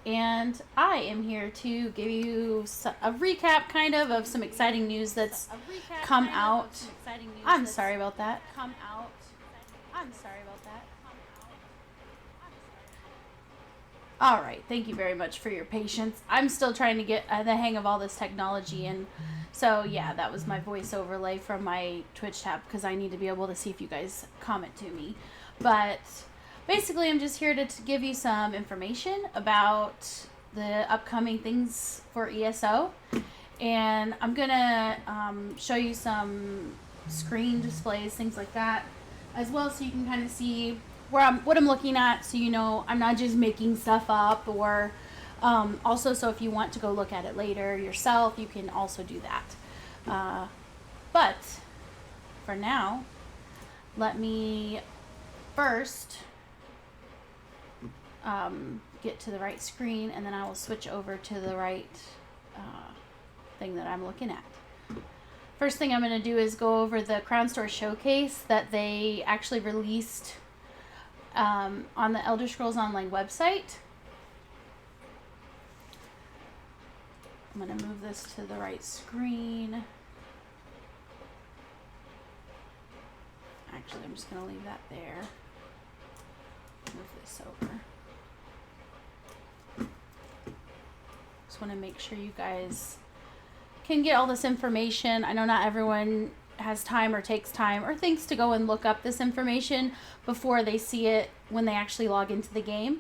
and I am here to give you a recap kind of some exciting news that's come out. I'm sorry about that. All right, thank you very much for your patience. I'm still trying to get the hang of all this technology, and so yeah, that was my voice overlay from my Twitch tab because I need to be able to see if you guys comment to me. But basically, I'm just here to give you some information about the upcoming things for ESO, and I'm gonna show you some screen displays, things like that, as well, so you can kind of see what I'm looking at, so you know I'm not just making stuff up, or also, so if you want to go look at it later yourself, you can also do that. But for now, let me first get to the right screen, and then I will switch over to the right thing that I'm looking at. First thing I'm going to do is go over the Crown Store showcase that they actually released on the Elder Scrolls Online website. I'm going to move this to the right screen. Actually, I'm just going to leave that there. Move this over. Just want to make sure you guys can get all this information. I know not everyone has time or takes time or thinks to go and look up this information before they see it when they actually log into the game.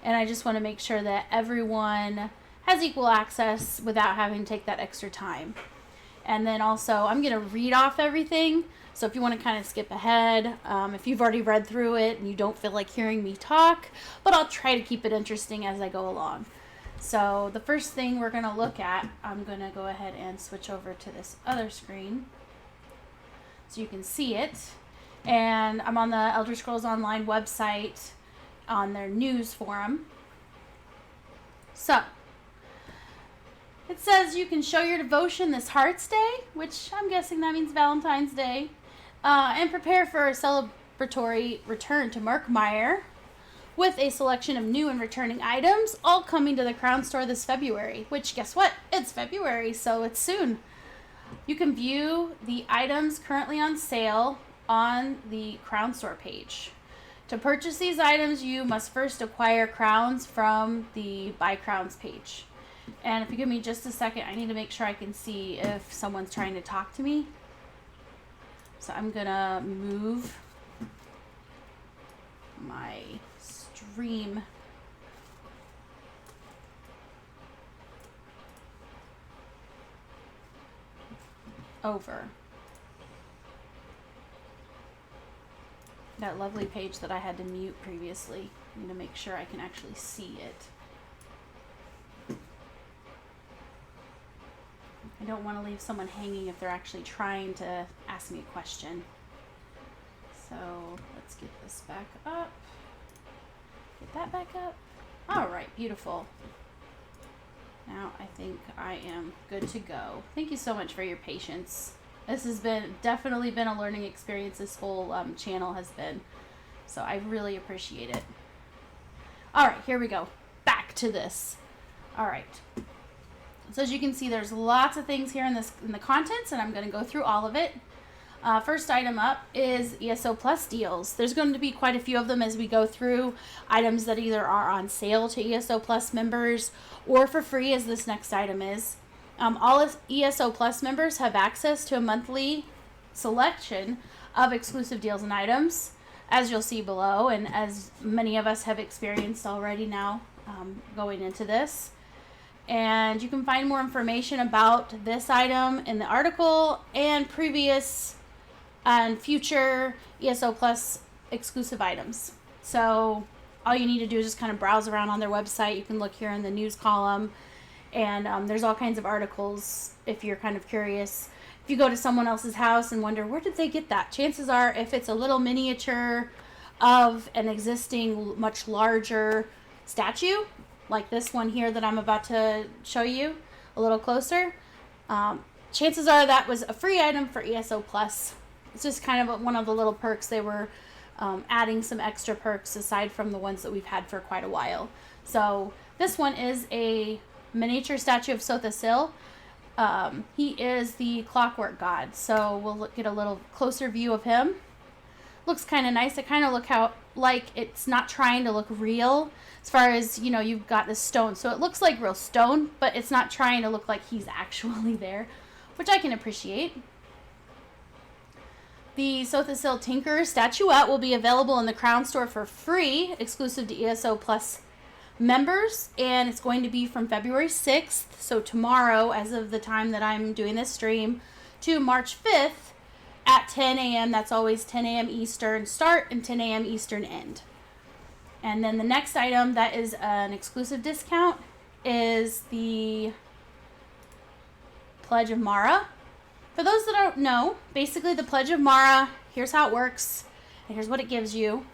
And I just want to make sure that everyone has equal access without having to take that extra time. And then also, I'm going to read off everything. So if you want to kind of skip ahead, if you've already read through it and you don't feel like hearing me talk, but I'll try to keep it interesting as I go along. So the first thing we're going to look at, I'm going to go ahead and switch over to this other screen so you can see it. And I'm on the Elder Scrolls Online website on their news forum. So it says you can show your devotion this Hearts Day, which I'm guessing that means Valentine's Day, and prepare for a celebratory return to Murkmire with a selection of new and returning items, all coming to the Crown Store this February, which, guess what? It's February, so it's soon. You can view the items currently on sale on the Crown Store page. To purchase these items, you must first acquire crowns from the Buy Crowns page. And if you give me just a second, I need to make sure I can see if someone's trying to talk to me. So I'm gonna move my stream over. That lovely page that I had to mute previously. I'm gonna make sure I can actually see it. I don't want to leave someone hanging if they're actually trying to ask me a question. So let's get this back up. Get that back up. All right, beautiful. Now I think I am good to go. Thank you so much for your patience. This has definitely been a learning experience. This whole channel has been. So I really appreciate it. All right, here we go. Back to this. All right. So as you can see, there's lots of things here in the contents, and I'm going to go through all of it. First item up is ESO Plus deals. There's going to be quite a few of them as we go through, items that either are on sale to ESO Plus members or for free, as this next item is. All ESO Plus members have access to a monthly selection of exclusive deals and items, as you'll see below, and as many of us have experienced already now going into this. And you can find more information about this item in the article and previous and future ESO Plus exclusive items. So all you need to do is just kind of browse around on their website. You can look here in the news column, and there's all kinds of articles if you're kind of curious. If you go to someone else's house and wonder, where did they get that? Chances are, if it's a little miniature of an existing much larger statue, like this one here that I'm about to show you a little closer, chances are that was a free item for ESO Plus. It's just kind of one of the little perks. They were adding some extra perks aside from the ones that we've had for quite a while. So this one is a miniature statue of Sotha. He is the clockwork god, so we'll get a little closer view of him. Looks kind of nice. It kind of like it's not trying to look real as far as, you know, you've got this stone. So it looks like real stone, but it's not trying to look like he's actually there, which I can appreciate. The Sotha Tinker Statuette will be available in the Crown Store for free, exclusive to ESO Plus members, and it's going to be from February 6th, so tomorrow, as of the time that I'm doing this stream, to March 5th at 10 a.m. That's always 10 a.m. Eastern start and 10 a.m. Eastern end. And then the next item that is an exclusive discount is the Pledge of Mara. For those that don't know, basically the Pledge of Mara, here's how it works, and here's what it gives you.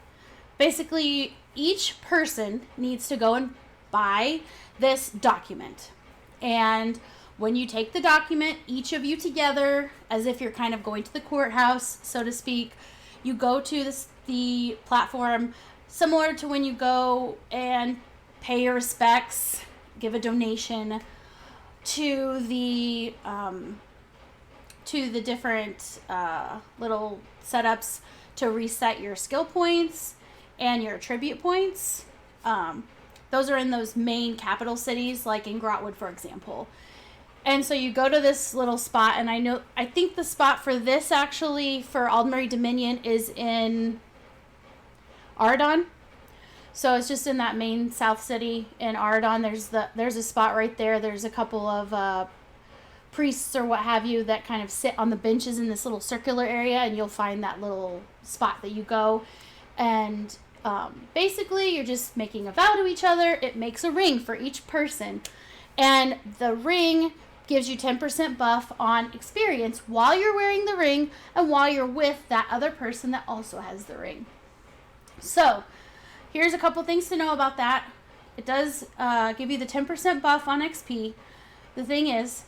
Basically, each person needs to go and buy this document. And when you take the document, each of you together, as if you're kind of going to the courthouse, so to speak, you go to the platform, similar to when you go and pay your respects, give a donation to the different little setups to reset your skill points and your attribute points. Those are in those main capital cities, like in Grotwood, for example. And so you go to this little spot, and I think the spot for this actually for Aldmeri Dominion is in Aradon. So it's just in that main south city in Aradon. There's a spot right there. There's a couple of priests or what have you that kind of sit on the benches in this little circular area, and you'll find that little spot that you go. And basically you're just making a vow to each other. It makes a ring for each person, and the ring gives you 10% buff on experience while you're wearing the ring and while you're with that other person that also has the ring. So here's a couple things to know about that. It does give you the 10% buff on XP. The thing is,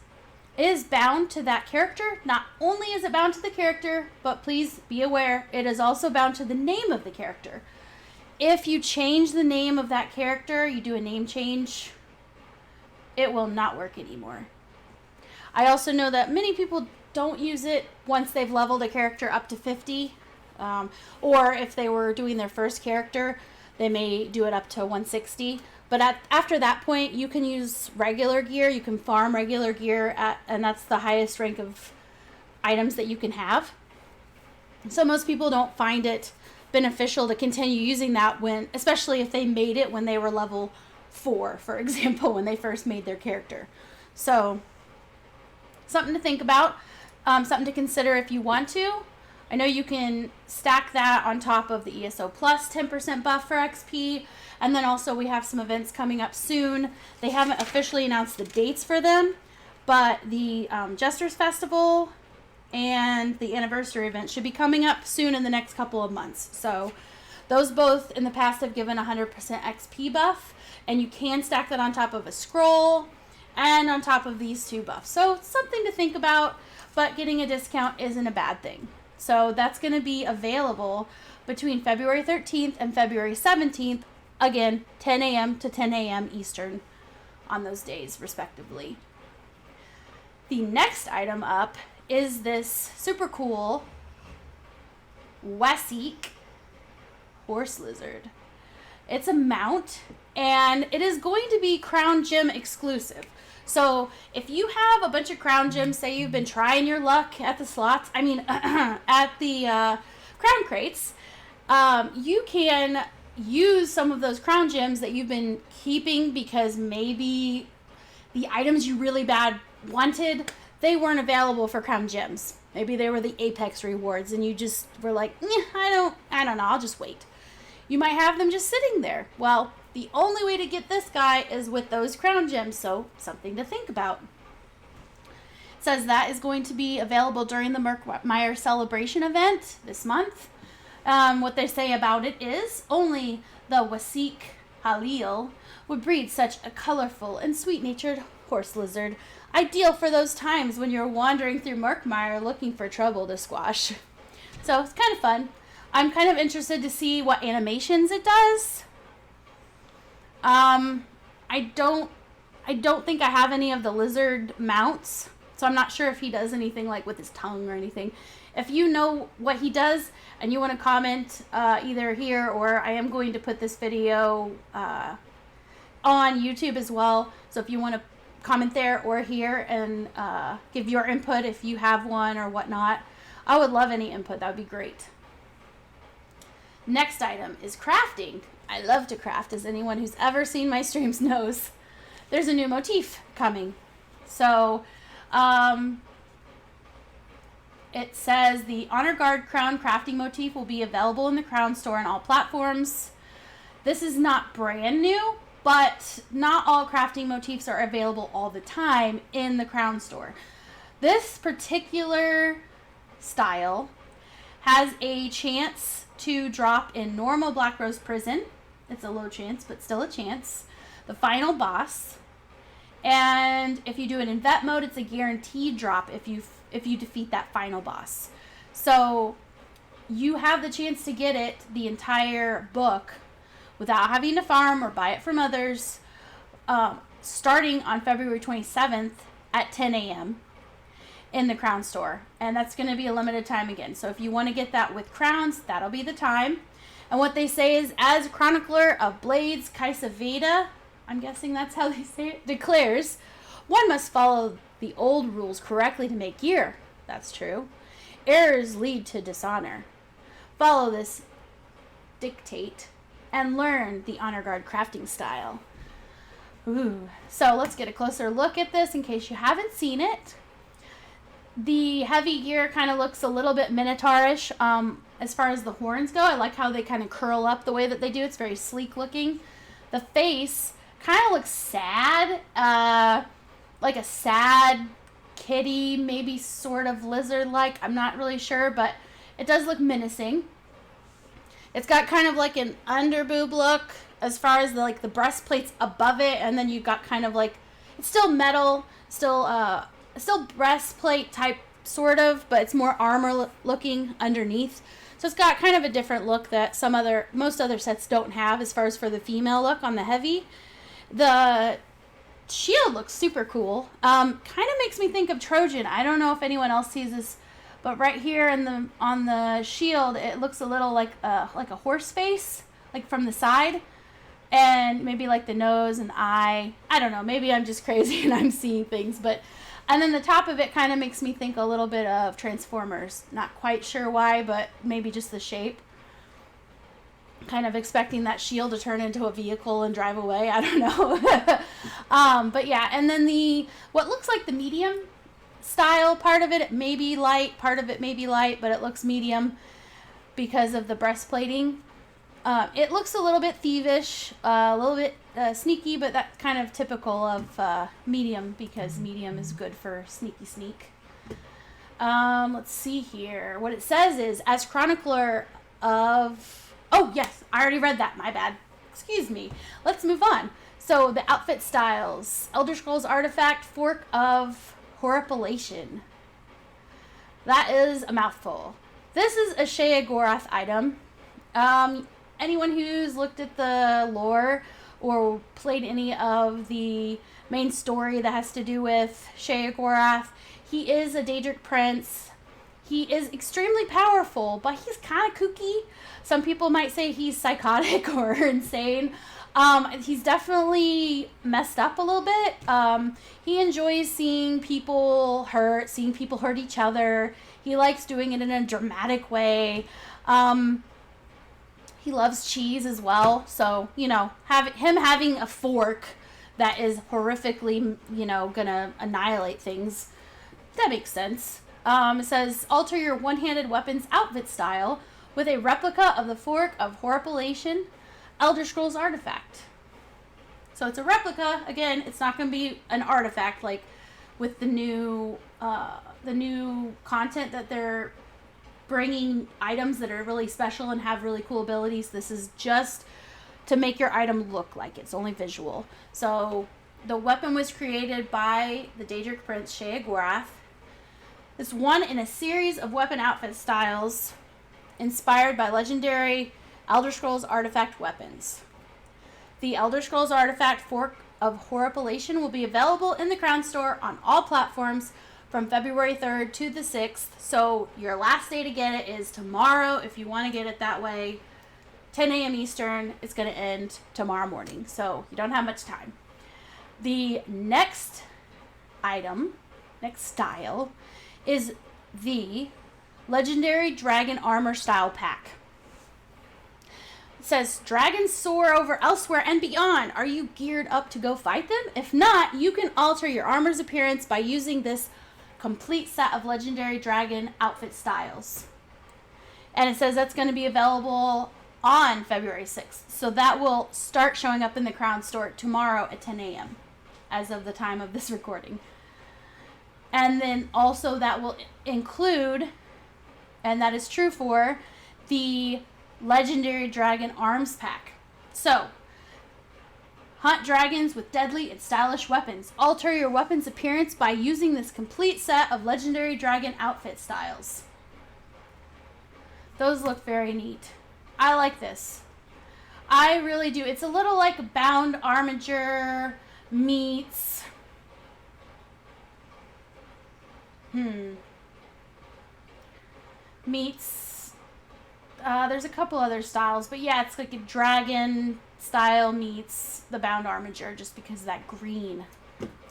it is bound to that character. Not only is it bound to the character, but please be aware, it is also bound to the name of the character. If you change the name of that character, you do a name change, it will not work anymore. I also know that many people don't use it once they've leveled a character up to 50. Or if they were doing their first character, they may do it up to 160. But after that point, you can use regular gear. You can farm regular gear, and that's the highest rank of items that you can have. So most people don't find it beneficial to continue using that especially if they made it when they were level 4, for example, when they first made their character. So something to think about, something to consider if you want to. I know you can stack that on top of the ESO Plus 10% buff for XP. And then also we have some events coming up soon. They haven't officially announced the dates for them, but the Jesters Festival and the anniversary event should be coming up soon in the next couple of months. So those both in the past have given 100% XP buff, and you can stack that on top of a scroll and on top of these 2 buffs. So it's something to think about, but getting a discount isn't a bad thing. So that's going to be available between February 13th and February 17th. Again, 10 a.m. to 10 a.m. Eastern on those days, respectively. The next item up is this super cool Wasseek horse lizard. It's a mount, and it is going to be Crown Gem exclusive. So if you have a bunch of Crown Gems, say you've been trying your luck at the slots, at the Crown Crates, you can use some of those Crown Gems that you've been keeping because maybe the items you really bad wanted, they weren't available for Crown Gems. Maybe they were the Apex rewards and you just were like, I don't know, I'll just wait. You might have them just sitting there. Well, the only way to get this guy is with those Crown Gems, so something to think about. It says that is going to be available during the Murkmire Celebration Event this month. What they say about it is only the Wasseek Hallil would breed such a colorful and sweet-natured horse lizard, ideal for those times when you're wandering through Murkmire looking for trouble to squash. So it's kind of fun. I'm kind of interested to see what animations it does. I don't think I have any of the lizard mounts, so I'm not sure if he does anything like with his tongue or anything. If you know what he does and you want to comment either here, or I am going to put this video on YouTube as well, so if you want to comment there or here and give your input if you have one or whatnot, I would love any input. That would be great. Next item is crafting. I love to craft, as anyone who's ever seen my streams knows. There's a new motif coming. So, it says the Honor Guard Crown crafting motif will be available in the Crown store on all platforms. This is not brand new, but not all crafting motifs are available all the time in the Crown store. This particular style has a chance to drop in normal Black Rose Prison. It's a low chance, but still a chance. The final boss. And if you do it in vet mode, it's a guaranteed drop if you defeat that final boss. So you have the chance to get it, the entire book, without having to farm or buy it from others, starting on February 27th at 10 a.m. in the Crown store. And that's going to be a limited time again. So if you want to get that with crowns, that'll be the time. And what they say is, as Chronicler of Blades, Kaisa Veda, I'm guessing that's how they say it, declares, one must follow the old rules correctly to make gear. That's true. Errors lead to dishonor. Follow this dictate and learn the Honor Guard crafting style. Ooh. So let's get a closer look at this in case you haven't seen it. The heavy gear kind of looks a little bit minotaurish as far as the horns go. I like how they kind of curl up the way that they do. It's very sleek looking. The face kind of looks sad, like a sad kitty, maybe sort of lizard-like. I'm not really sure, but it does look menacing. It's got kind of like an underboob look as far as the breastplate's above it, and then you've got kind of like, it's still metal, still breastplate type sort of, but it's more armor looking underneath. So it's got kind of a different look that most other sets don't have as far as for the female look on the heavy. The shield looks super cool. Kind of makes me think of Trojan. I don't know if anyone else sees this, but right here on the shield, it looks a little like a horse face, like from the side, and maybe like the nose and the eye. I don't know. Maybe I'm just crazy and I'm seeing things, but. And then the top of it kind of makes me think a little bit of Transformers. Not quite sure why, but maybe just the shape. Kind of expecting that shield to turn into a vehicle and drive away. I don't know. But yeah, and then what looks like the medium style part of it may be light, part of it may be light, but it looks medium because of the breastplating. It looks a little bit thievish, a little bit sneaky, but that's kind of typical of medium because medium is good for sneak. Let's see here. What it says is, as Chronicler of... Oh, yes, I already read that. My bad. Excuse me. Let's move on. So, the outfit styles. Elder Scrolls Artifact, Fork of Horripilation. That is a mouthful. This is a Sheogorath item. Anyone who's looked at the lore or played any of the main story that has to do with Sheogorath, he is a Daedric prince. He is extremely powerful, but he's kind of kooky. Some people might say he's psychotic or insane. He's definitely messed up a little bit. He enjoys seeing people hurt each other. He likes doing it in a dramatic way. He loves cheese as well. So, having a fork that is horrifically, gonna annihilate things, that makes sense. It says, alter your one-handed weapons outfit style with a replica of the Fork of Horripilation, Elder Scrolls Artifact. So it's a replica. Again, it's not going to be an artifact like with the new content that they're bringing items that are really special and have really cool abilities. This is just to make your item look like it's only visual. So the weapon was created by the Daedric Prince Sheogorath. It's one in a series of weapon outfit styles inspired by legendary Elder Scrolls artifact weapons. The Elder Scrolls artifact Fork of Horripilation will be available in the Crown Store on all platforms from February 3rd to the 6th. So your last day to get it is tomorrow if you want to get it that way. 10 a.m. Eastern. It's going to end tomorrow morning, so you don't have much time. The next item, next style, is the Legendary Dragon Armor Style Pack. It says, dragons soar over elsewhere and beyond. Are you geared up to go fight them? If not, you can alter your armor's appearance by using this complete set of Legendary Dragon outfit styles. And it says that's going to be available on February 6th. So that will start showing up in the Crown Store tomorrow at 10 a.m. as of the time of this recording. And then also that will include, and that is true for, the Legendary Dragon Arms Pack. So, hunt dragons with deadly and stylish weapons. Alter your weapon's appearance by using this complete set of Legendary Dragon outfit styles. Those look very neat. I like this. I really do. It's a little like Bound Armiger meets... there's a couple other styles, but yeah, it's like a dragon style meets the Bound Armiger just because of that green.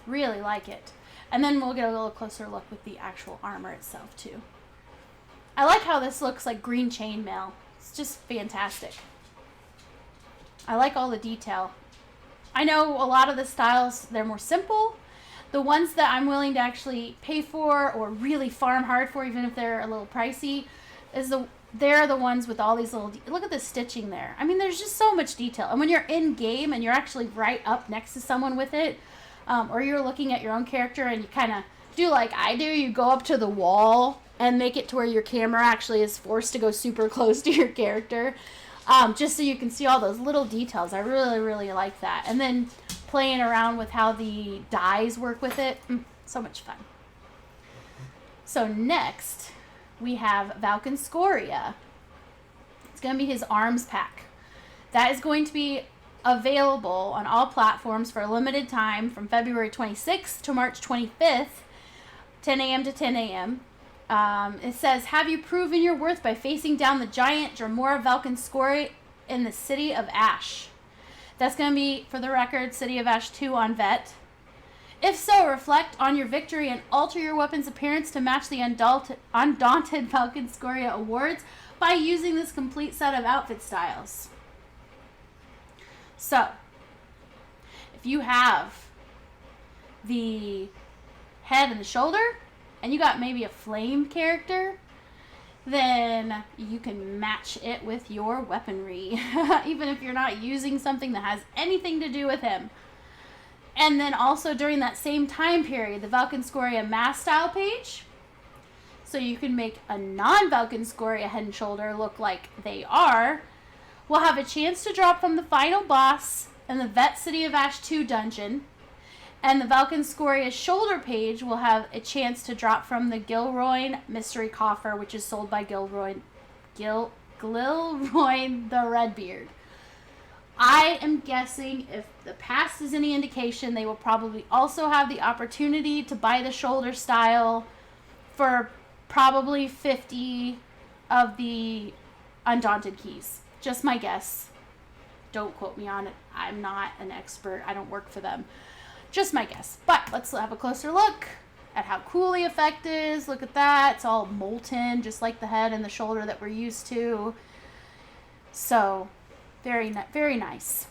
Really like it. And then we'll get a little closer look with the actual armor itself too. I like how this looks like green chainmail. It's just fantastic. I like all the detail. I know a lot of the styles, they're more simple. The ones that I'm willing to actually pay for or really farm hard for, even if they're a little pricey, they're the ones with all these little... Look at the stitching there. I mean, there's just so much detail. And when you're in game and you're actually right up next to someone with it, or you're looking at your own character and you kind of do like I do, you go up to the wall and make it to where your camera actually is forced to go super close to your character, just so you can see all those little details. I really, really like that. And then playing around with how the dyes work with it, so much fun. So next, we have Valkyn Skoria. It's going to be his arms pack. That is going to be available on all platforms for a limited time from February 26th to March 25th, 10 a.m. to 10 a.m. It says, have you proven your worth by facing down the giant Dremora Valkyn Skoria in the City of Ash? That's going to be, for the record, City of Ash 2 on Vet. If so, reflect on your victory and alter your weapon's appearance to match the Undaunted Valkyn Skoria awards by using this complete set of outfit styles. So, if you have the head and the shoulder, and you got maybe a flame character, then you can match it with your weaponry, even if you're not using something that has anything to do with him. And then also during that same time period, the Valkyn Skoria mask style page, so you can make a non-Valkyn Skoria head and shoulder look like they are, will have a chance to drop from the final boss in the Vet City of Ash 2 dungeon. And the Valkyn Skoria shoulder page will have a chance to drop from the Gilroyn Mystery Coffer, which is sold by Gilroyn the Redbeard. I am guessing, if the past is any indication, they will probably also have the opportunity to buy the shoulder style for probably 50 of the Undaunted keys. Just my guess. Don't quote me on it. I'm not an expert. I don't work for them. Just my guess. But let's have a closer look at how cool the effect is. Look at that. It's all molten, just like the head and the shoulder that we're used to. So, very nice.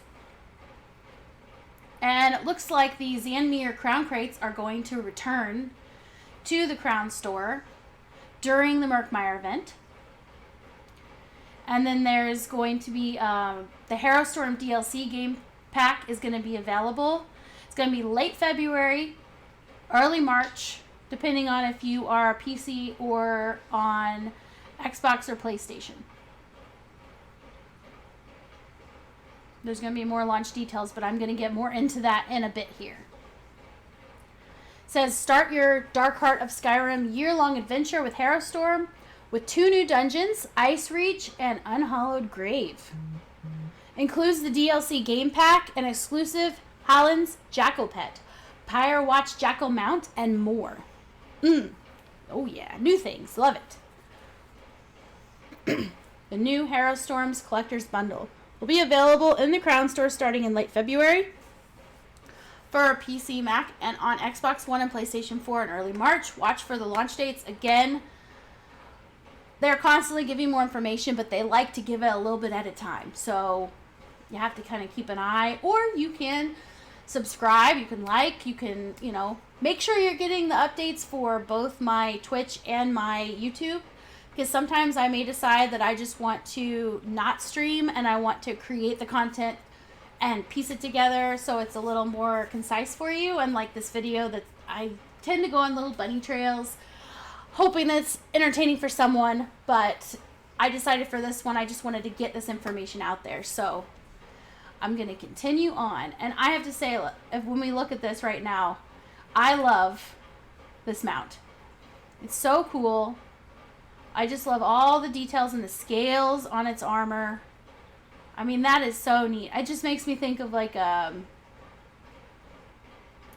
And it looks like the Xanmeer crown crates are going to return to the Crown Store during the Murkmire event. And then there's going to be the Harrowstorm DLC game pack is going to be available. It's going to be late February, early March, depending on if you are PC or on Xbox or PlayStation. There's going to be more launch details, but I'm going to get more into that in a bit here. It says, start your Dark Heart of Skyrim year-long adventure with Harrowstorm with 2 new dungeons, Icereach and Unhallowed Grave. Includes the DLC game pack, an exclusive Hallin's Jackal pet, Pyre Watch Jackal mount, and more. Oh yeah, new things. Love it. The new Harrowstorm's Collector's Bundle will be available in the Crown Store starting in late February for PC, Mac, and on Xbox One and PlayStation 4 in early March. Watch for the launch dates. Again, they're constantly giving more information, but they like to give it a little bit at a time. So you have to kind of keep an eye, or you can subscribe, you can like, you can, make sure you're getting the updates for both my Twitch and my YouTube, because sometimes I may decide that I just want to not stream and I want to create the content and piece it together so it's a little more concise for you. And like this video, that I tend to go on little bunny trails, hoping that it's entertaining for someone, but I decided for this one I just wanted to get this information out there. So I'm going to continue on. And I have to say, when we look at this right now, I love this mount. It's so cool. I just love all the details and the scales on its armor. I mean, that is so neat. It just makes me think of like a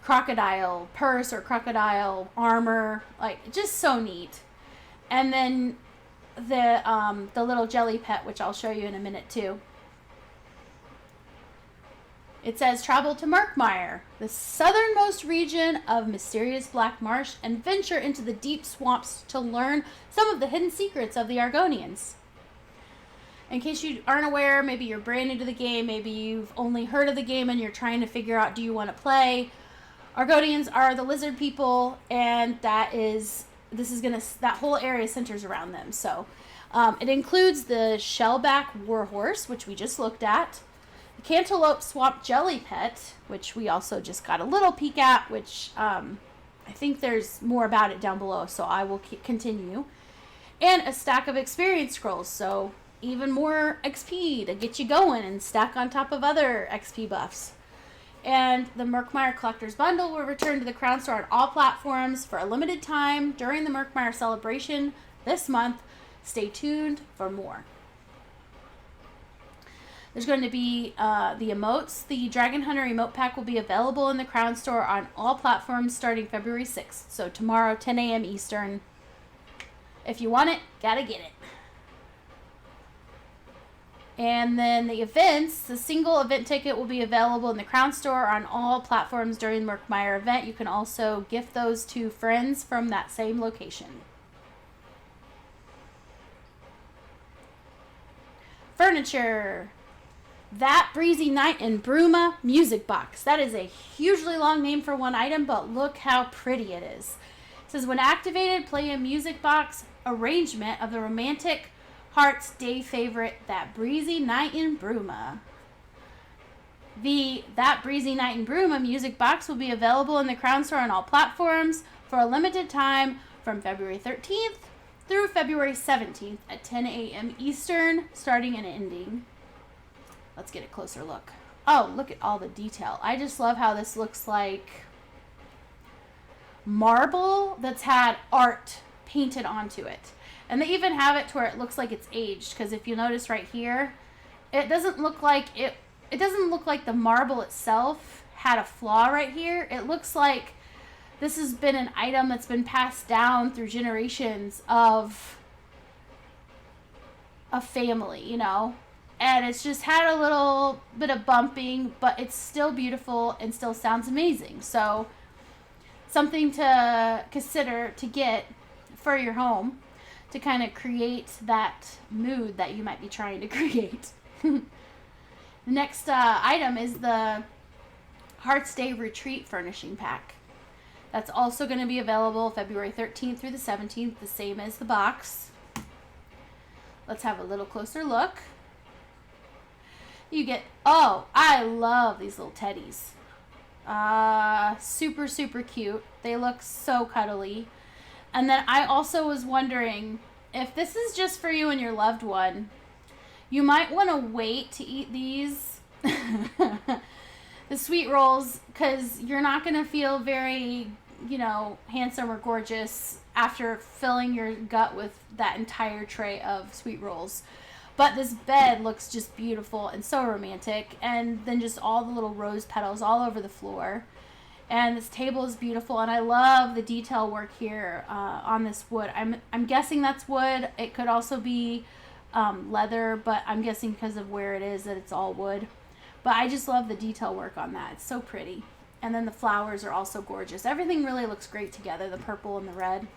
crocodile purse or crocodile armor. Like, just so neat. And then the little jelly pet, which I'll show you in a minute too. It says, travel to Murkmire, the southernmost region of mysterious Black Marsh, and venture into the deep swamps to learn some of the hidden secrets of the Argonians. In case you aren't aware, maybe you're brand new to the game, maybe you've only heard of the game and you're trying to figure out, do you want to play? Argonians are the lizard people, and that whole area centers around them. So it includes the shellback warhorse, which we just looked at, Cantaloupe Swamp Jelly Pet, which we also just got a little peek at, which I think there's more about it down below, so I will continue. And a stack of experience scrolls, so even more XP to get you going and stack on top of other XP buffs. And the Murkmire Collector's Bundle will return to the Crown Store on all platforms for a limited time during the Murkmire Celebration this month. Stay tuned for more. There's going to be the emotes. The Dragon Hunter emote pack will be available in the Crown Store on all platforms starting February 6th. So tomorrow, 10 a.m. Eastern. If you want it, gotta get it. And then the events. The single event ticket will be available in the Crown Store on all platforms during the Murkmire event. You can also gift those to friends from that same location. Furniture. That Breezy Night in Bruma music box. That is a hugely long name for one item, but look how pretty it is. It says, when activated, play a music box arrangement of the Romantic Hearts Day favorite, That Breezy Night in Bruma. The That Breezy Night in Bruma music box will be available in the Crown Store on all platforms for a limited time from February 13th through February 17th at 10 a.m. Eastern, starting and ending. Let's get a closer look. Oh, look at all the detail. I just love how this looks like marble that's had art painted onto it. And they even have it to where it looks like it's aged, because if you notice right here, it doesn't look like it doesn't look like the marble itself had a flaw right here. It looks like this has been an item that's been passed down through generations of a family, And it's just had a little bit of bumping, but it's still beautiful and still sounds amazing. So something to consider to get for your home to kind of create that mood that you might be trying to create. The next item is the Hearts Day Retreat Furnishing Pack. That's also going to be available February 13th through the 17th, the same as the box. Let's have a little closer look. You get, oh, I love these little teddies. Super, super cute. They look so cuddly. And then I also was wondering, if this is just for you and your loved one, you might want to wait to eat these, the sweet rolls, because you're not going to feel very, handsome or gorgeous after filling your gut with that entire tray of sweet rolls. But this bed looks just beautiful and so romantic. And then just all the little rose petals all over the floor. And this table is beautiful, and I love the detail work here on this wood. I'm guessing that's wood. It could also be leather, but I'm guessing because of where it is that it's all wood. But I just love the detail work on that. It's so pretty. And then the flowers are also gorgeous. Everything really looks great together, the purple and the red.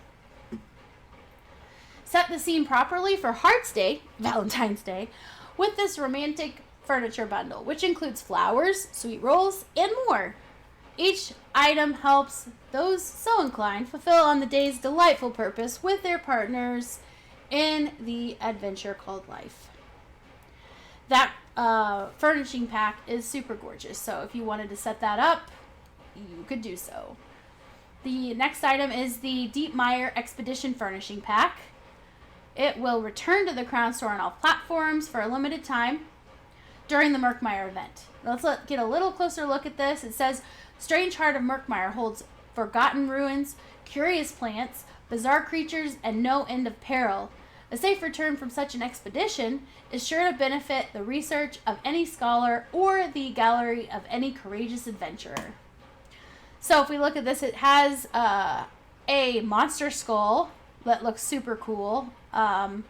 Set the scene properly for Hearts Day, Valentine's Day, with this romantic furniture bundle, which includes flowers, sweet rolls, and more. Each item helps those so inclined fulfill on the day's delightful purpose with their partners in the adventure called life. That furnishing pack is super gorgeous, so if you wanted to set that up, you could do so. The next item is the Deepmire Expedition furnishing pack. It will return to the Crown Store on all platforms for a limited time during the Murkmire event. Let's get a little closer look at this. It says, Strange Heart of Murkmire holds forgotten ruins, curious plants, bizarre creatures, and no end of peril. A safe return from such an expedition is sure to benefit the research of any scholar or the gallery of any courageous adventurer. So if we look at this, it has a monster skull that looks super cool. And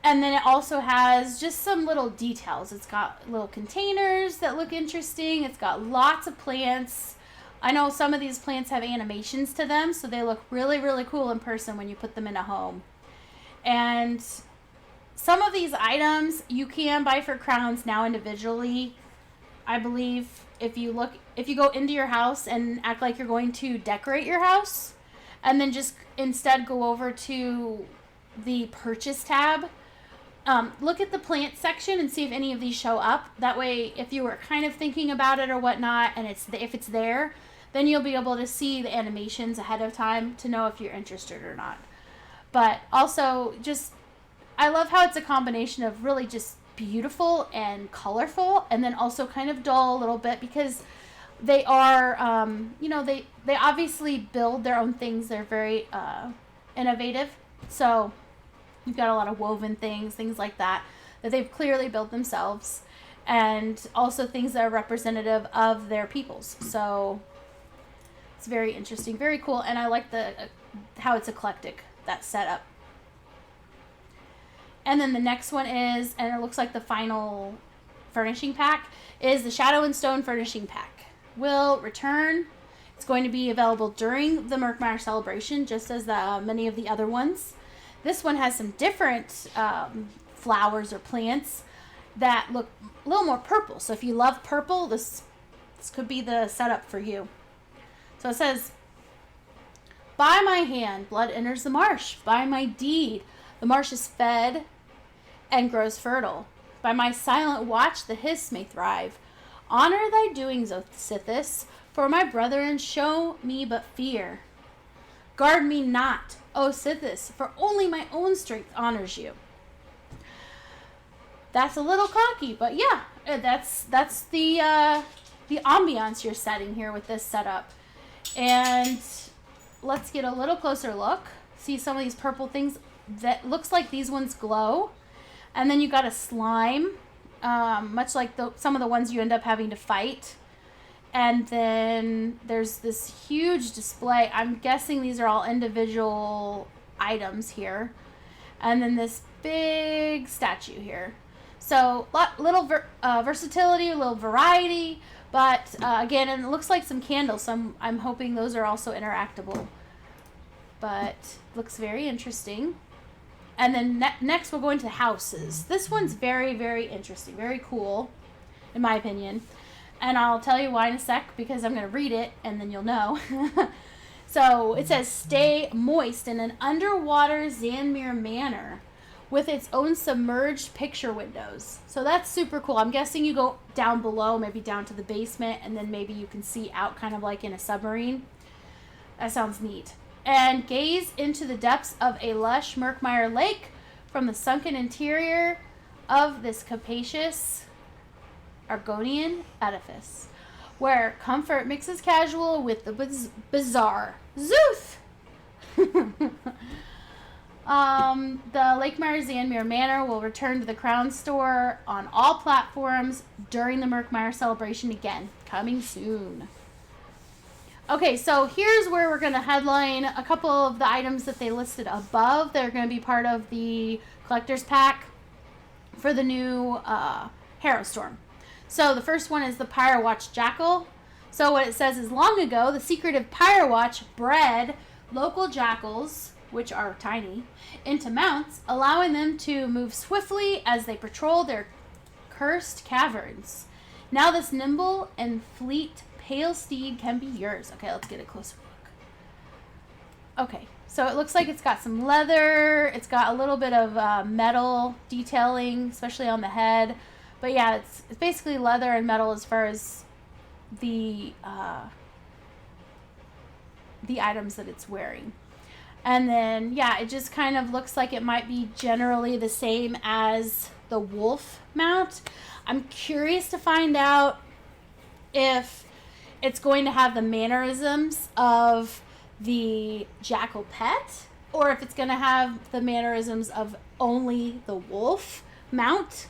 then it also has just some little details. It's got little containers that look interesting. It's got lots of plants. I know some of these plants have animations to them, so they look really, really cool in person when you put them in a home. And some of these items you can buy for crowns now individually. I believe if you go into your house and act like you're going to decorate your house, and then just instead go over to the purchase tab, look at the plant section and see if any of these show up. That way, if you were kind of thinking about it or whatnot, and if it's there, then you'll be able to see the animations ahead of time to know if you're interested or not. But also, I love how it's a combination of really just beautiful and colorful, and then also kind of dull a little bit, because they are, they obviously build their own things. They're very innovative. So you've got a lot of woven things like that they've clearly built themselves, and also things that are representative of their peoples. So it's very interesting, very cool, and I like how it's eclectic, that setup. And then the next one is, and it looks like the final furnishing pack, is the Shadow and Stone furnishing pack. Will return. It's going to be available during the Murkmire Celebration, just as many of the other ones. This one has some different flowers or plants that look a little more purple. So if you love purple, this could be the setup for you. So it says, by my hand, blood enters the marsh. By my deed, the marsh is fed and grows fertile. By my silent watch, the hiss may thrive. Honor thy doings, O Sithis, for my brethren show me but fear. Guard me not, O Sithis, for only my own strength honors you. That's a little cocky, but yeah, that's the ambiance you're setting here with this setup. And let's get a little closer look. See some of these purple things that looks like these ones glow. And then you got a slime, much like some of the ones you end up having to fight. And then there's this huge display. I'm guessing these are all individual items here. And then this big statue here. So little versatility, a little variety. But again, and it looks like some candles. So I'm hoping those are also interactable. But looks very interesting. And then next we'll go into houses. This one's very, very interesting. Very cool, in my opinion. And I'll tell you why in a sec, because I'm going to read it and then you'll know. So it says, stay moist in an underwater Xanmeer manor with its own submerged picture windows. So that's super cool. I'm guessing you go down below, maybe down to the basement, and then maybe you can see out kind of like in a submarine. That sounds neat. And gaze into the depths of a lush Murkmire lake from the sunken interior of this capacious Argonian edifice, where comfort mixes casual with the bizarre. Zooth! The Lakemire Xanmeer Manor will return to the Crown Store on all platforms during the Murkmire Celebration again, coming soon. Okay, so here's where we're going to headline a couple of the items that they listed above. They're going to be part of the collector's pack for the new Harrowstorm. So the first one is the Pyre Watch Jackal. So what it says is, long ago, the secretive Pyre Watch bred local jackals, which are tiny, into mounts, allowing them to move swiftly as they patrol their cursed caverns. Now this nimble and fleet pale steed can be yours. Okay, let's get a closer look. Okay, so it looks like it's got some leather. It's got a little bit of metal detailing, especially on the head. But yeah, it's basically leather and metal as far as the items that it's wearing. And then, yeah, it just kind of looks like it might be generally the same as the wolf mount. I'm curious to find out if it's going to have the mannerisms of the jackal pet, or if it's going to have the mannerisms of only the wolf mount.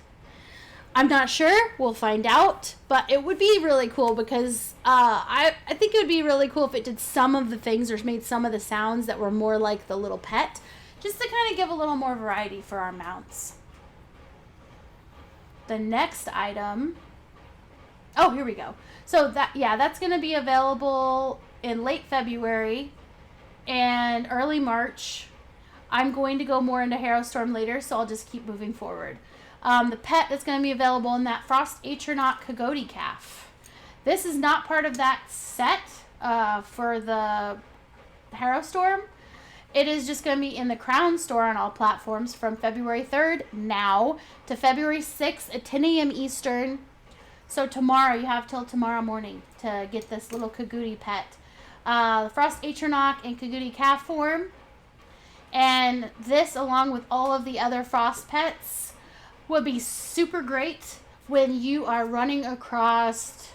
I'm not sure. We'll find out. But it would be really cool because I think it would be really cool if it did some of the things or made some of the sounds that were more like the little pet, just to kind of give a little more variety for our mounts. The next item... Oh, here we go. So that's going to be available in late February and early March. I'm going to go more into Harrowstorm later, so I'll just keep moving forward. The pet that's going to be available in that Frost Atronach Coyote Calf. This is not part of that set for the Harrowstorm. It is just going to be in the Crown Store on all platforms from February 3rd now to February 6th at 10 a.m. Eastern. So tomorrow, you have till tomorrow morning to get this little Coyote pet. The Frost Atronach in Coyote Calf form. And this, along with all of the other Frost pets, would be super great when you are running across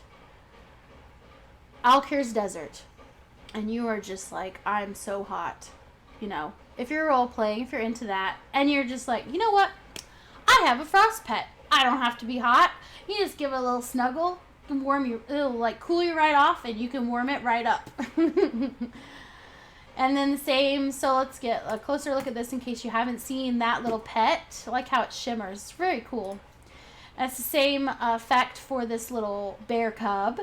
Alkir's Desert. And you are just like, I'm so hot. You know, if you're role-playing, if you're into that, and you're just like, you know what? I have a Frost pet. I don't have to be hot. You just give it a little snuggle and warm you. It'll like cool you right off, and you can warm it right up. And then the same. So let's get a closer look at this in case you haven't seen that little pet. I like how it shimmers. It's very cool. And it's the same effect for this little bear cub.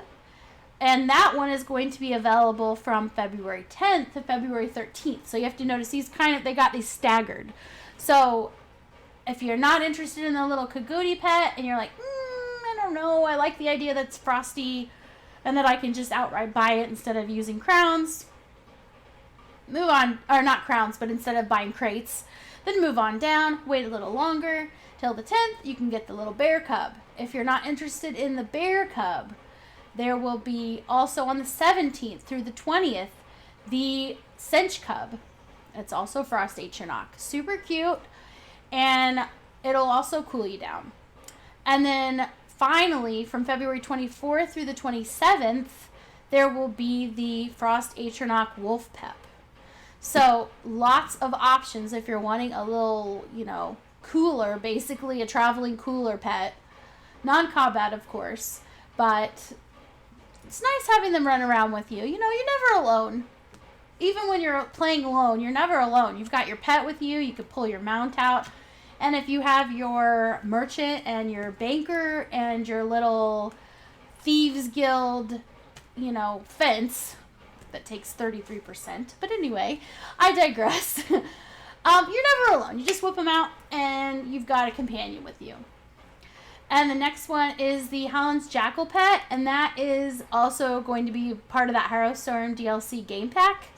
And that one is going to be available from February 10th to February 13th. So you have to notice they got these staggered. So if you're not interested in the little Coyote pet and you're like, I don't know, I like the idea that's frosty and that I can just outright buy it instead of using crowns, move on, or not crowns, but instead of buying crates, then move on down, wait a little longer, till the 10th, you can get the little bear cub. If you're not interested in the bear cub, there will be also on the 17th through the 20th, the cinch cub. It's also Frost Atronach. Super cute. And it'll also cool you down. And then finally, from February 24th through the 27th, there will be the Frost Atronach Wolf Pep. So lots of options if you're wanting a little, cooler, basically a traveling cooler pet. Non-combat, of course. But it's nice having them run around with you. You're never alone. Even when you're playing alone, you're never alone. You've got your pet with you. You can pull your mount out. And if you have your merchant and your banker and your little Thieves Guild, fence that takes 33%. But anyway, I digress. You're never alone. You just whip them out and you've got a companion with you. And the next one is the Hallin's Jackal pet. And that is also going to be part of that Harrowstorm DLC game pack.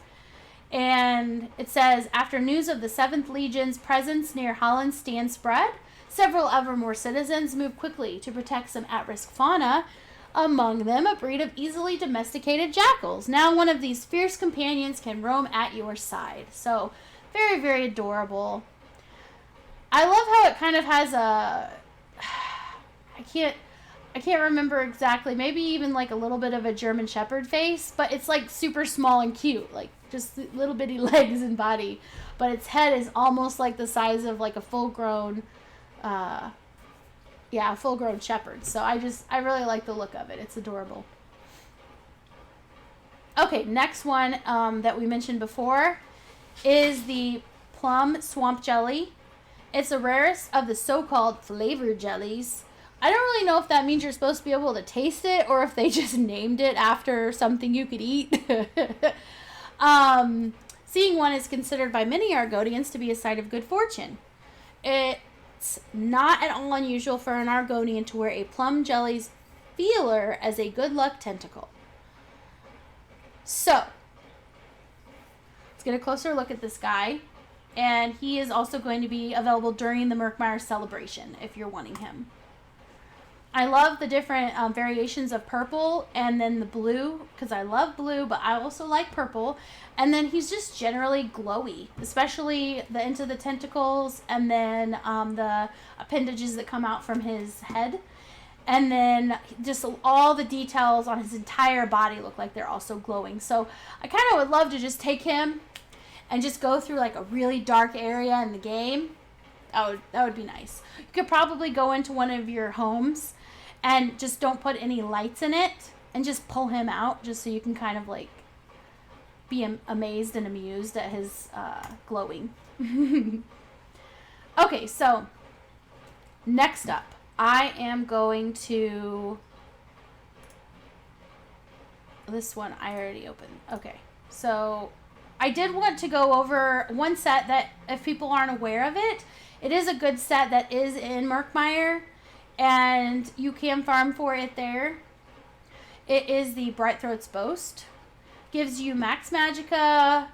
And it says, after news of the 7th Legion's presence near Hallin's stand spread, several Evermore citizens moved quickly to protect some at-risk fauna, among them a breed of easily domesticated jackals. Now one of these fierce companions can roam at your side. So, very, very adorable. I love how it kind of has I can't remember exactly, maybe even like a little bit of a German Shepherd face, but it's like super small and cute, like just little bitty legs and body. But its head is almost like the size of like a full-grown, full-grown shepherd. So I really like the look of it. It's adorable. Okay, next one that we mentioned before is the Plum Swamp Jelly. It's the rarest of the so-called flavored jellies. I don't really know if that means you're supposed to be able to taste it or if they just named it after something you could eat. Seeing one is considered by many Argonians to be a sign of good fortune. It's not at all unusual for an Argonian to wear a plum jelly's feeler as a good luck tentacle. So, let's get a closer look at this guy. And he is also going to be available during the Murkmire Celebration if you're wanting him. I love the different variations of purple and then the blue, because I love blue, but I also like purple. And then he's just generally glowy, especially the ends of the tentacles and then the appendages that come out from his head. And then just all the details on his entire body look like they're also glowing. So I kind of would love to just take him and just go through like a really dark area in the game. That would be nice. You could probably go into one of your homes and just don't put any lights in it and just pull him out just so you can kind of like be amazed and amused at his glowing. Okay, so next up, I am going to... This one I already opened. Okay, so I did want to go over one set that, if people aren't aware of it, it is a good set that is in Murkmire, and you can farm for it there. It is the Brightthroat's Boast. Gives you max Magicka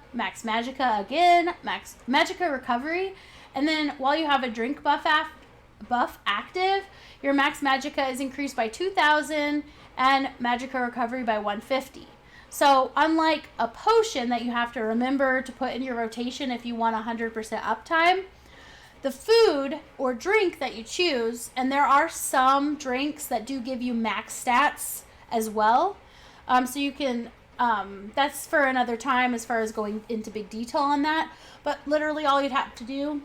again, max Magicka recovery, and then while you have a drink buff active, your max Magicka is increased by 2,000 and Magicka recovery by 150. So unlike a potion that you have to remember to put in your rotation if you want 100% uptime, the food or drink that you choose, and there are some drinks that do give you max stats as well, so you can, that's for another time as far as going into big detail on that, but literally all you'd have to do,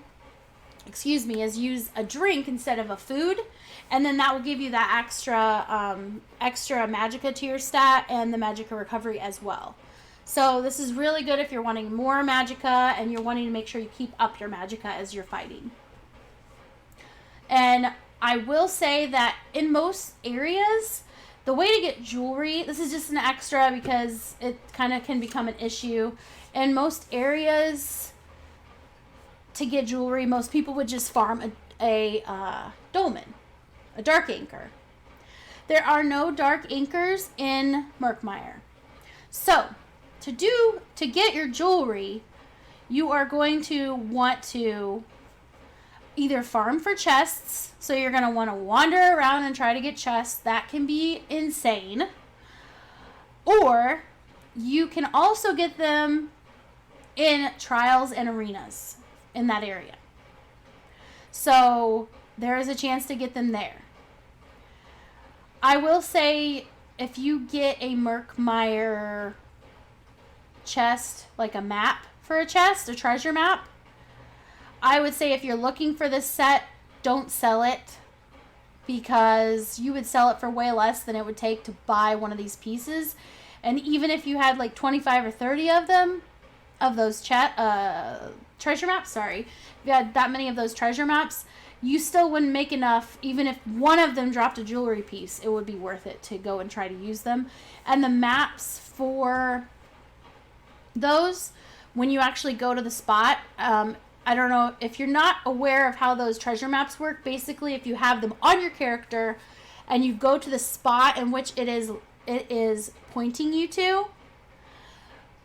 is use a drink instead of a food, and then that will give you that extra Magicka to your stat and the Magicka recovery as well. So this is really good if you're wanting more Magicka and you're wanting to make sure you keep up your Magicka as you're fighting. And I will say that in most areas, the way to get jewelry, this is just an extra because it kind of can become an issue. In most areas, to get jewelry, most people would just farm a dolmen, a dark anchor. There are no dark anchors in Murkmire. So, to get your jewelry, you are going to want to either farm for chests, so you're going to want to wander around and try to get chests. That can be insane. Or you can also get them in trials and arenas in that area. So there is a chance to get them there. I will say, if you get a Murkmire chest, like a map for a chest, a treasure map, I would say if you're looking for this set, don't sell it, because you would sell it for way less than it would take to buy one of these pieces. And even if you had like 25 or 30 of them, of those treasure maps, if you had that many of those treasure maps, you still wouldn't make enough. Even if one of them dropped a jewelry piece, it would be worth it to go and try to use them. And the maps for those, when you actually go to the spot, I don't know if you're not aware of how those treasure maps work. Basically, if you have them on your character and you go to the spot in which it is pointing you to,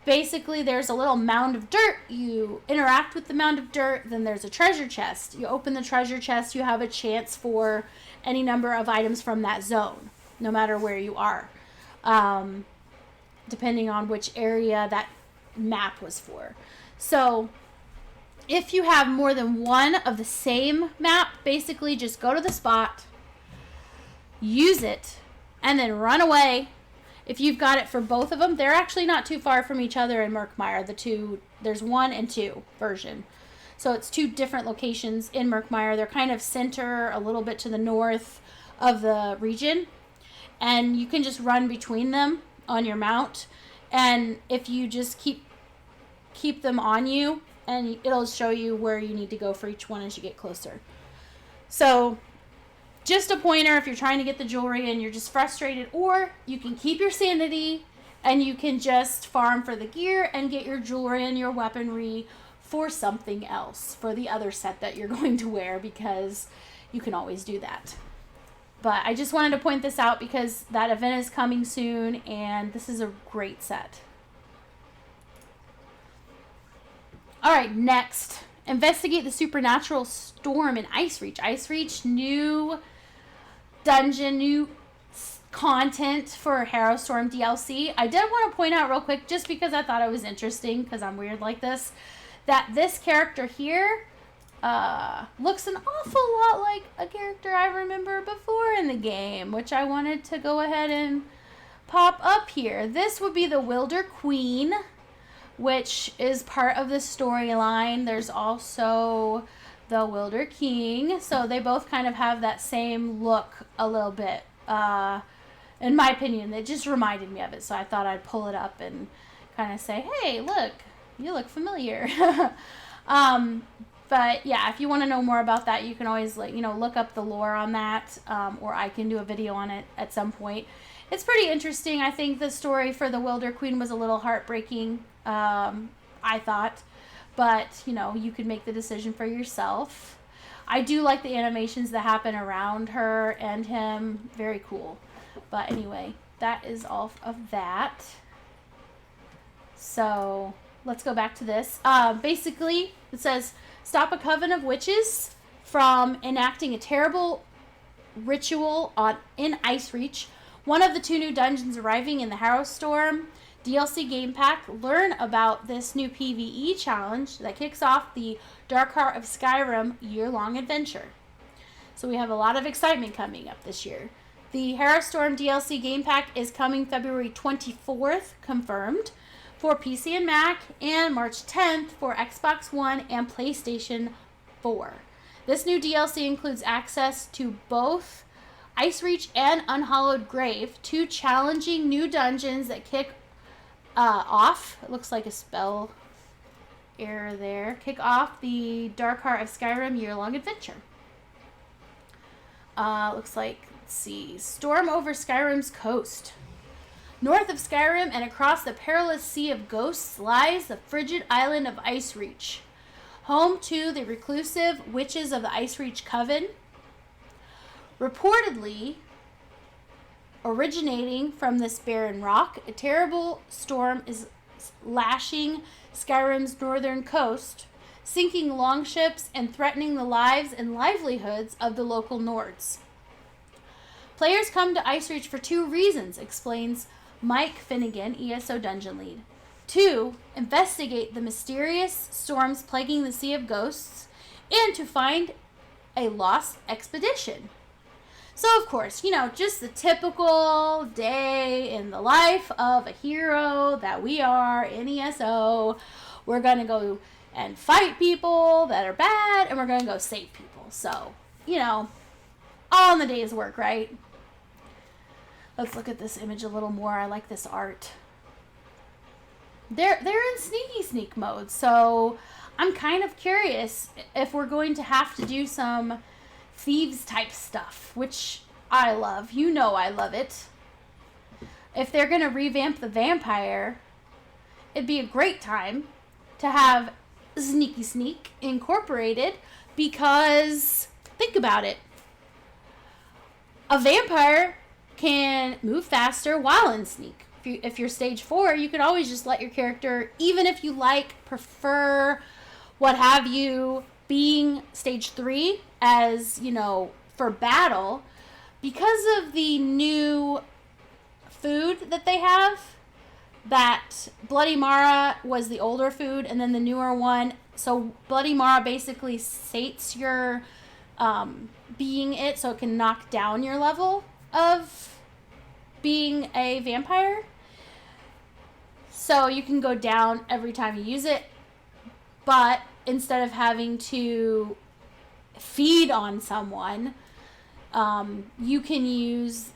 basically there's a little mound of dirt. You interact with the mound of dirt, then there's a treasure chest. You open the treasure chest, you have a chance for any number of items from that zone, no matter where you are, depending on which area that map was for. So if you have more than one of the same map, basically just go to the spot, use it, and then run away. If you've got it for both of them, they're actually not too far from each other in Murkmire. There's 1 and 2 version. So it's 2 different locations in Murkmire. They're kind of center, a little bit to the north of the region. And you can just run between them on your mount. And if you just keep them on you, and it'll show you where you need to go for each one as you get closer. So just a pointer if you're trying to get the jewelry and you're just frustrated, or you can keep your sanity and you can just farm for the gear and get your jewelry and your weaponry for something else, for the other set that you're going to wear, because you can always do that. But I just wanted to point this out because that event is coming soon and this is a great set. Alright, next. Investigate the supernatural storm in Icereach. Icereach, new dungeon, new content for Harrowstorm DLC. I did want to point out real quick, just because I thought it was interesting, because I'm weird like this, that this character here looks an awful lot like a character I remember before in the game, which I wanted to go ahead and pop up here. This would be the Wilder Queen, which is part of the storyline. There's also the Wilder King. So they both kind of have that same look a little bit. In my opinion, it just reminded me of it. So I thought I'd pull it up and kind of say, hey, look, you look familiar. But yeah, if you want to know more about that, you can always look up the lore on that, or I can do a video on it at some point. It's pretty interesting. I think the story for the Wilder Queen was a little heartbreaking, I thought. But, you could make the decision for yourself. I do like the animations that happen around her and him. Very cool. But anyway, that is all of that. So, let's go back to this. Basically, it says, stop a coven of witches from enacting a terrible ritual in Icereach. One of the 2 new dungeons arriving in the Harrowstorm DLC game pack. Learn about this new PvE challenge that kicks off the Dark Heart of Skyrim year-long adventure. So we have a lot of excitement coming up this year. The Harrowstorm DLC game pack is coming February 24th, confirmed, for PC and Mac, and March 10th for Xbox One and PlayStation 4. This new DLC includes access to both Icereach and Unhallowed Grave, 2 challenging new dungeons that kick off. It looks like a spell error there. Kick off the Dark Heart of Skyrim year-long adventure. Looks like, let's see, storm over Skyrim's coast. North of Skyrim and across the perilous Sea of Ghosts lies the frigid island of Icereach, home to the reclusive witches of the Icereach Coven. Reportedly originating from this barren rock, a terrible storm is lashing Skyrim's northern coast, sinking longships and threatening the lives and livelihoods of the local Nords. Players come to Icereach for 2 reasons, explains Mike Finnegan, ESO Dungeon Lead. 2, investigate the mysterious storms plaguing the Sea of Ghosts, and to find a lost expedition. So, of course, just the typical day in the life of a hero that we are in ESO. We're going to go and fight people that are bad, and we're going to go save people. So, all in the day's work, right? Let's look at this image a little more. I like this art. They're in sneaky sneak mode, so I'm kind of curious if we're going to have to do some thieves type stuff, which I love. I love it. If they're going to revamp the vampire, it'd be a great time to have sneaky sneak incorporated, because think about it. A vampire can move faster while in sneak. If you're stage 4, you can always just let your character, even if you prefer, what have you, being stage 3 as, for battle, because of the new food that they have, that Bloody Mara was the older food, and then the newer one. So Bloody Mara basically sates your being it, so it can knock down your level. of being a vampire. So you can go down every time you use it, but instead of having to feed on someone, you can use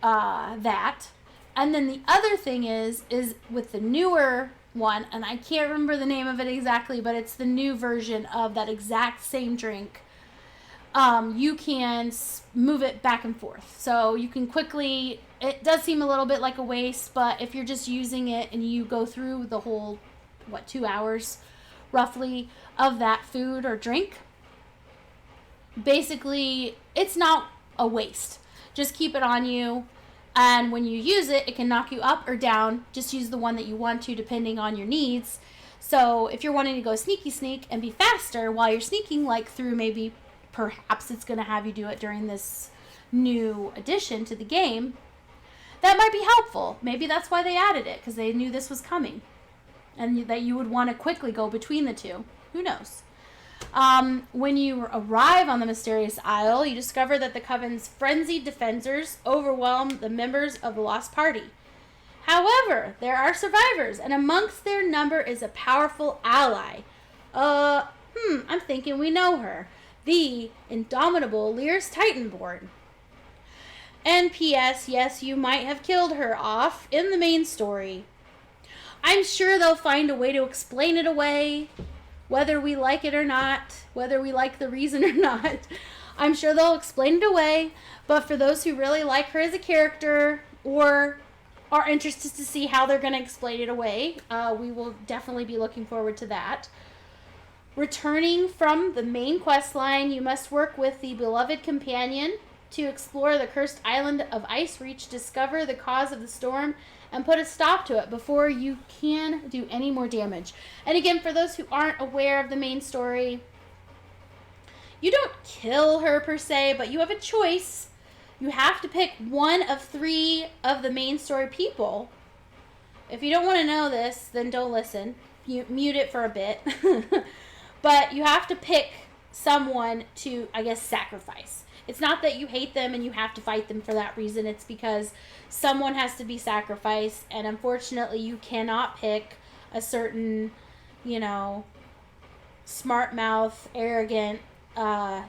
that. And then the other thing is with the newer one, and I can't remember the name of it exactly, but it's the new version of that exact same drink. You can move it back and forth. So you can quickly, it does seem a little bit like a waste, but if you're just using it and you go through the whole, 2 hours roughly of that food or drink, basically it's not a waste. Just keep it on you. And when you use it, it can knock you up or down. Just use the one that you want to, depending on your needs. So if you're wanting to go sneaky sneak and be faster while you're sneaking, like through maybe, perhaps it's going to have you do it during this new addition to the game, that might be helpful. Maybe that's why they added it, because they knew this was coming. And that you would want to quickly go between the two. Who knows? When you arrive on the mysterious isle, you discover that the Coven's frenzied defenders overwhelm the members of the lost party. However, there are survivors, and amongst their number is a powerful ally. I'm thinking we know her. The indomitable Lyr's Titanborn. And P.S. Yes, you might have killed her off in the main story. I'm sure they'll find a way to explain it away. Whether we like it or not, whether we like the reason or not, I'm sure they'll explain it away. But for those who really like her as a character or are interested to see how they're going to explain it away, we will definitely be looking forward to that. Returning from the main quest line, you must work with the beloved companion to explore the cursed island of Icereach, discover the cause of the storm, and put a stop to it before you can do any more damage. And again, for those who aren't aware of the main story, you don't kill her per se, but you have a choice. You have to pick one of 3 of the main story people. If you don't want to know this, then don't listen. You mute it for a bit. But you have to pick someone to, I guess, sacrifice. It's not that you hate them and you have to fight them for that reason. It's because someone has to be sacrificed. And unfortunately, you cannot pick a certain, smart mouth, arrogant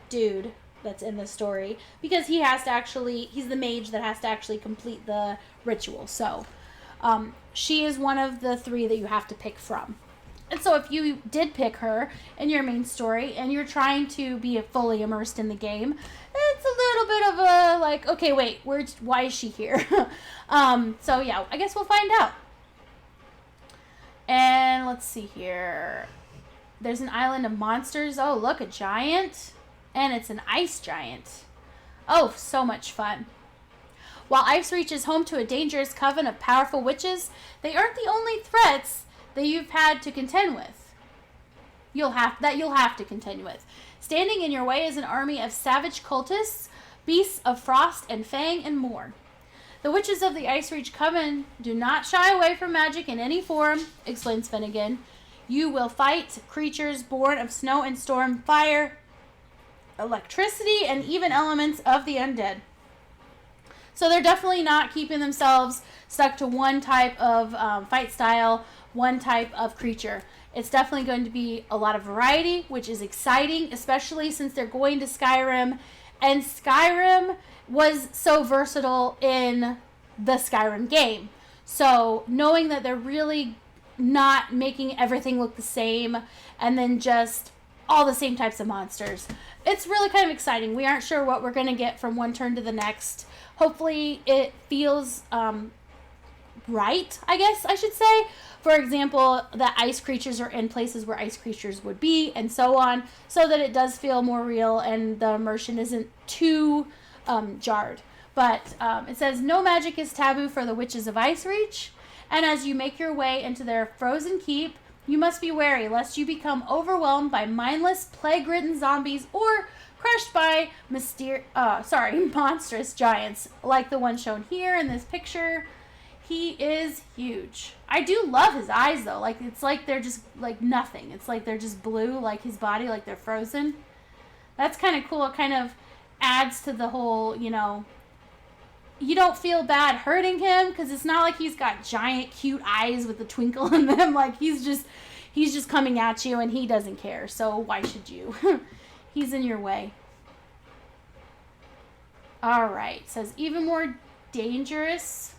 dude that's in the story. Because he has to actually, he's the mage that has to actually complete the ritual. So, she is one of the 3 that you have to pick from. And so if you did pick her in your main story and you're trying to be fully immersed in the game, it's a little bit of a, okay, wait, why is she here? So yeah, I guess we'll find out. And let's see here. There's an island of monsters. Oh, look, a giant. And it's an ice giant. Oh, so much fun. While Icereach is home to a dangerous coven of powerful witches, they aren't the only threats that you've had to contend with. You'll have to contend with. Standing in your way is an army of savage cultists, beasts of frost and fang, and more. The witches of the Icereach Coven do not shy away from magic in any form, explains Finnegan. You will fight creatures born of snow and storm, fire, electricity, and even elements of the undead. So they're definitely not keeping themselves stuck to one type of fight style, one type of creature. It's definitely going to be a lot of variety, which is exciting, especially since they're going to Skyrim. And Skyrim was so versatile in the Skyrim game. So knowing that they're really not making everything look the same and then just all the same types of monsters, it's really kind of exciting. We aren't sure what we're going to get from one turn to the next. Hopefully it feels right, I guess I should say. For example, that ice creatures are in places where ice creatures would be, and so on, so that it does feel more real and the immersion isn't too jarred. But it says, no magic is taboo for the witches of Icereach, and as you make your way into their frozen keep, you must be wary lest you become overwhelmed by mindless, plague-ridden zombies or crushed by monstrous giants, like the one shown here in this picture. He is huge. I do love his eyes, though. Like, it's like they're just, like, nothing. It's like they're just blue, like his body, like they're frozen. That's kind of cool. It kind of adds to the whole, you don't feel bad hurting him because it's not like he's got giant cute eyes with a twinkle in them. Like he's just coming at you and he doesn't care. So why should you? He's in your way. All right. It says even more dangerous.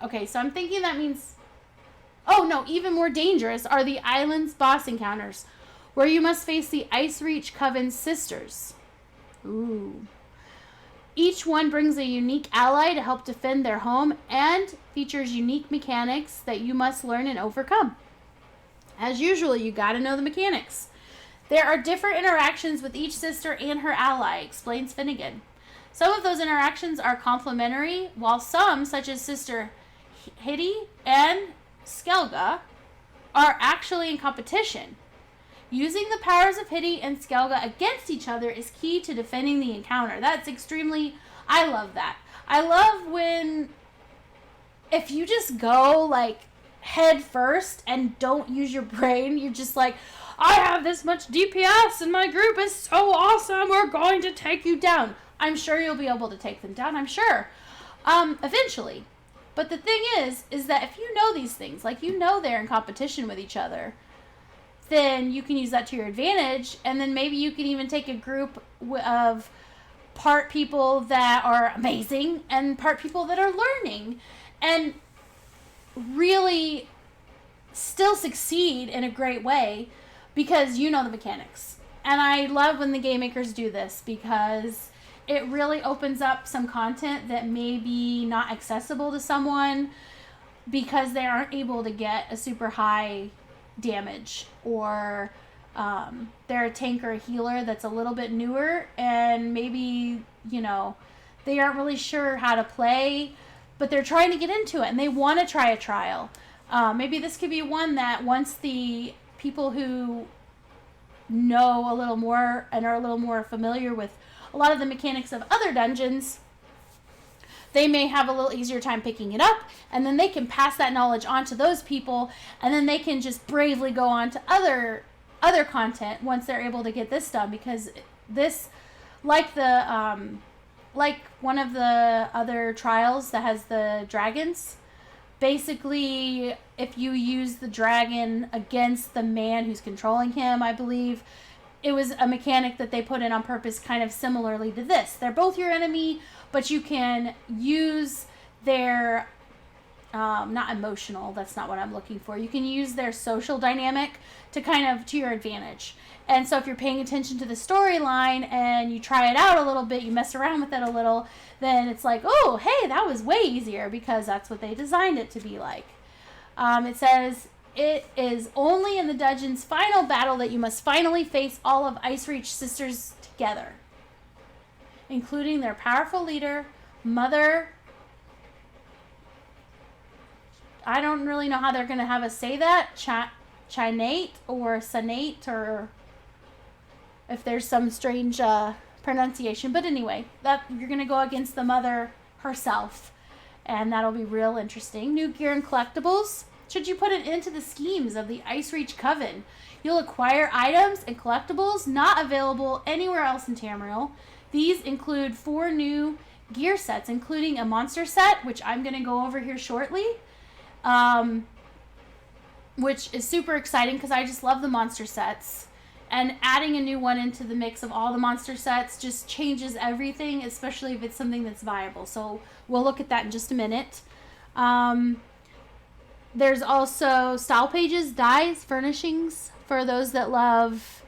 Okay, so I'm thinking that means... Oh, no. Even more dangerous are the island's boss encounters, where you must face the Icereach Coven's sisters. Ooh. Each one brings a unique ally to help defend their home and features unique mechanics that you must learn and overcome. As usual, you gotta know the mechanics. There are different interactions with each sister and her ally, explains Finnegan. Some of those interactions are complementary, while some, such as Sister Hitty and Skelga, are actually in competition. Using the powers of Hitty and Skelga against each other is key to defending the encounter. That's extremely... I love that. I love when... If you just go, like, head first and don't use your brain, you're just like, I have this much DPS and my group is so awesome, we're going to take you down. I'm sure you'll be able to take them down, I'm sure. Eventually. But the thing is that if you know these things, like you know they're in competition with each other, then you can use that to your advantage, and then maybe you can even take a group of part people that are amazing and part people that are learning, and really still succeed in a great way because you know the mechanics. And I love when the game makers do this because it really opens up some content that may be not accessible to someone because they aren't able to get a super high damage, or they're a tank or a healer that's a little bit newer and maybe, you know, they aren't really sure how to play, but they're trying to get into it and they want to try a trial. Maybe this could be one that once the people who know a little more and are a little more familiar with a lot of the mechanics of other dungeons, they may have a little easier time picking it up, and then they can pass that knowledge on to those people, and then they can just bravely go on to other content once they're able to get this done, because this, like one of the other trials that has the dragons, basically if you use the dragon against the man who's controlling him, I believe, it was a mechanic that they put in on purpose kind of similarly to this. They're both your enemy, but you can use their, not emotional, that's not what I'm looking for. You can use their social dynamic to kind of, to your advantage. And so if you're paying attention to the storyline and you try it out a little bit, you mess around with it a little, then it's like, oh, hey, that was way easier because that's what they designed it to be like. It says... It is only in the dungeon's final battle that you must finally face all of Icereach's sisters together, including their powerful leader, Mother... I don't really know how they're going to have us say that. Chinate or Sanate, or if there's some strange pronunciation. But anyway, that you're going to go against the Mother herself, and that'll be real interesting. New gear and collectibles. Should you put it into the schemes of the Icereach Coven, you'll acquire items and collectibles not available anywhere else in Tamriel. These include 4 new gear sets, including a monster set, which I'm going to go over here shortly, which is super exciting because I just love the monster sets. And adding a new one into the mix of all the monster sets just changes everything, especially if it's something that's viable. So we'll look at that in just a minute. There's also style pages, dyes, furnishings for those that love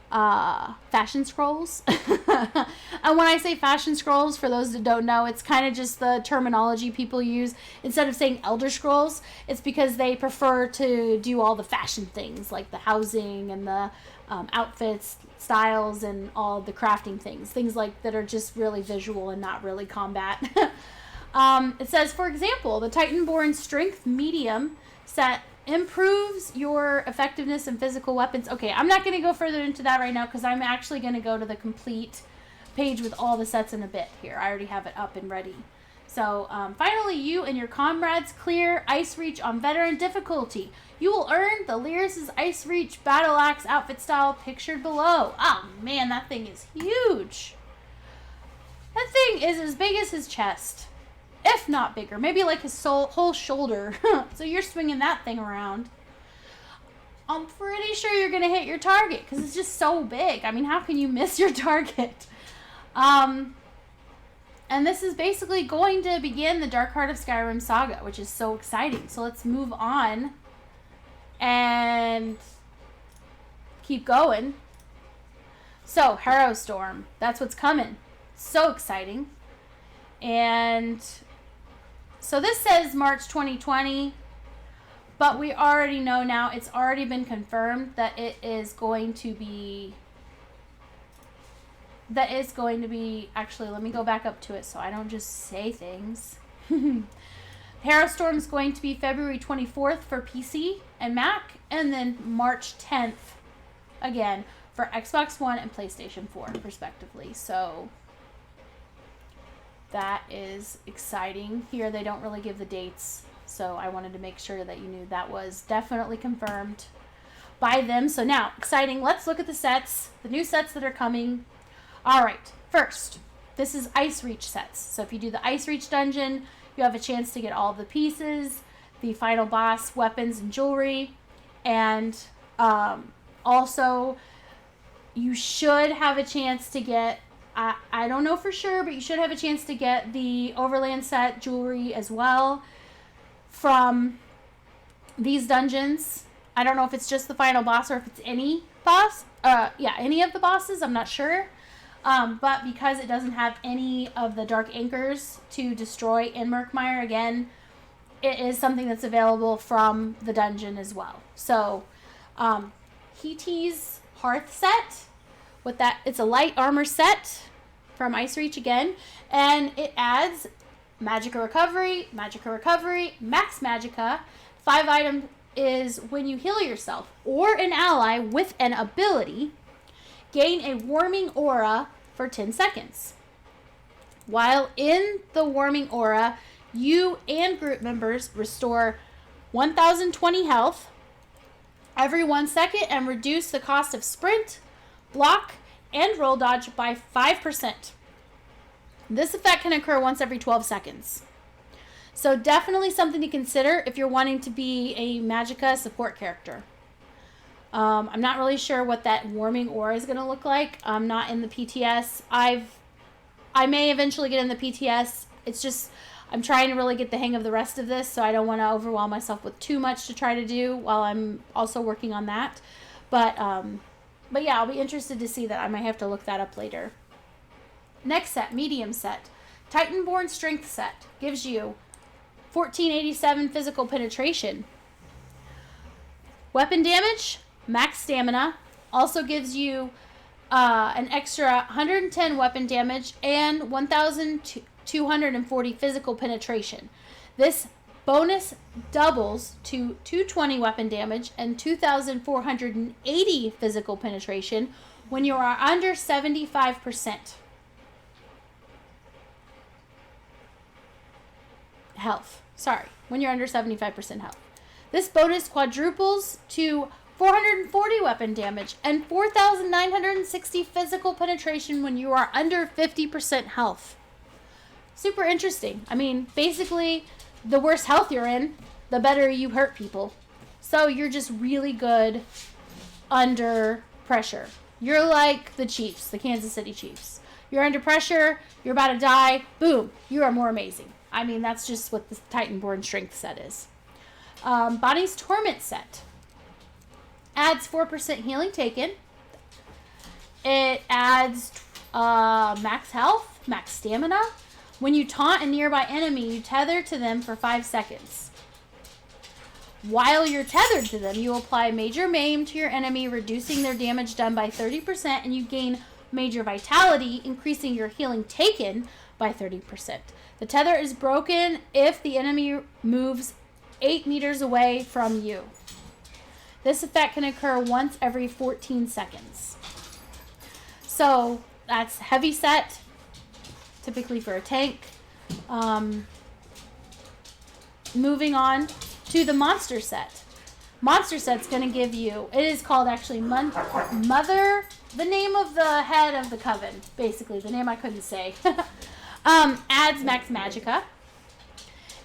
fashion scrolls. And when I say fashion scrolls, for those that don't know, it's kind of just the terminology people use. Instead of saying elder scrolls, it's because they prefer to do all the fashion things, like the housing and the outfits, styles, and all the crafting things. Things like that are just really visual and not really combat. It says, for example, the Titanborn Strength Medium set improves your effectiveness in physical weapons. Okay, I'm not going to go further into that right now because I'm actually going to go to the complete page with all the sets in a bit here. I already have it up and ready. So, finally, you and your comrades clear Icereach on veteran difficulty. You will earn the Lyris' Icereach Battle Axe outfit style pictured below. Oh, man, that thing is huge. That thing is as big as his chest, if not bigger. Maybe like his whole shoulder. So you're swinging that thing around. I'm pretty sure you're going to hit your target because it's just so big. I mean, how can you miss your target? And this is basically going to begin the Dark Heart of Skyrim saga, which is so exciting. So let's move on and keep going. So, Harrowstorm. That's what's coming. So exciting. And so this says March 2020. But we already know now, it's already been confirmed that it is going to be, actually, let me go back up to it so I don't just say things. Harrowstorm is going to be February 24th for PC and Mac, and then March 10th, again, for Xbox One and PlayStation 4, respectively. So that is exciting. Here, they don't really give the dates. So I wanted to make sure that you knew that was definitely confirmed by them. So now, exciting. Let's look at the sets, the new sets that are coming. All right. First, this is Icereach sets. So if you do the Icereach dungeon, you have a chance to get all the pieces, the final boss, weapons, and jewelry. And also, you should have a chance to get, I don't know for sure, but you should have a chance to get the Overland set jewelry as well from these dungeons. I don't know if it's just the final boss or if it's any boss. Any of the bosses. I'm not sure. But because it doesn't have any of the dark anchors to destroy in Murkmire, again, it is something that's available from the dungeon as well. So, Hiti's Hearth set. With that, it's a light armor set from Icereach again. And it adds Magicka Recovery, Max Magicka. 5 items is when you heal yourself or an ally with an ability, gain a warming aura for 10 seconds. While in the warming aura, you and group members restore 1020 health every 1 second and reduce the cost of sprint, block, and roll dodge by 5%. This effect can occur once every 12 seconds. So definitely something to consider if you're wanting to be a Magicka support character. I'm not really sure what that warming aura is going to look like. I'm not in the PTS. I may eventually get in the PTS. It's just I'm trying to really get the hang of the rest of this, so I don't want to overwhelm myself with too much to try to do while I'm also working on that. But yeah, I'll be interested to see that. I might have to look that up later. Next set, medium set. Titanborn Strength set gives you 1487 physical penetration. Weapon damage, max stamina, also gives you an extra 110 weapon damage and 1240 physical penetration. This bonus doubles to 220 weapon damage and 2480 physical penetration when you are under 75%. Health. Sorry, when you're under 75% health. This bonus quadruples to 440 weapon damage and 4,960 physical penetration when you are under 50% health. Super interesting. I mean, basically, the worse health you're in, the better you hurt people. So you're just really good under pressure. You're like the Chiefs, the Kansas City Chiefs. You're under pressure, you're about to die, boom, you are more amazing. I mean, that's just what the Titanborn Strength set is. Bonnie's Torment set adds 4% healing taken. It adds max health, max stamina. When you taunt a nearby enemy, you tether to them for 5 seconds. While you're tethered to them, you apply Major Maim to your enemy, reducing their damage done by 30%, and you gain Major Vitality, increasing your healing taken by 30%. The tether is broken if the enemy moves 8 meters away from you. This effect can occur once every 14 seconds. So that's heavy set, typically for a tank. Moving on to the monster set. Monster set's going to give you, it is called actually Mother, the name of the head of the coven, basically, the name I couldn't say. Adds max magicka.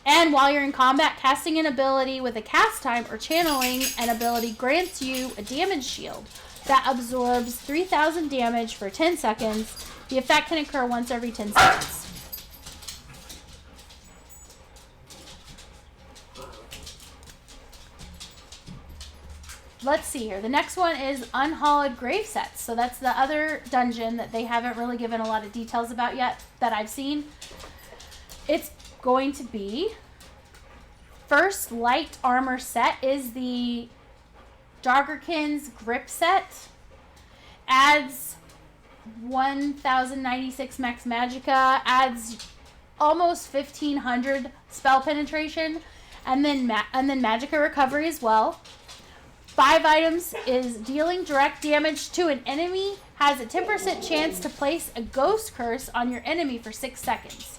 And while you're in combat, casting an ability with a cast time or channeling an ability grants you a damage shield that absorbs 3,000 damage for 10 seconds. The effect can occur once every 10 seconds. Let's see here. The next one is Unhallowed Grave Sets. So that's the other dungeon that they haven't really given a lot of details about yet that I've seen. It's going to be first light armor set is the Doggerkin's Grip Set. Adds 1,096 max magicka. Adds almost 1,500 spell penetration. And then magicka recovery as well. 5 items is dealing direct damage to an enemy. Has a 10% chance to place a ghost curse on your enemy for 6 seconds.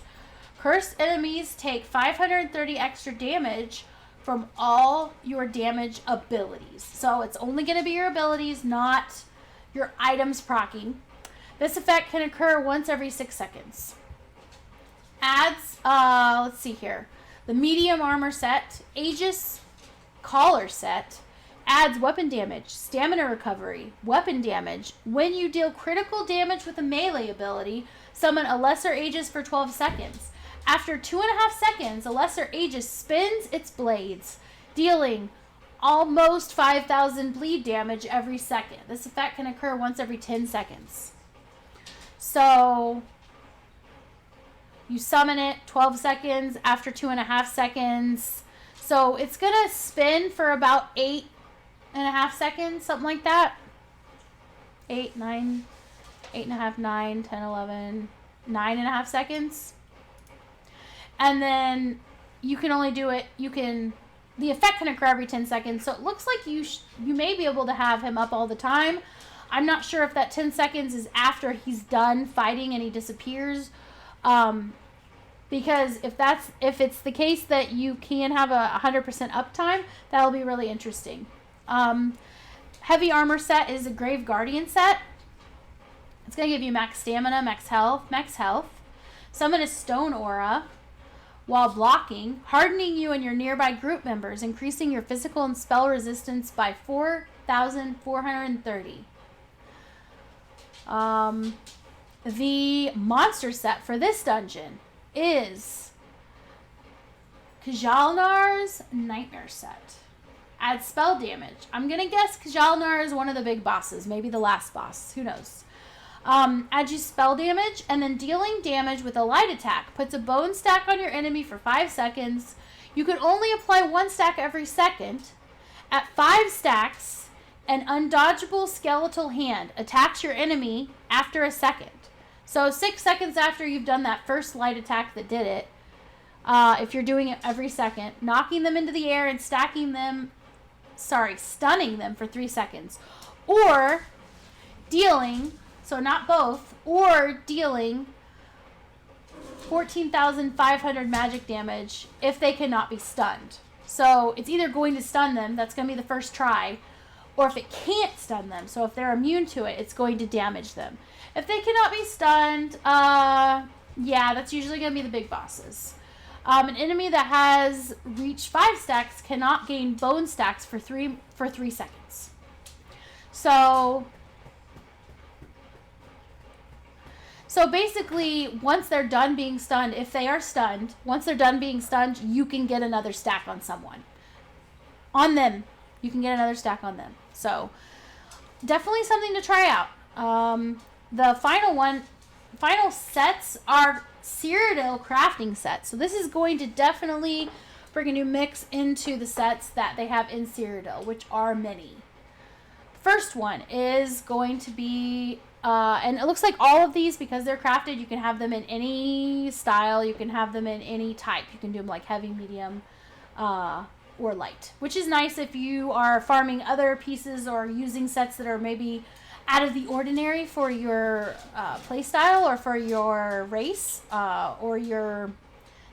Cursed enemies take 530 extra damage from all your damage abilities. So it's only going to be your abilities, not your items proccing. This effect can occur once every 6 seconds. Adds, let's see here. The medium armor set, Aegis collar set. Adds weapon damage, stamina recovery, weapon damage. When you deal critical damage with a melee ability, summon a lesser Aegis for 12 seconds. After 2.5 seconds, a lesser Aegis spins its blades, dealing almost 5,000 bleed damage every second. This effect can occur once every 10 seconds. So, you summon it 12 seconds after 2.5 seconds. So, it's going to spin for about 8.5 seconds, something like that. 8, 9, 8.5, 9, 10, 11, 9.5 seconds. And then you can only do it, the effect can occur every 10 seconds. So it looks like you may be able to have him up all the time. I'm not sure if that 10 seconds is after he's done fighting and he disappears. Because if it's the case that you can have a 100% uptime, that'll be really interesting. Heavy armor set is a Grave Guardian set. It's going to give you max stamina, max health. Summon a stone aura while blocking, hardening you and your nearby group members, increasing your physical and spell resistance by 4,430. The monster set for this dungeon is Kjalnar's Nightmare set. Adds spell damage. I'm going to guess Kjalnar is one of the big bosses. Maybe the last boss. Who knows? Adds you spell damage, and then dealing damage with a light attack. Puts a bone stack on your enemy for 5 seconds. You can only apply 1 stack every second. At 5 stacks, an undodgeable skeletal hand attacks your enemy after a second. So 6 seconds after you've done that first light attack that did it, if you're doing it every second, knocking them into the air and stunning them for 3 seconds. Or dealing, so not both, or dealing 14,500 magic damage if they cannot be stunned. So it's either going to stun them, that's going to be the first try, or if it can't stun them, so if they're immune to it, it's going to damage them. If they cannot be stunned, yeah, that's usually going to be the big bosses. An enemy that has reached 5 stacks cannot gain bone stacks for 3 seconds. So basically, once they're done being stunned, if they are stunned, once they're done being stunned, you can get another stack on someone. On them. You can get another stack on them. So, definitely something to try out. The final sets are CYRODIIL crafting sets. So this is going to definitely bring a new mix into the sets that they have in CYRODIIL, which are many. First one is going to be, and it looks like all of these, because they're crafted, you can have them in any style, you can have them in any type. You can do them like heavy, medium, or light, which is nice if you are farming other pieces or using sets that are maybe out of the ordinary for your playstyle or for your race, or your,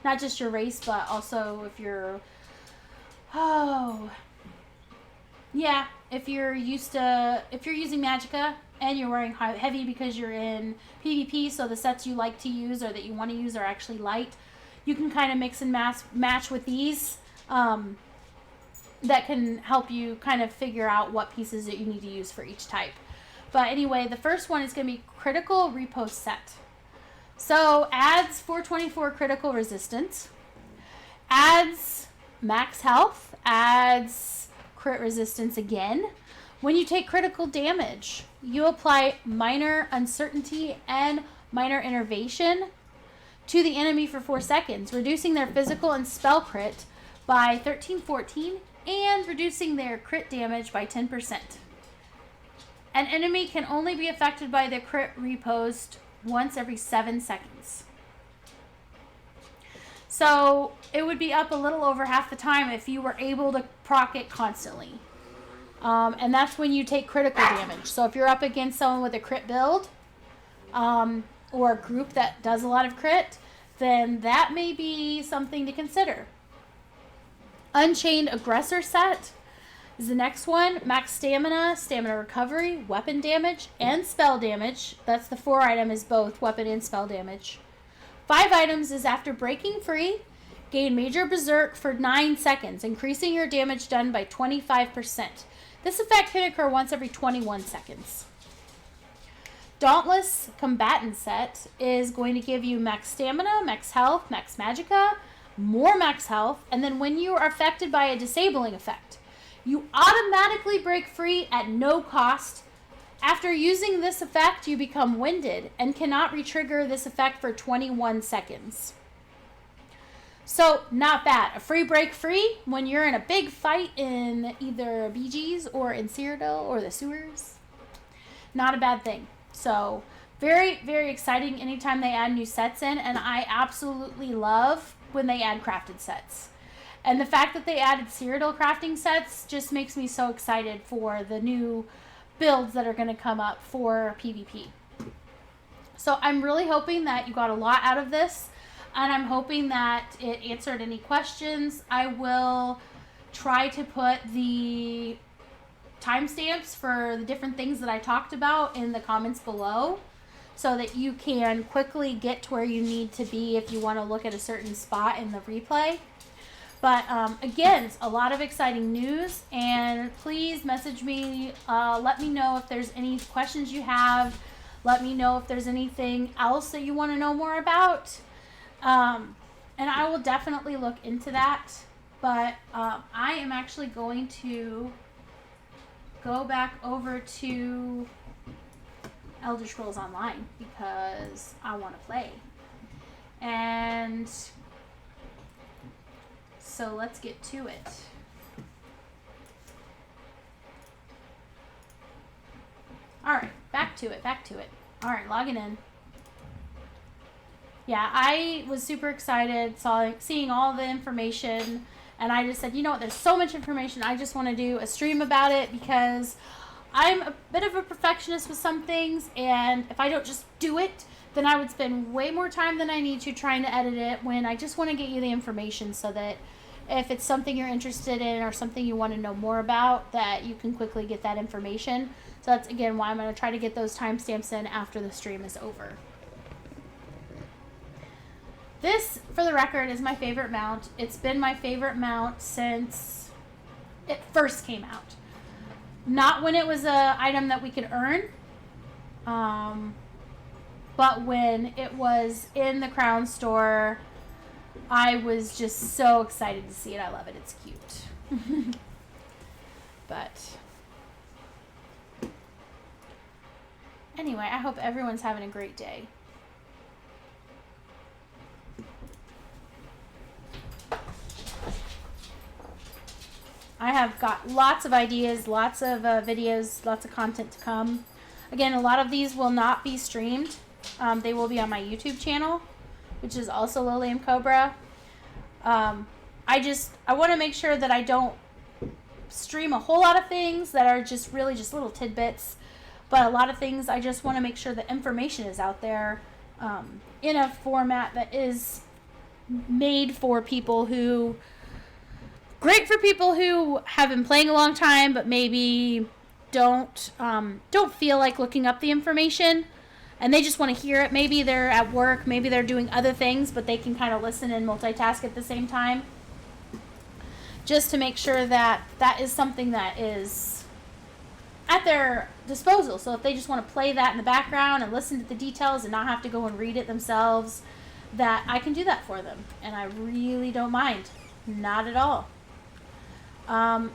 not just your race, but also if you're, if you're using magicka, and you're wearing heavy because you're in PvP, so the sets you like to use or that you want to use are actually light, you can kind of mix and match with these. That can help you kind of figure out what pieces that you need to use for each type. But anyway, the first one is going to be Critical Repost Set. So adds 424 critical resistance, adds max health, adds crit resistance again. When you take critical damage, you apply minor uncertainty and minor innervation to the enemy for 4 seconds, reducing their physical and spell crit by 13-14 and reducing their crit damage by 10%. An enemy can only be affected by the crit repost once every 7 seconds. So it would be up a little over half the time if you were able to proc it constantly. And that's when you take critical damage. So if you're up against someone with a crit build, or a group that does a lot of crit, then that may be something to consider. Unchained Aggressor Set is the next one. Max stamina, stamina recovery, weapon damage, and spell damage. That's the 4 item is both weapon and spell damage. 5 items is after breaking free, gain Major Berserk for 9 seconds, increasing your damage done by 25%. This effect can occur once every 21 seconds. Dauntless Combatant Set is going to give you max stamina, max health, max magicka, more max health, and then when you are affected by a disabling effect, you automatically break free at no cost. After using this effect, you become winded and cannot retrigger this effect for 21 seconds. So, not bad. A free break free when you're in a big fight in either BGs or in CYRODIIL or the sewers. Not a bad thing. So, very, very exciting anytime they add new sets in, and I absolutely love when they add crafted sets. And the fact that they added CYRODIIL crafting sets just makes me so excited for the new builds that are going to come up for PvP. So I'm really hoping that you got a lot out of this, and I'm hoping that it answered any questions. I will try to put the timestamps for the different things that I talked about in the comments below so that you can quickly get to where you need to be if you want to look at a certain spot in the replay. But again, it's a lot of exciting news, and please message me. Let me know if there's any questions you have. Let me know if there's anything else that you want to know more about. And I will definitely look into that. But I am actually going to go back over to Elder Scrolls Online because I want to play. And so let's get to it. Alright, back to it. Alright, logging in. Yeah, I was super excited seeing all the information, and I just said, you know what, there's so much information, I just want to do a stream about it because I'm a bit of a perfectionist with some things, and if I don't just do it, then I would spend way more time than I need to trying to edit it when I just want to get you the information so that if it's something you're interested in or something you want to know more about, that you can quickly get that information. So that's, again, why I'm going to try to get those timestamps in after the stream is over. This, for the record, is my favorite mount. It's been my favorite mount since it first came out. Not when it was an item that we could earn, but when it was in the Crown store, I was just so excited to see it. I love it. It's cute. But anyway, I hope everyone's having a great day. I have got lots of ideas, lots of videos, lots of content to come. Again, a lot of these will not be streamed. They will be on my YouTube channel, which is also liliumcobra. I want to make sure that I don't stream a whole lot of things that are just really just little tidbits. But a lot of things, I just want to make sure the information is out there in a format that is made for people great for people who have been playing a long time, but maybe don't feel like looking up the information and they just want to hear it. Maybe they're at work, maybe they're doing other things, but they can kind of listen and multitask at the same time. Just to make sure that that is something that is at their disposal. So if they just want to play that in the background and listen to the details and not have to go and read it themselves, that I can do that for them. And I really don't mind. Not at all. I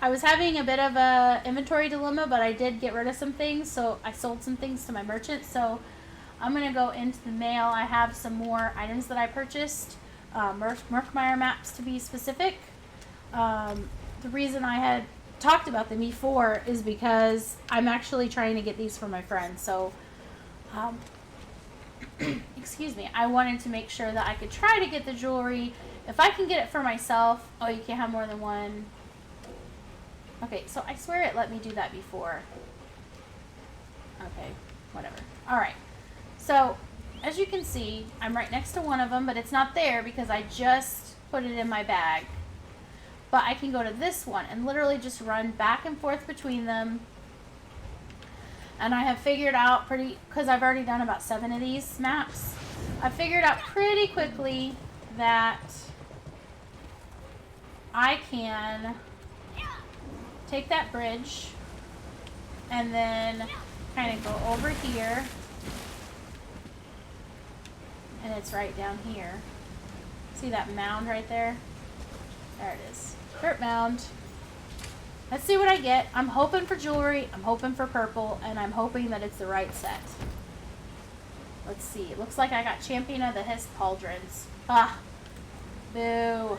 was having a bit of a inventory dilemma, but I did get rid of some things, so I sold some things to my merchant. So I'm going to go into the mail. I have some more items that I purchased, Murkmire maps to be specific. The reason I had talked about them before is because I'm actually trying to get these for my friends. So, excuse me, I wanted to make sure that I could try to get the jewelry. If I can get it for myself, oh, you can't have more than one. Okay, so I swear it let me do that before. Okay, whatever. Alright, so as you can see, I'm right next to one of them, but it's not there because I just put it in my bag. But I can go to this one and literally just run back and forth between them. And I have figured out because I've already done about 7 of these maps, I figured out pretty quickly that I can take that bridge and then kind of go over here, and it's right down here. See that mound right there? There it is. Dirt mound. Let's see what I get. I'm hoping for jewelry, I'm hoping for purple, and I'm hoping that it's the right set. Let's see. It looks like I got Champion of the Hist Pauldrons. Ah. Boo.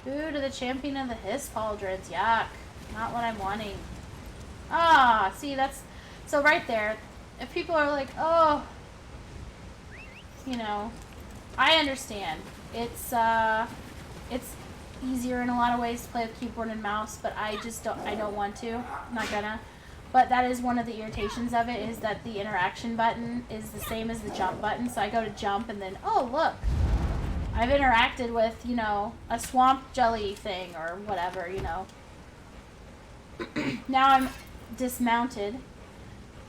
Boo to the Champion of the Hist Pauldrons. Yuck. Not what I'm wanting. Ah, see, that's... So right there, if people are like, oh, you know, I understand. It's easier in a lot of ways to play with keyboard and mouse, but I just don't want to. I'm not gonna. But that is one of the irritations of it, is that the interaction button is the same as the jump button. So I go to jump and then, oh, look. I've interacted with, you know, a swamp jelly thing or whatever, you know. Now I'm dismounted.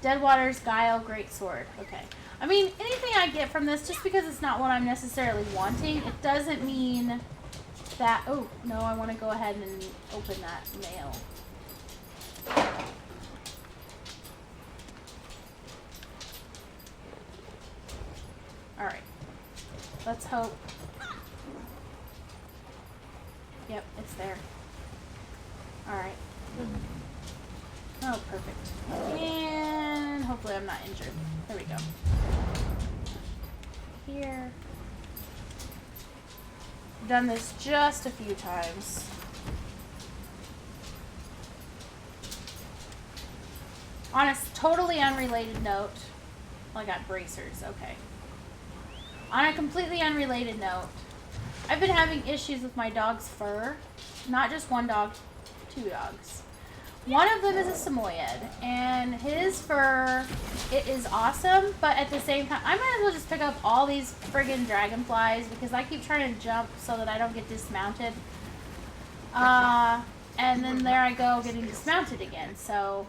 Deadwater's Guile Greatsword. Okay. I mean, anything I get from this, just because it's not what I'm necessarily wanting, it doesn't mean that... Oh, no, I want to go ahead and open that mail. Alright. Let's hope. Yep, it's there. Alright. Oh, perfect. And hopefully I'm not injured. There we go. Here. I've done this just a few times. On a totally unrelated note, well, I got bracers, okay. On a completely unrelated note, I've been having issues with my dog's fur. Not just one dog, 2 dogs. One of them is a Samoyed, and his fur, it is awesome, but at the same time, I might as well just pick up all these friggin' dragonflies because I keep trying to jump so that I don't get dismounted. And then there I go getting dismounted again, so...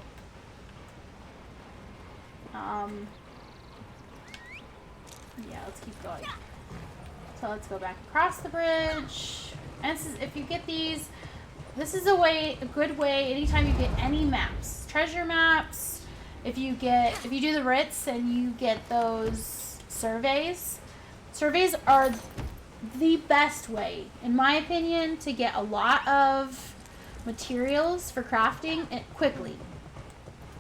yeah, let's keep going. So let's go back across the bridge. And this is, if you get these, this is a good way, anytime you get any maps, treasure maps, if you do the writs and you get those surveys are the best way, in my opinion, to get a lot of materials for crafting it quickly.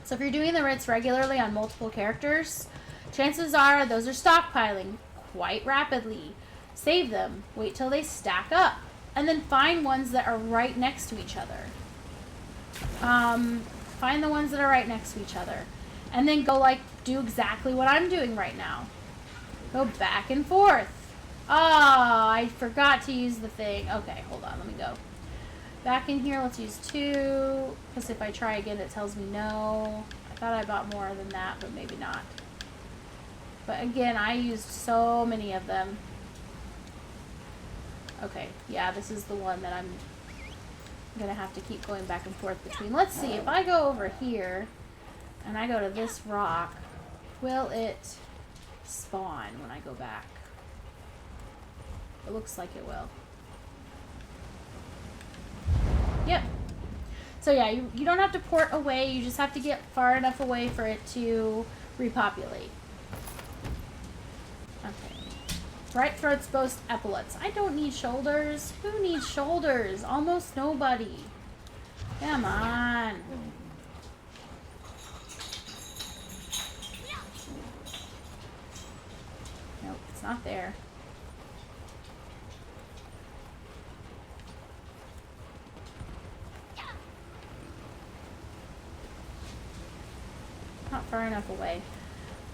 So if you're doing the writs regularly on multiple characters, chances are those are stockpiling quite rapidly. Save them, wait till they stack up, and then find ones that are right next to each other. Find the ones that are right next to each other. And then go, like, do exactly what I'm doing right now. Go back and forth. Oh, I forgot to use the thing. Okay, hold on, let me go. Back in here, let's use 2, because if I try again, it tells me no. I thought I bought more than that, but maybe not. But again, I used so many of them. Okay, yeah, this is the one that I'm gonna have to keep going back and forth between. Let's see, if I go over here and I go to this rock, will it spawn when I go back? It looks like it will. Yep. So yeah, you don't have to port away, you just have to get far enough away for it to repopulate. Okay. Right throats boast epaulets. I don't need shoulders. Who needs shoulders? Almost nobody. Come on. Nope, it's not there. Not far enough away.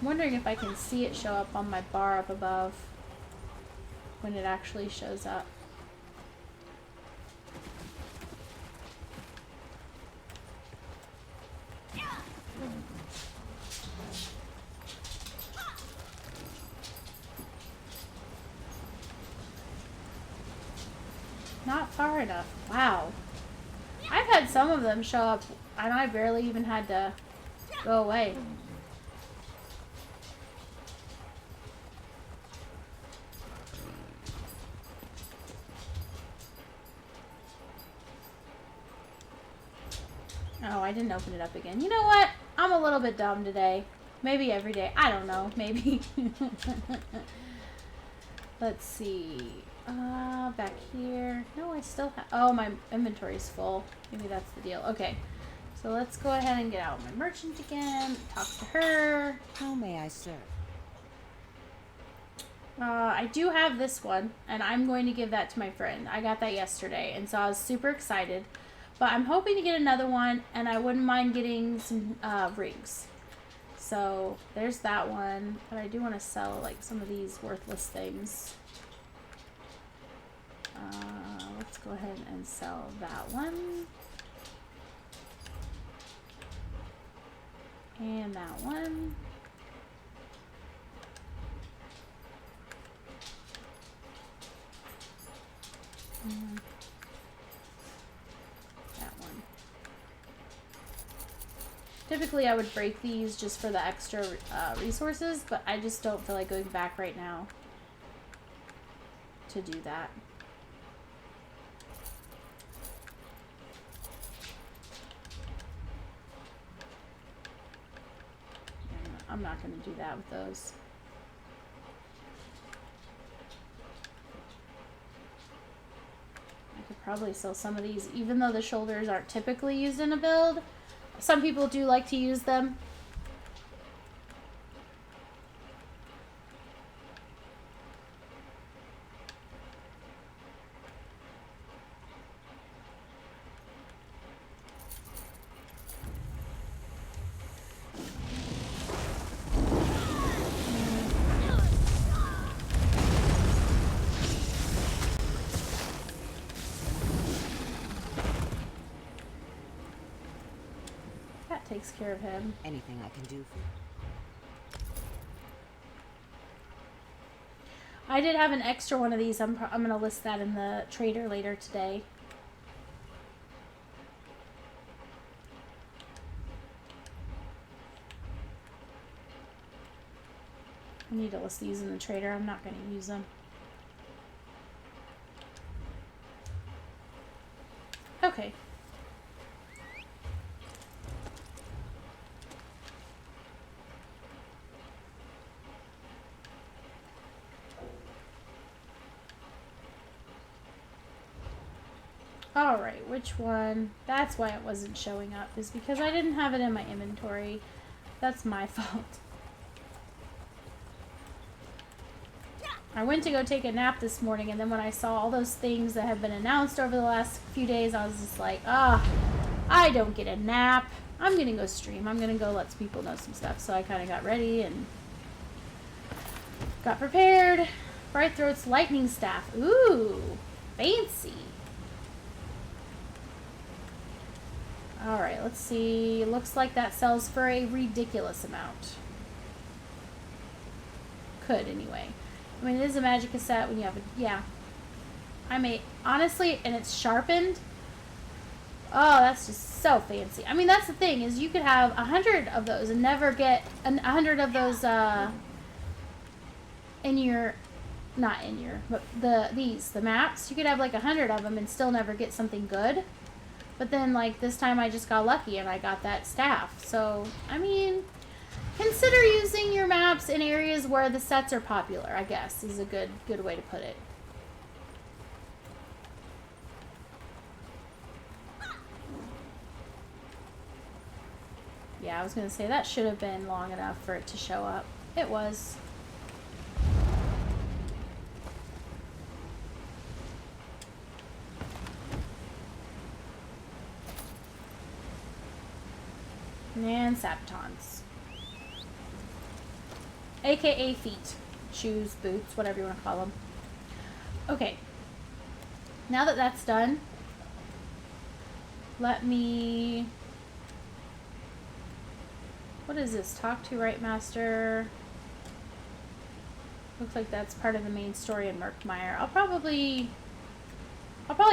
I'm wondering if I can see it show up on my bar up above when it actually shows up. Not far enough. Wow. I've had some of them show up and I barely even had to go away. Oh, I didn't open it up again. You know what? I'm a little bit dumb today. Maybe every day. I don't know. Maybe. Let's see. Back here. No, I still have... Oh, my inventory's full. Maybe that's the deal. Okay. So let's go ahead and get out my merchant again. Talk to her. How may I serve? I do have this one, and I'm going to give that to my friend. I got that yesterday, and so I was super excited. But I'm hoping to get another one, and I wouldn't mind getting some rings. So there's that one. But I do want to sell like some of these worthless things. Let's go ahead and sell that one. And that one. That one. Typically I would break these just for the extra resources, but I just don't feel like going back right now to do that. I'm not going to do that with those. I could probably sell some of these, even though the shoulders aren't typically used in a build. Some people do like to use them. Takes care of him. Anything I can do for you? I did have an extra one of these. I'm going to list that in the trader later today. I need to list these in the trader. I'm not going to use them. Okay. Alright, which one? That's why it wasn't showing up, is because I didn't have it in my inventory. That's my fault. I went to go take a nap this morning, and then when I saw all those things that have been announced over the last few days, I was just like, I don't get a nap. I'm gonna go stream. I'm gonna go let some people know some stuff. So I kind of got ready and got prepared. Bright Throat's lightning staff. Ooh, fancy. Alright, let's see. Looks like that sells for a ridiculous amount. Could, anyway. I mean, it is a magic cassette when you have a... Yeah. I may, honestly, and it's sharpened. Oh, that's just so fancy. I mean, that's the thing, is you could have 100 of those and never get 100 of those, in your, not in your, but the maps. You could have like 100 of them and still never get something good. But then, like, this time I just got lucky and I got that staff. So, I mean, consider using your maps in areas where the sets are popular, I guess, is a good way to put it. Yeah, I was going to say that should have been long enough for it to show up. It was. And Sabatons. AKA feet. Shoes, boots, whatever you want to call them. Okay. Now that that's done, let me... What is this? Talk to Right Master. Looks like that's part of the main story in Murkmire. I'll probably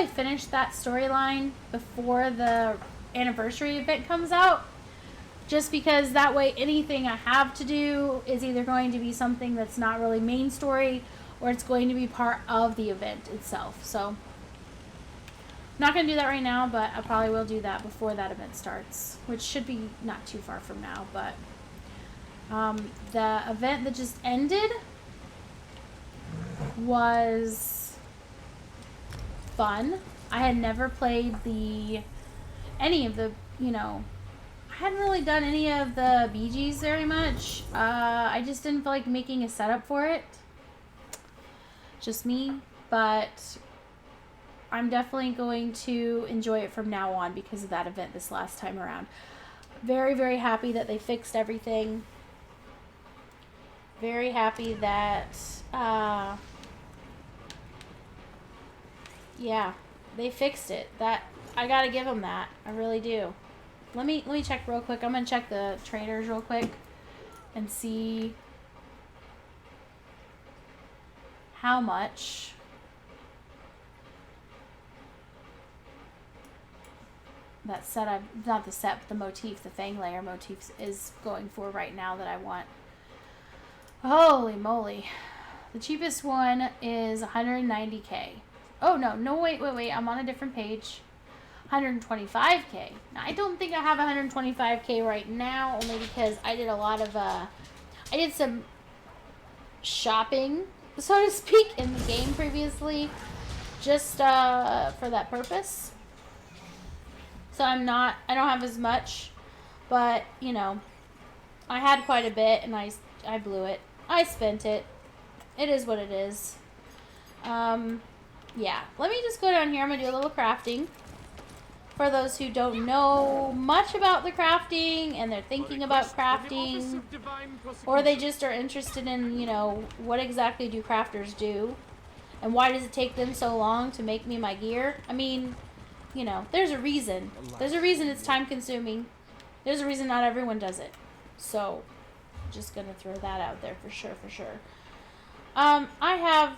finish that storyline before the anniversary event comes out. Just because that way anything I have to do is either going to be something that's not really main story or it's going to be part of the event itself. So I'm not going to do that right now, but I probably will do that before that event starts, which should be not too far from now. But the event that just ended was fun. I had never played any of the, I hadn't really done any of the BGs very much. I just didn't feel like making a setup for it. Just me. But I'm definitely going to enjoy it from now on because of that event this last time around. Very, very happy that they fixed everything. Very happy that, yeah, they fixed it. That, I gotta give them that. I really do. Let me check real quick. I'm gonna check the traders real quick and see how much that set not the set, but the motif, the Fang Layer motif is going for right now that I want. Holy moly. The cheapest one is 190k. Oh no, wait, I'm on a different page. 125k. Now, I don't think I have 125k right now, only because I did a lot of, I did some shopping, so to speak, in the game previously, just, for that purpose. So I don't have as much, but, I had quite a bit, and I blew it. I spent it. It is what it is. Yeah. Let me just go down here. I'm going to do a little crafting. For those who don't know much about the crafting and they're thinking about crafting, or they just are interested in, what exactly do crafters do and why does it take them so long to make me my gear? I mean, there's a reason. There's a reason it's time consuming. There's a reason not everyone does it. So, just gonna throw that out there for sure. I have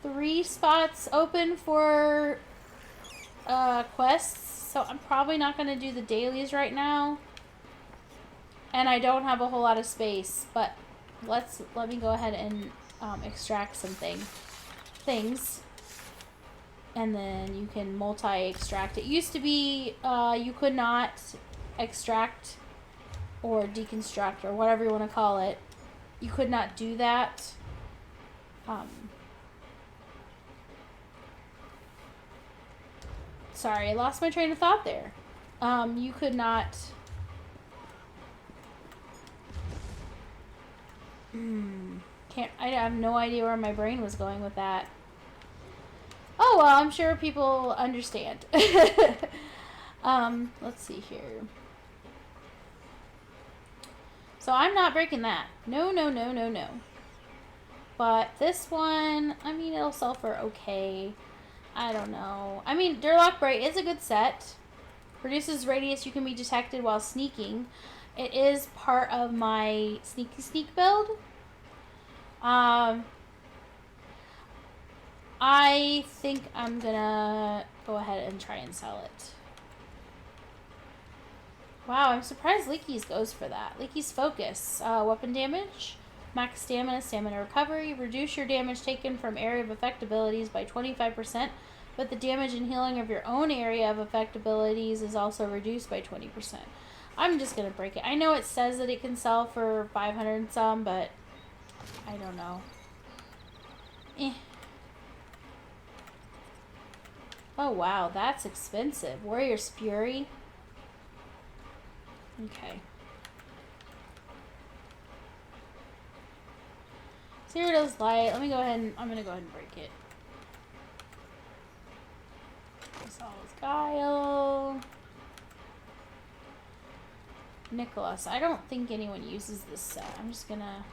3 spots open for quests. So I'm probably not going to do the dailies right now. And I don't have a whole lot of space. But let me go ahead and extract some things. And then you can multi-extract. It used to be you could not extract or deconstruct or whatever you want to call it. You could not do that. Sorry, I lost my train of thought there. You could not... I have no idea where my brain was going with that. Oh, well, I'm sure people understand. Let's see here. So I'm not breaking that. No. But this one, I mean, it'll sell for okay. I don't know. I mean, Durlock Bright is a good set. Reduces radius you can be detected while sneaking. It is part of my sneak build. I think I'm gonna go ahead and try and sell it. Wow, I'm surprised Leaky's goes for that. Leaky's focus. Weapon damage, max stamina, stamina recovery. Reduce your damage taken from area of effect abilities by 25%, but the damage and healing of your own area of effect abilities is also reduced by 20%. I'm just going to break it. I know it says that it can sell for 500 and some, but I don't know. Oh, wow, that's expensive. Warrior's Fury. Okay. CYRODIIL's light. Let me go ahead and... I'm going to go ahead and break it. Sol's Guile. Nicholas. I don't think anyone uses this set. I'm just going to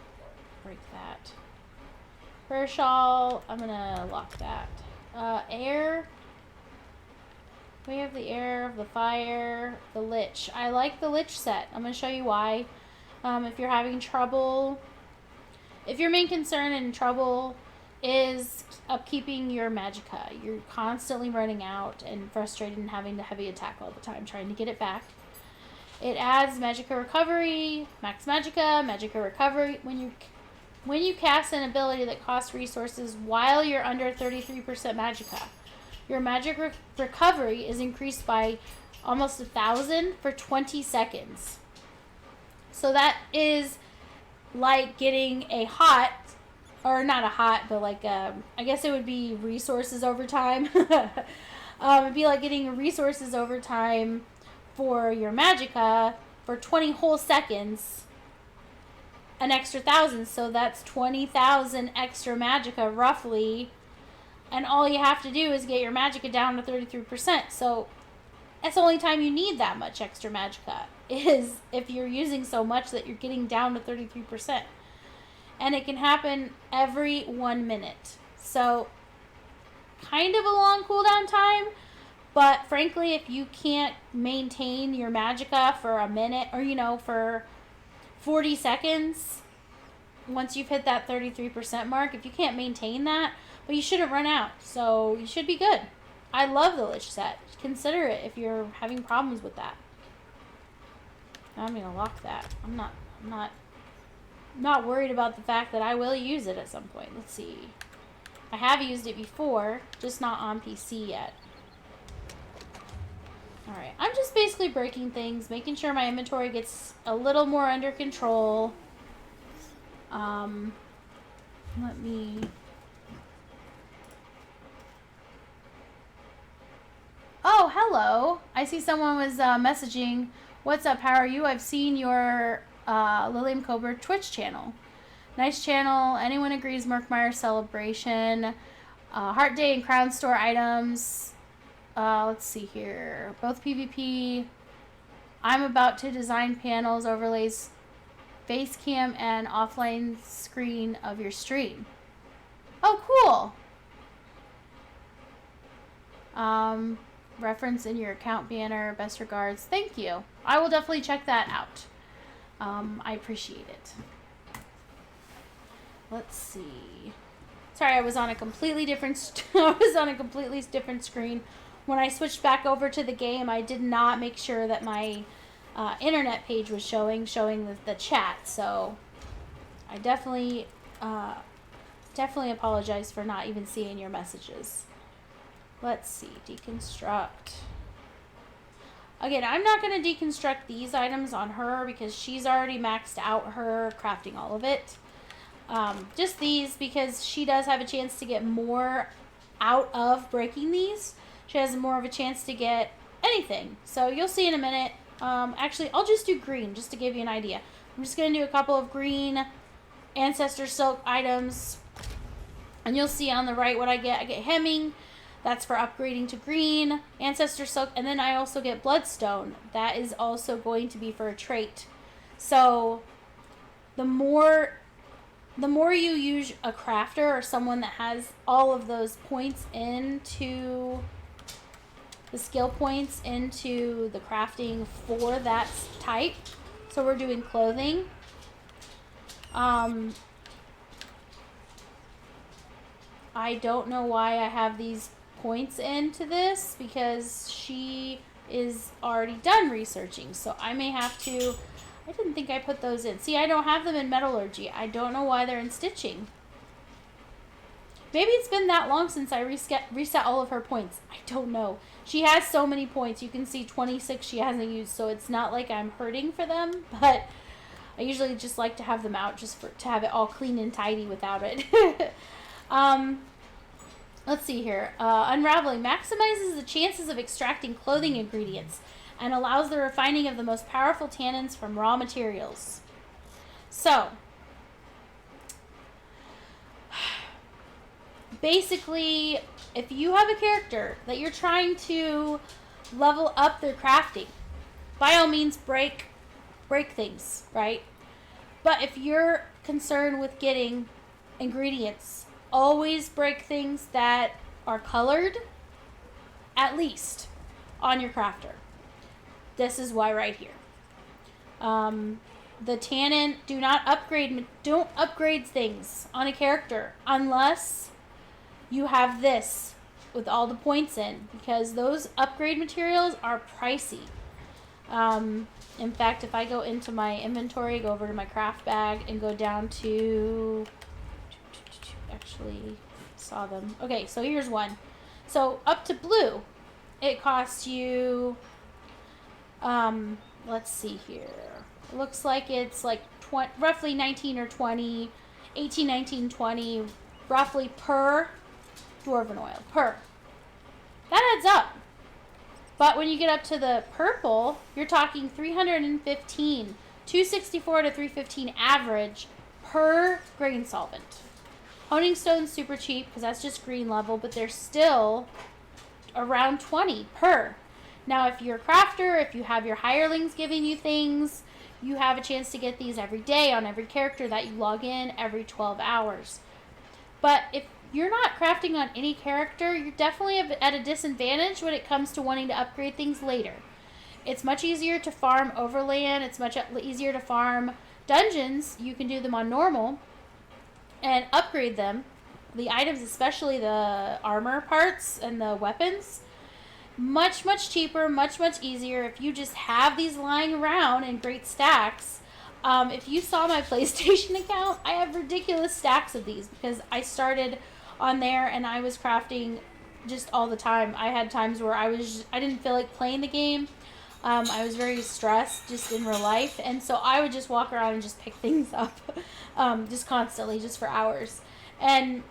break that. Herschel. I'm going to lock that. Air. We have the air of the fire, the lich. I like the lich set. I'm going to show you why. If you're having trouble, if your main concern and trouble is upkeeping your magicka, you're constantly running out and frustrated and having to heavy attack all the time, trying to get it back. It adds magicka recovery, max magicka recovery. When you cast an ability that costs resources while you're under 33% magicka, your magic recovery is increased by almost 1,000 for 20 seconds. So that is like getting a hot, or not a hot, but like I guess it would be resources over time. It'd be like getting resources over time for your magicka for 20 whole seconds, an extra 1,000. So that's 20,000 extra magicka roughly. And all you have to do is get your magicka down to 33%. So that's the only time you need that much extra magicka, is if you're using so much that you're getting down to 33%. And it can happen every 1 minute. So kind of a long cooldown time. But frankly, if you can't maintain your magicka for a minute, or for 40 seconds, once you've hit that 33% mark, if you can't maintain that, but you shouldn't run out, so you should be good. I love the Lich set. Consider it if you're having problems with that. Now I'm gonna lock that. I'm not worried about the fact that I will use it at some point. Let's see. I have used it before, just not on PC yet. Alright, I'm just basically breaking things, making sure my inventory gets a little more under control. Let me... Oh, hello. I see someone was messaging. What's up? How are you? I've seen your liliumcobra Twitch channel. Nice channel. Anyone agrees Murkmire Celebration. Heart Day and Crown Store items. Let's see here. Both PvP. I'm about to design panels, overlays, face cam, and offline screen of your stream. Oh, cool. Reference in your account banner. Best regards. Thank you. I will definitely check that out. I appreciate it. Let's see. Sorry, I was on a completely different screen. When I switched back over to the game, I did not make sure that my internet page was showing the chat. So I definitely apologize for not even seeing your messages. Let's see, deconstruct. Again, I'm not going to deconstruct these items on her because she's already maxed out her crafting all of it. Just these because she does have a chance to get more out of breaking these. She has more of a chance to get anything. So you'll see in a minute. Actually, I'll just do green just to give you an idea. I'm just going to do a couple of green Ancestor Silk items. And you'll see on the right what I get. I get hemming. That's for upgrading to green, Ancestor Silk, and then I also get Bloodstone. That is also going to be for a trait. So the more you use a crafter or someone that has all of those points into the skill points into the crafting for that type. So we're doing clothing. I don't know why I have these points into this, because she is already done researching. So I may have to... I didn't think I put those in. See, I don't have them in metallurgy. I don't know why they're in stitching. Maybe it's been that long since I reset all of her points. I don't know. She has so many points. You can see 26 she hasn't used, so it's not like I'm hurting for them, but I usually just like to have them out just to have it all clean and tidy without it. Let's see here. Unraveling maximizes the chances of extracting clothing ingredients and allows the refining of the most powerful tannins from raw materials. So, basically, if you have a character that you're trying to level up their crafting, by all means break things, right? But if you're concerned with getting ingredients, always break things that are colored, at least, on your crafter. This is why right here. The tannin, don't upgrade things on a character unless you have this with all the points in, because those upgrade materials are pricey. In fact, if I go into my inventory, go over to my craft bag and go down to, actually saw them. Okay, so here's one. So up to blue, it costs you, let's see here. It looks like it's like roughly 19 or 20, 18, 19, 20, roughly per dwarven oil, per. That adds up. But when you get up to the purple, you're talking 315, 264 to 315 average per grain solvent. Honing stone's super cheap because that's just green level, but they're still around 20 per. Now, if you're a crafter, if you have your hirelings giving you things, you have a chance to get these every day on every character that you log in every 12 hours. But if you're not crafting on any character, you're definitely at a disadvantage when it comes to wanting to upgrade things later. It's much easier to farm overland. It's much easier to farm dungeons. You can do them on normal and upgrade them. The items, especially the armor parts and the weapons, much, much cheaper, much, much easier if you just have these lying around in great stacks. If you saw my PlayStation account, I have ridiculous stacks of these because I started on there and I was crafting just all the time. I had times where I didn't feel like playing the game. I was very stressed just in real life, and so I would just walk around and just pick things up just constantly, just for hours. And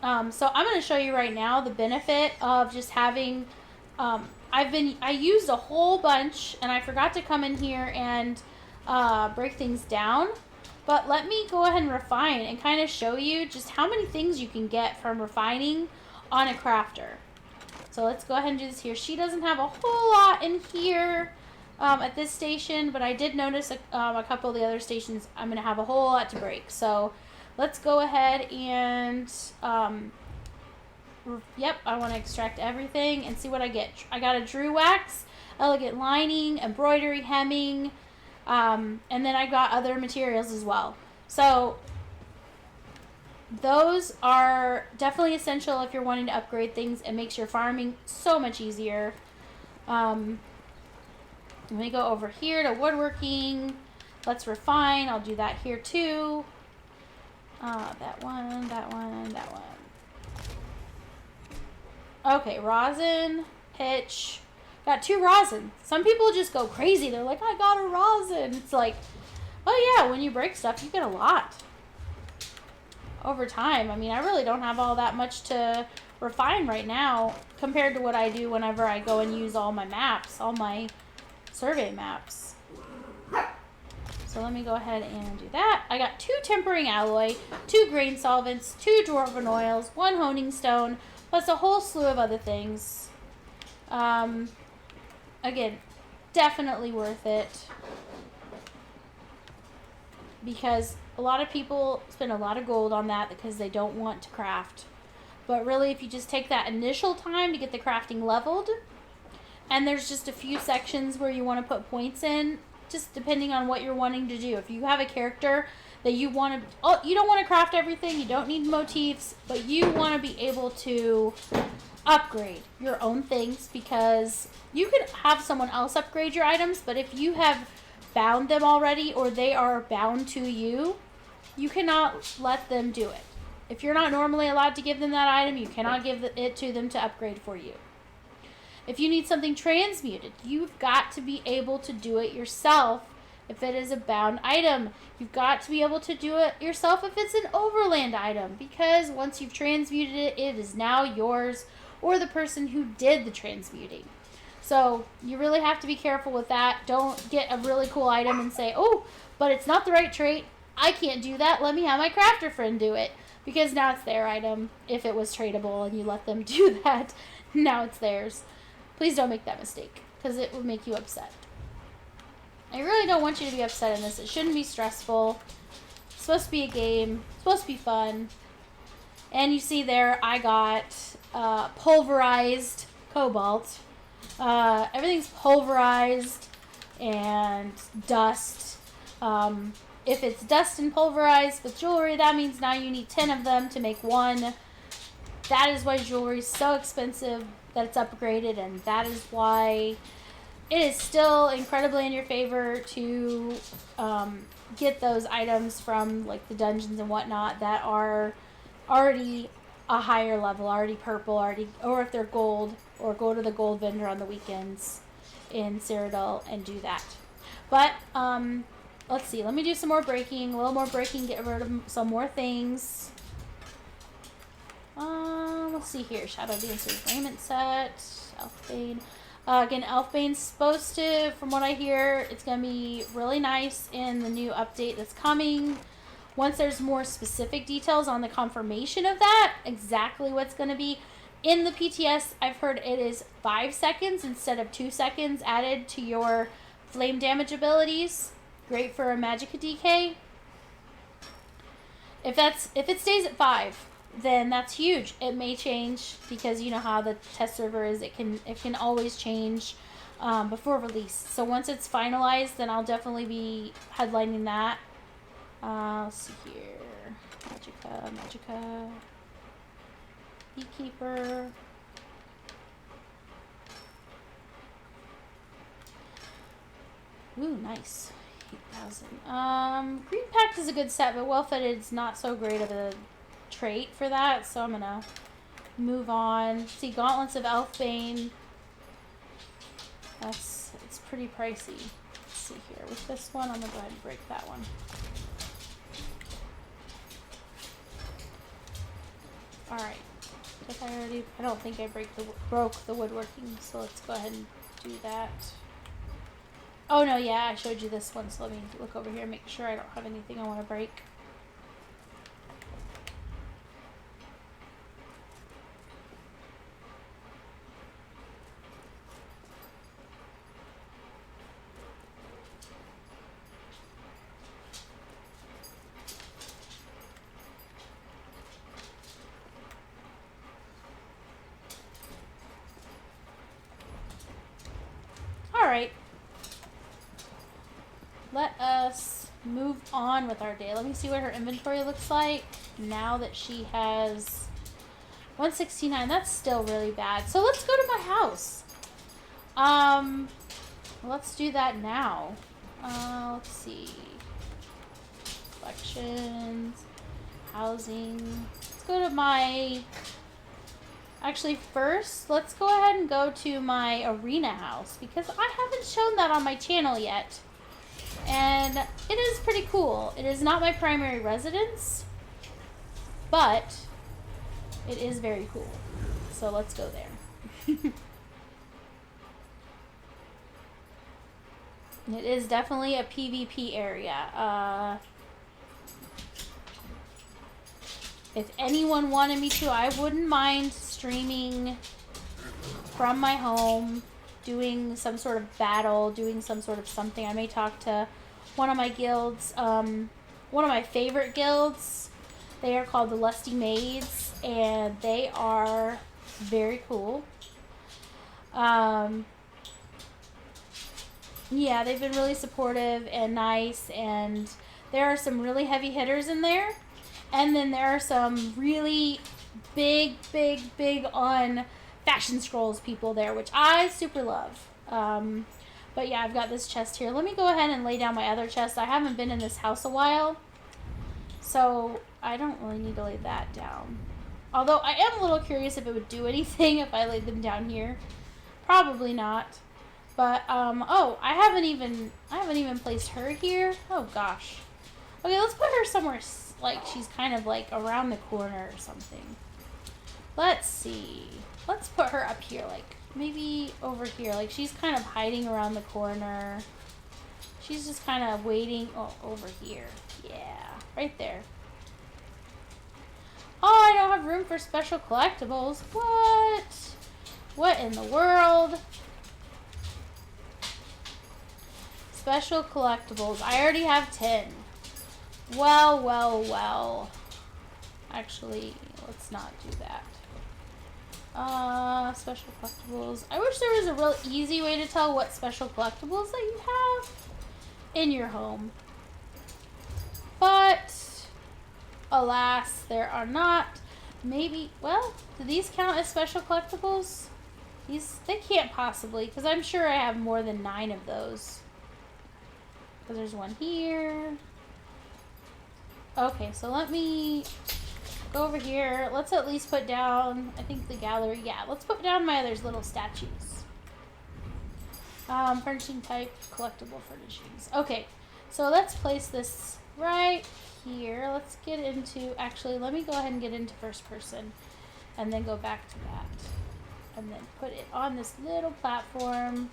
so I'm going to show you right now the benefit of just having I used a whole bunch, and I forgot to come in here and break things down. But let me go ahead and refine and kind of show you just how many things you can get from refining on a crafter. So let's go ahead and do this here. She doesn't have a whole lot in here at this station, but I did notice a couple of the other stations I'm going to have a whole lot to break. So let's go ahead and, yep, I want to extract everything and see what I get. I got a Drew wax, elegant lining, embroidery, hemming, and then I got other materials as well. So those are definitely essential if you're wanting to upgrade things. It makes your farming so much easier. Let me go over here to woodworking. Let's refine. I'll do that here too. That one, that one, that one. Okay, rosin, pitch. Got 2 rosin. Some people just go crazy. They're like, I got a rosin. It's like, oh yeah, when you break stuff, you get a lot. Over time, I mean, I really don't have all that much to refine right now compared to what I do whenever I go and use all my maps, all my survey maps. So let me go ahead and do that. I got 2 tempering alloy, 2 grain solvents, 2 dwarven oils, 1 honing stone, plus a whole slew of other things. Again, definitely worth it, because a lot of people spend a lot of gold on that because they don't want to craft. But really, if you just take that initial time to get the crafting leveled, and there's just a few sections where you want to put points in, just depending on what you're wanting to do. If you have a character that you want to, oh, you don't want to craft everything, you don't need motifs, but you want to be able to upgrade your own things, because you can have someone else upgrade your items, but if you have bound them already or they are bound to you, you cannot let them do it. If you're not normally allowed to give them that item, you cannot give it to them to upgrade for you. If you need something transmuted, you've got to be able to do it yourself if it is a bound item. You've got to be able to do it yourself if it's an overland item, because once you've transmuted it, it is now yours or the person who did the transmuting. So you really have to be careful with that. Don't get a really cool item and say, oh, but it's not the right trait. I can't do that. Let me have my crafter friend do it. Because now it's their item. If it was tradable and you let them do that, now it's theirs. Please don't make that mistake, because it would make you upset. I really don't want you to be upset in this. It shouldn't be stressful. It's supposed to be a game. It's supposed to be fun. And you see there, I got pulverized cobalt. Everything's pulverized and dust. If it's dust and pulverized with jewelry, that means now you need 10 of them to make one. That is why jewelry is so expensive that it's upgraded, and that is why it is still incredibly in your favor to get those items from like the dungeons and whatnot that are already a higher level, already purple, already, or if they're gold, or go to the gold vendor on the weekends in CYRODIIL and do that. But let's see, let me do some more breaking, a little more breaking, get rid of some more things. Let's see here, Shadow Dancer's raiment set, Elfbane. Again, Elfbane's supposed to, from what I hear, it's going to be really nice in the new update that's coming. Once there's more specific details on the confirmation of that, exactly what's going to be in the PTS, I've heard it is 5 seconds instead of 2 seconds added to your flame damage abilities. Great for a Magicka DK. If it stays at 5, then that's huge. It may change, because you know how the test server is. It can always change before release. So once it's finalized, then I'll definitely be headlining that. Let's see here. Magicka. Beekeeper. Ooh, nice. 8,000. Green Pact is a good set, but Well-Fitted is not so great of a trait for that, so I'm gonna move on. See, Gauntlets of Elfbane. It's pretty pricey. Let's see here. With this one, I'm gonna go ahead and break that one. Alright. I don't think I broke the woodworking, so let's go ahead and do that. Oh no, yeah, I showed you this one, so let me look over here and make sure I don't have anything I want to break. Alright. Let us move on with our day. Let me see what her inventory looks like now that she has 169. That's still really bad. So let's go to my house. Let's do that now. Let's see. Collections. Housing. Let's go to my... Actually, first, let's go ahead and go to my arena house, because I haven't shown that on my channel yet. And it is pretty cool. It is not my primary residence, but it is very cool. So let's go there. It is definitely a PvP area. If anyone wanted me to, I wouldn't mind streaming from my home, doing some sort of battle, doing some sort of something. I may talk to one of my guilds, one of my favorite guilds. They are called the Lusty Maids, and they are very cool. Yeah, they've been really supportive and nice, and there are some really heavy hitters in there. And then there are some really big on fashion scrolls people there, which I super love. But yeah, I've got this chest here. Let me go ahead and lay down my other chest. I haven't been in this house a while, so I don't really need to lay that down. Although I am a little curious if it would do anything if I laid them down here. Probably not. But oh, I haven't even placed her here. Oh gosh. Okay, let's put her somewhere like she's kind of like around the corner or something. Let's see. Let's put her up here, like maybe over here. Like she's kind of hiding around the corner. She's just kind of waiting. Oh, over here. Yeah, right there. Oh, I don't have room for special collectibles. What? What in the world? Special collectibles. I already have 10. Well. Actually, let's not do that. Special collectibles. I wish there was a real easy way to tell what special collectibles that you have in your home. But, alas, there are not. Maybe, well, do these count as special collectibles? They can't possibly, because I'm sure I have more than 9 of those. Because there's one here. Okay, so let me go over here. Let's at least put down, I think the gallery. Yeah, let's put down my other little statues. Furnishing type, collectible furnishings. Okay, so let's place this right here. Let's get into, actually, let me go ahead and get into first person and then go back to that. And then put it on this little platform.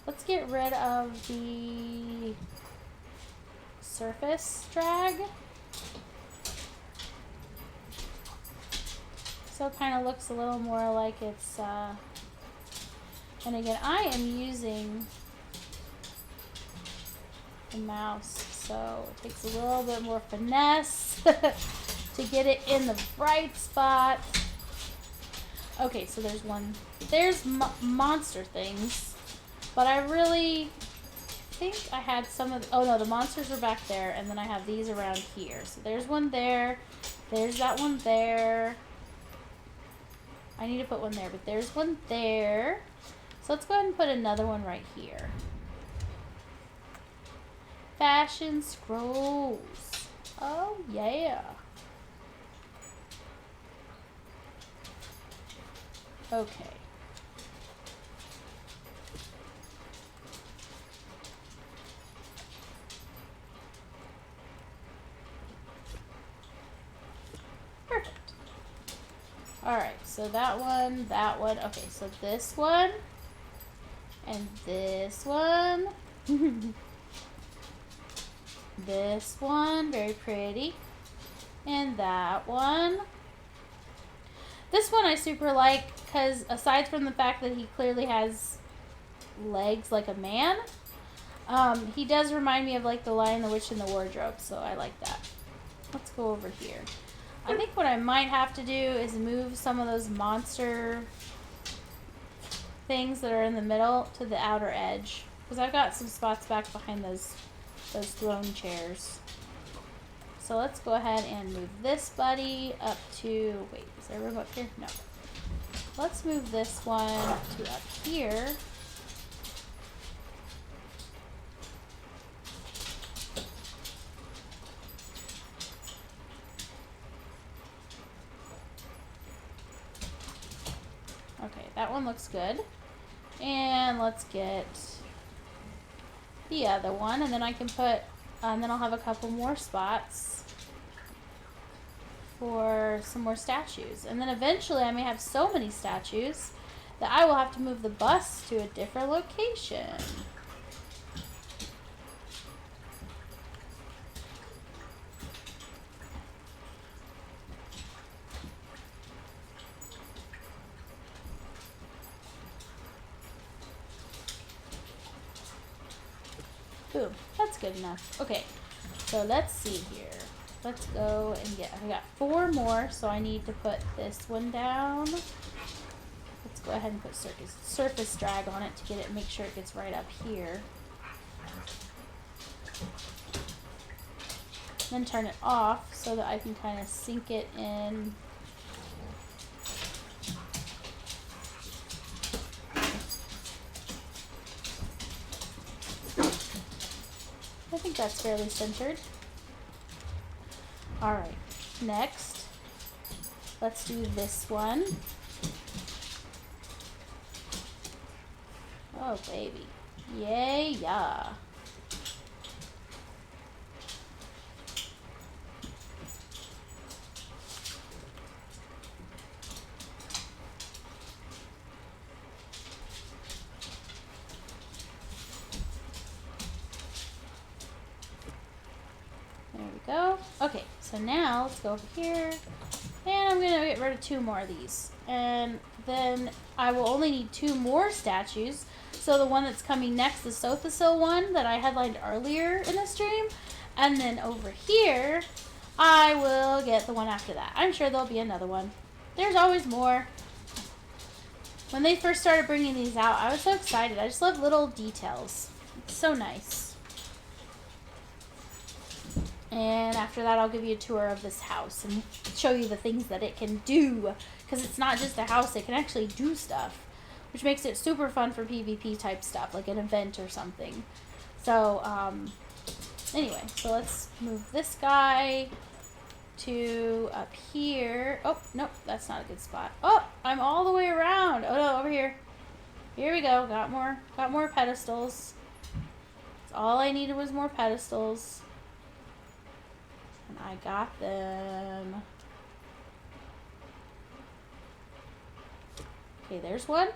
Let's get rid of the surface drag. So it kind of looks a little more like it's, and again, I am using the mouse, so it takes a little bit more finesse to get it in the right spot. Okay, so there's one, there's monster things, but I really think I had some of, oh no, the monsters were back there, and then I have these around here. So there's one there, there's that one there. I need to put one there, but there's one there. So let's go ahead and put another one right here. Fashion scrolls. Oh yeah. Okay. Perfect. Alright, so that one. Okay, so this one. And this one. This one, very pretty. And that one. This one I super like because aside from the fact that he clearly has legs like a man, he does remind me of like the Lion, the Witch, and the Wardrobe, so I like that. Let's go over here. I think what I might have to do is move some of those monster things that are in the middle to the outer edge, because I've got some spots back behind those throne chairs. So let's go ahead and move this buddy up to, wait, is there room up here? No. Let's move this one to up here. Okay, that one looks good. And let's get the other one, and then I can put, and then I'll have a couple more spots for some more statues. And then eventually I may have so many statues that I will have to move the bus to a different location. Boom. That's good enough. Okay, so let's see here. Let's go and get, I got 4 more, so I need to put this one down. Let's go ahead and put surface drag on it to get it, make sure it gets right up here. then turn it off so that I can kind of sink it in. I think that's fairly centered. Alright, next, let's do this one. Oh, baby. Yay, yeah. There we go. Okay, so now let's go over here. And I'm going to get rid of 2 more of these. And then I will only need 2 more statues. So the one that's coming next, the Sotha one that I headlined earlier in the stream. And then over here, I will get the one after that. I'm sure there'll be another one. There's always more. When they first started bringing these out, I was so excited. I just love little details. It's so nice. And after that, I'll give you a tour of this house and show you the things that it can do. Because it's not just a house, it can actually do stuff. Which makes it super fun for PvP type stuff, like an event or something. So, anyway, so let's move this guy to up here. Oh, nope, that's not a good spot. Oh, I'm all the way around. Oh, no, over here. Here we go. Got more pedestals. That's all I needed was more pedestals. And I got them. Okay, there's one.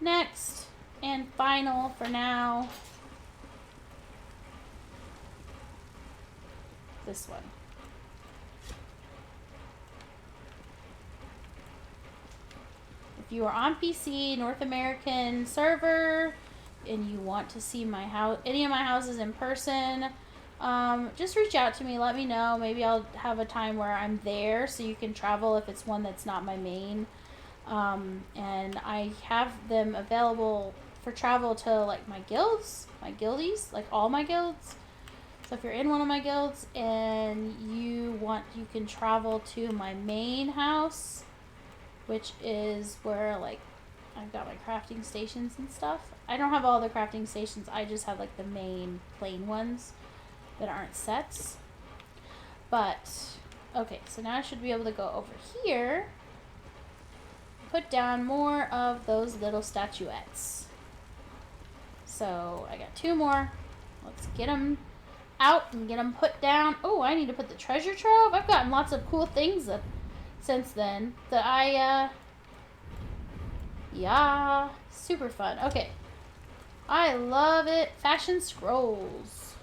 Next and final for now. This one. If you are on PC, North American server, and you want to see my house, any of my houses in person, just reach out to me. Let me know. Maybe I'll have a time where I'm there so you can travel if it's one that's not my main. And I have them available for travel to like my guilds, my guildies, like all my guilds. So if you're in one of my guilds and you can travel to my main house, which is where like I've got my crafting stations and stuff. I don't have all the crafting stations. I just have like the main plain ones that aren't sets. But okay, so now I should be able to go over here. Put down more of those little statuettes. So I got 2 more. Let's get them out and get them put down. Oh, I need to put the treasure trove. I've gotten lots of cool things since then that yeah, super fun. Okay, I love it. Fashion scrolls.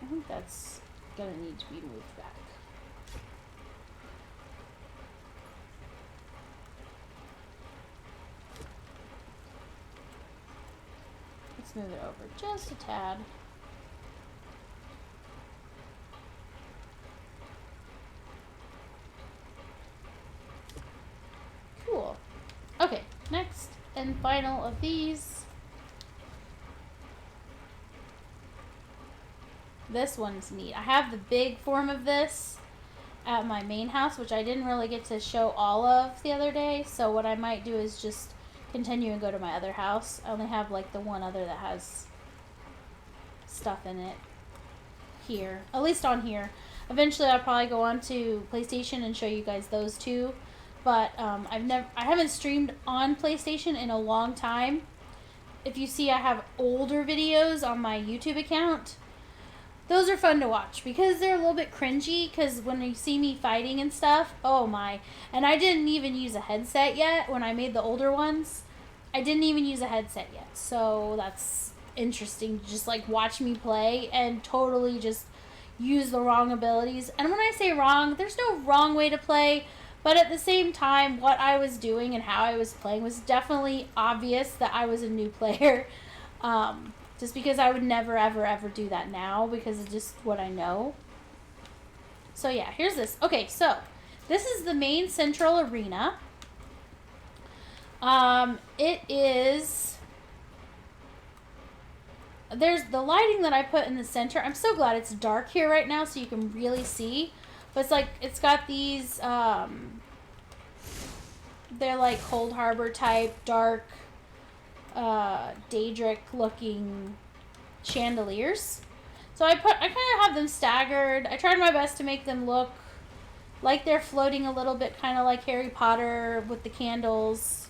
I think that's gonna need to be moved back. Let's move it over just a tad. Cool. Okay, next and final of these. This one's neat. I have the big form of this at my main house, which I didn't really get to show all of the other day. So what I might do is just continue and go to my other house. I only have like the one other that has stuff in it here, at least on here. Eventually I'll probably go on to PlayStation and show you guys those two. But I haven't streamed on PlayStation in a long time. If you see, I have older videos on my YouTube account. Those are fun to watch because they're a little bit cringy because when you see me fighting and stuff, oh my. And I didn't even use a headset yet when I made the older ones. I didn't even use a headset yet. So that's interesting to just like watch me play and totally just use the wrong abilities. And when I say wrong, there's no wrong way to play. But at the same time, what I was doing and how I was playing was definitely obvious that I was a new player. Just because I would never, ever, ever do that now because it's just what I know. So yeah, here's this. Okay, so this is the main central arena. It is... There's the lighting that I put in the center. I'm so glad it's dark here right now so you can really see. But it's like, it's got these, they're like Cold Harbor type, dark, Daedric looking chandeliers. So I kind of have them staggered. I tried my best to make them look like they're floating a little bit, kind of like Harry Potter with the candles.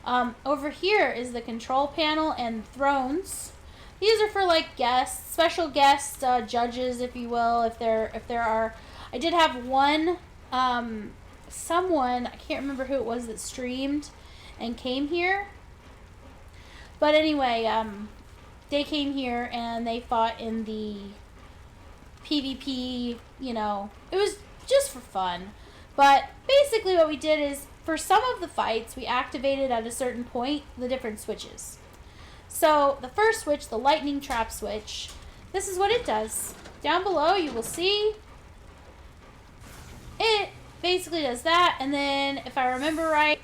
Over here is the control panel and thrones. These are for like guests, special guests, judges, if you will, if there are. I did have one, someone, I can't remember who it was that streamed and came here. But anyway, they came here and they fought in the PvP, you know, it was just for fun. But basically what we did is, for some of the fights, we activated at a certain point the different switches. So the first switch, the lightning trap switch, this is what it does. Down below you will see it basically does that, and then if I remember right,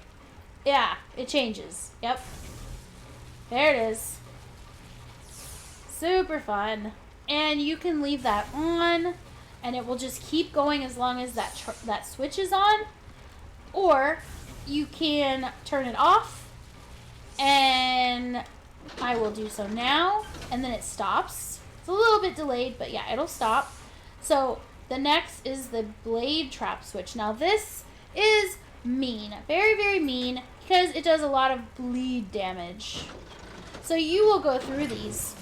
yeah, it changes. Yep. There it is. Super fun. And you can leave that on and it will just keep going as long as that switch is on, or you can turn it off, and I will do so now, and then it stops. It's a little bit delayed, but yeah, it'll stop. So the next is the blade trap switch. Now this is mean, very, very mean, because it does a lot of bleed damage. So you will go through these,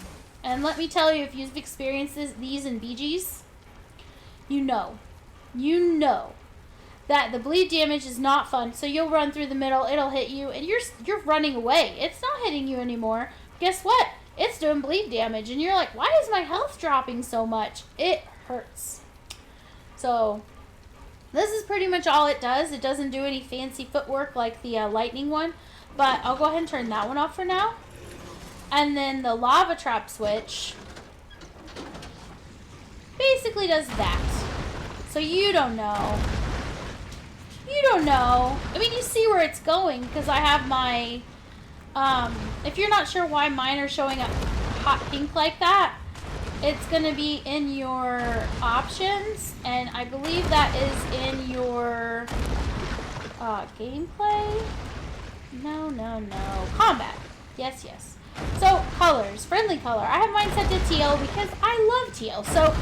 and let me tell you, if you've experienced these in BGs, you know that the bleed damage is not fun. So you'll run through the middle, it'll hit you, and you're running away. It's not hitting you anymore. Guess what? It's doing bleed damage, and you're like, why is my health dropping so much? It hurts. So this is pretty much all it does. It doesn't do any fancy footwork like the lightning one, but I'll go ahead and turn that one off for now. And then the lava trap switch basically does that. So you don't know. You don't know. I mean, you see where it's going because I have my, if you're not sure why mine are showing up hot pink like that, it's going to be in your options, and I believe that is in your gameplay. No. Combat. Yes. So, colors. Friendly color. I have mine set to teal because I love teal. So,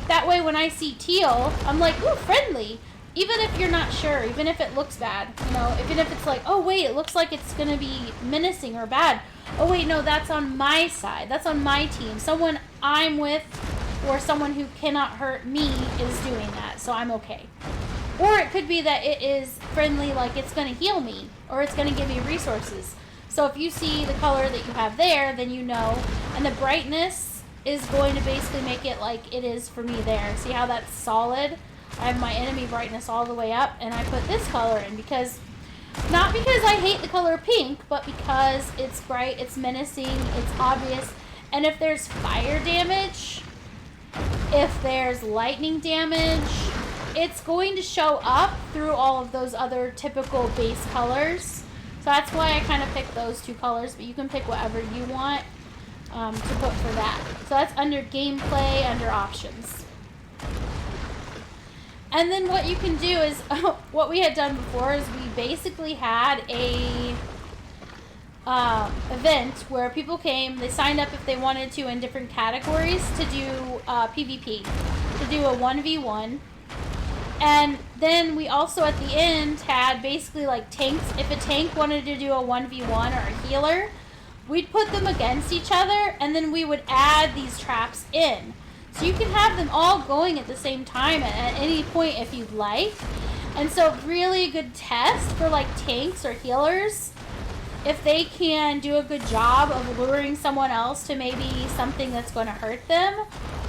that way when I see teal, I'm like, ooh, friendly. Even if you're not sure, even if it looks bad, you know, even if it's like, oh wait, it looks like it's going to be menacing or bad. Oh wait, no, that's on my side. That's on my team. Someone I'm with or someone who cannot hurt me is doing that, so I'm okay. Or it could be that it is friendly, like it's going to heal me or it's going to give me resources. So if you see the color that you have there, then you know. And the brightness is going to basically make it like it is for me there. See how that's solid? I have my enemy brightness all the way up, and I put this color in because, not because I hate the color pink, but because it's bright, it's menacing, it's obvious. And if there's fire damage, if there's lightning damage, it's going to show up through all of those other typical base colors. So that's why I kind of picked those two colors, but you can pick whatever you want to put for that. So that's under gameplay, under options. And then what you can do is, what we had done before is we basically had a event where people came, they signed up if they wanted to in different categories to do PvP, to do a 1v1. And then we also at the end had basically like tanks. If a tank wanted to do a 1v1 or a healer, we'd put them against each other, and then we would add these traps in. So you can have them all going at the same time at any point if you'd like. And so really a good test for like tanks or healers, if they can do a good job of luring someone else to maybe something that's going to hurt them,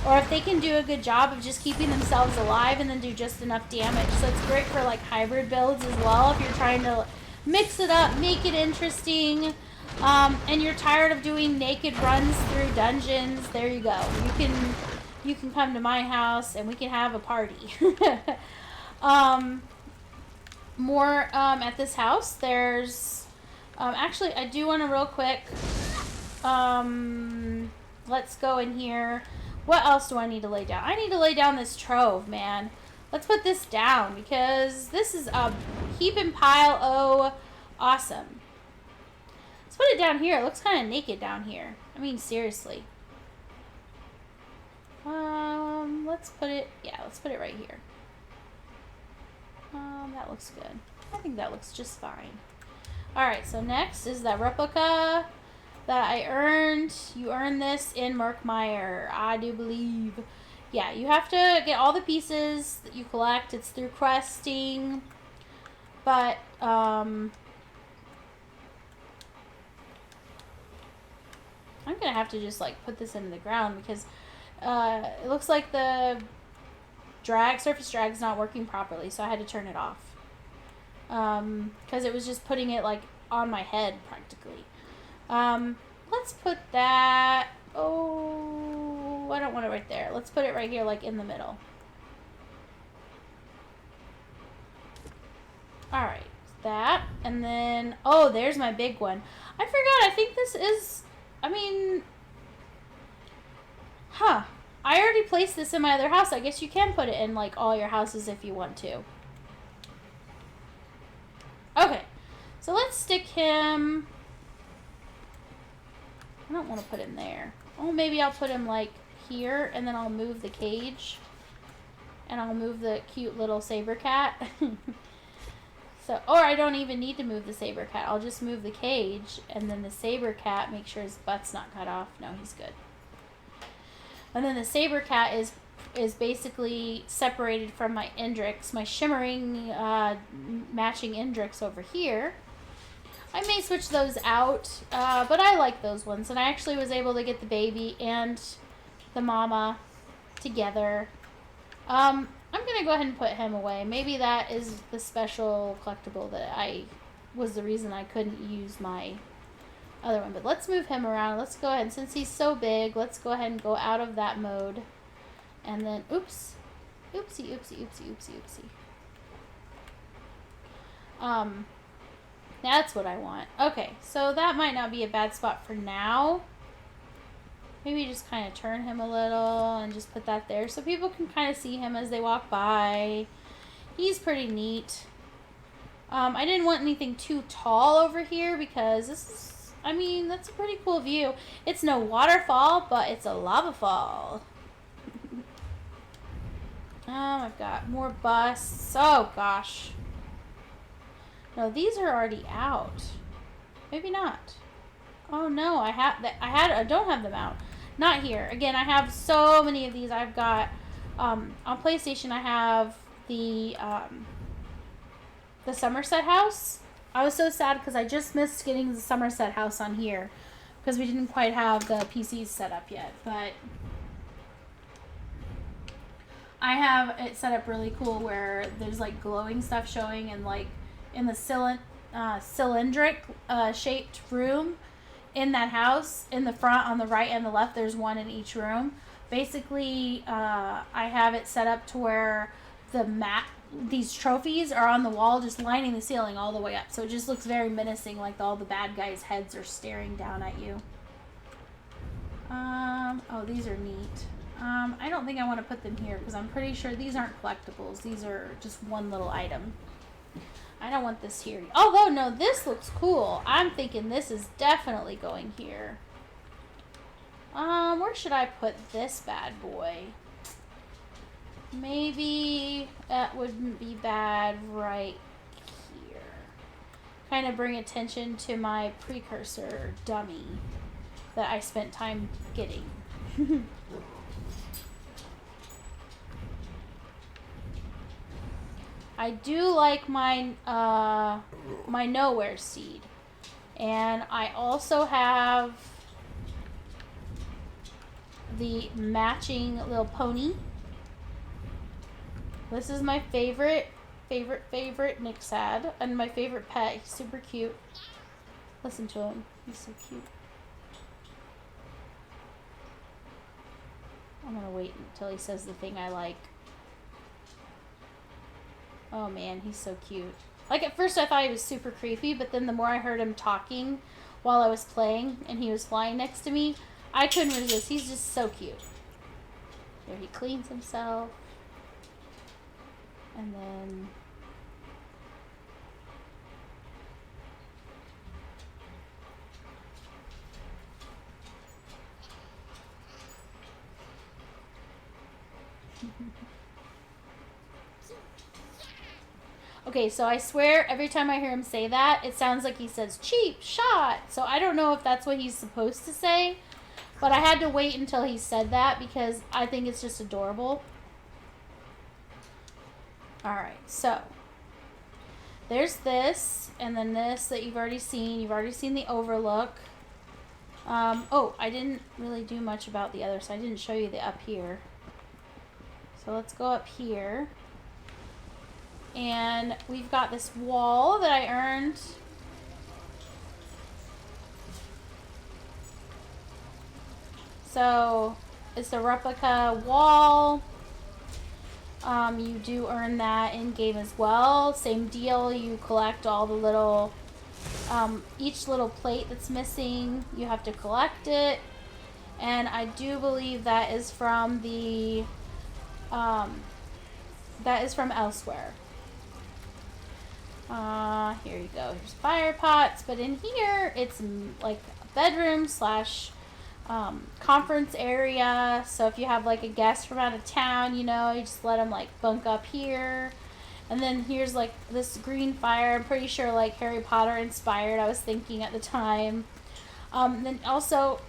or if they can do a good job of just keeping themselves alive and then do just enough damage. So it's great for like hybrid builds as well if you're trying to mix it up, make it interesting, and you're tired of doing naked runs through dungeons. There you go. You can come to my house and we can have a party. More at this house, there's Actually, I do want to real quick. Let's go in here. What else do I need to lay down? I need to lay down this trove, man. Let's put this down because this is a heap and pile. Oh, awesome. Let's put it down here. It looks kind of naked down here. I mean, seriously. Let's put it, yeah, let's put it right here. That looks good. I think that looks just fine. Alright, so next is that replica that I earned. You earned this in Murkmire, I do believe. Yeah, you have to get all the pieces that you collect. It's through questing. But, I'm gonna have to just, like, put this into the ground because it looks like the surface drag is not working properly, so I had to turn it off. Because it was just putting it, like, on my head, practically. Let's put that, oh, I don't want it right there. Let's put it right here, like, in the middle. Alright, that, and then, oh, there's my big one. I forgot, I think this is, I mean, huh. I already placed this in my other house. I guess you can put it in, like, all your houses if you want to. Okay. So let's stick him... I don't want to put him there. Oh, maybe I'll put him, like, here, and then I'll move the cage. And I'll move the cute little saber cat. So, or I don't even need to move the saber cat. I'll just move the cage, and then the saber cat, make sure his butt's not cut off. No, he's good. And then the saber cat is basically separated from my Indrix, my shimmering matching Indrix over here. I may switch those out, but I like those ones. And I actually was able to get the baby and the mama together. I'm going to go ahead and put him away. Maybe that is the special collectible that was the reason I couldn't use my other one. But let's move him around. Let's go ahead. And since he's so big, let's go ahead and go out of that mode. And then, oops. Oopsie, oopsie, oopsie, oopsie, oopsie. That's what I want. Okay, so that might not be a bad spot for now. Maybe just kind of turn him a little and just put that there so people can kind of see him as they walk by. He's pretty neat. I didn't want anything too tall over here because this is, I mean, that's a pretty cool view. It's no waterfall, but it's a lava fall. I've got more busts. Oh, gosh. No, these are already out. Maybe not. Oh, no, I don't have them out. Not here. Again, I have so many of these. I've got, on PlayStation, I have the Somerset house. I was so sad because I just missed getting the Somerset house on here because we didn't quite have the PCs set up yet, but I have it set up really cool where there's like glowing stuff showing and like in the cylindric shaped room in that house, in the front, on the right and the left, there's one in each room. Basically, I have it set up to where these trophies are on the wall, just lining the ceiling all the way up. So it just looks very menacing, like all the bad guys' heads are staring down at you. Oh, these are neat. I don't think I want to put them here because I'm pretty sure these aren't collectibles. These are just one little item. I don't want this here. Although, no, this looks cool. I'm thinking this is definitely going here. Where should I put this bad boy? Maybe that wouldn't be bad right here. Kind of bring attention to my precursor dummy that I spent time getting. I do like my my nowhere seed, and I also have the matching little pony. This is my favorite Nixad, and my favorite pet. He's super cute. Listen to him. He's so cute. I'm gonna wait until he says the thing I like. Oh man, he's so cute. Like, at first I thought he was super creepy, but then the more I heard him talking while I was playing and he was flying next to me, I couldn't resist. He's just so cute. Here he cleans himself. And then... Okay, so I swear every time I hear him say that, it sounds like he says cheap shot. So I don't know if that's what he's supposed to say, but I had to wait until he said that because I think it's just adorable. Alright, so there's this, and then this that you've already seen. You've already seen the overlook. Oh, I didn't really do much about the other, so I didn't show you the up here. So let's go up here. And we've got this wall that I earned. So it's a replica wall. You do earn that in game as well. Same deal. You collect all the little, each little plate that's missing. You have to collect it. And I do believe that is from the, that is from elsewhere. Here you go. Here's fire pots, but in here it's like a bedroom slash conference area. So if you have like a guest from out of town, you know, you just let them like bunk up here. And then here's like this green fire. I'm pretty sure like Harry Potter inspired, I was thinking at the time. Then also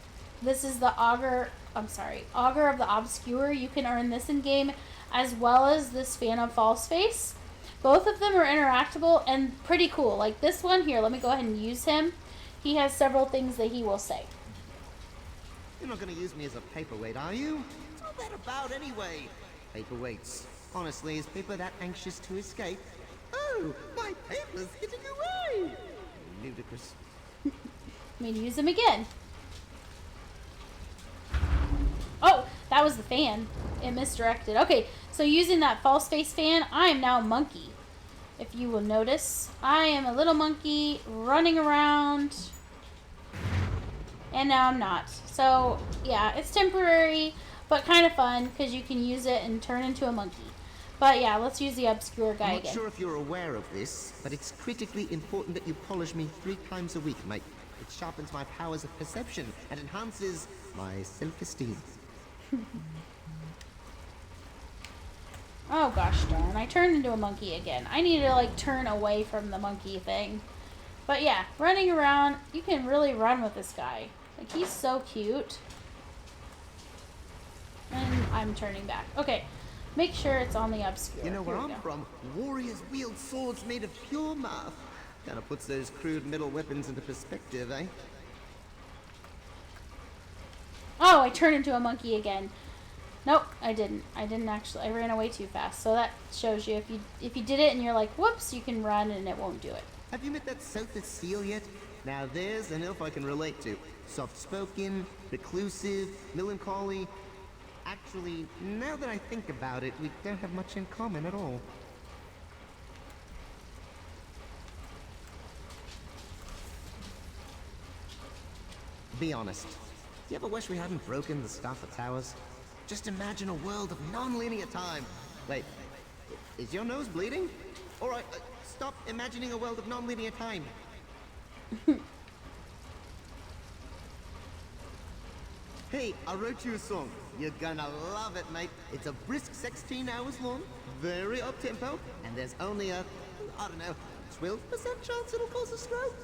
this is the Augur of the Obscure. You can earn this in game as well as this Phantom False Face. Both of them are interactable and pretty cool. Like this one here, let me go ahead and use him. He has several things that he will say. You're not going to use me as a paperweight, are you? It's not that about anyway. Paperweights. Honestly, is paper that anxious to escape? Oh, my paper's getting away! Ludicrous. Let me use him again. Oh, that was the fan. It misdirected. Okay, so using that false face fan, I am now a monkey. If you will notice, I am a little monkey running around. And now I'm not. So, yeah, it's temporary, but kind of fun because you can use it and turn into a monkey. But yeah, let's use the obscure guy again. I'm not sure if you're aware of this, but it's critically important that you polish me 3 times a week, mate. It sharpens my powers of perception and enhances my self-esteem. Oh gosh darn, I turned into a monkey again. I need to like turn away from the monkey thing. But yeah, running around, you can really run with this guy. Like he's so cute. And I'm turning back. Okay, make sure it's on the obscure. You know where I'm from? Warriors wield swords made of pure math. Kind of puts those crude middle weapons into perspective, eh? Oh, I turned into a monkey again. Nope, I didn't. I didn't actually. I ran away too fast. So that shows you if you did it and you're like, whoops, you can run and it won't do it. Have you met that Sotha seal yet? Now there's an elf I can relate to. Soft-spoken, reclusive, melancholy. Actually, now that I think about it, we don't have much in common at all. Be honest. Do you ever wish we hadn't broken the Staffa Towers? Just imagine a world of non-linear time. Wait, is your nose bleeding? Alright, stop imagining a world of non-linear time. Hey, I wrote you a song. You're gonna love it, mate. It's a brisk 16 hours long, very up-tempo, and there's only a, I don't know, 12% chance it'll cause a stroke.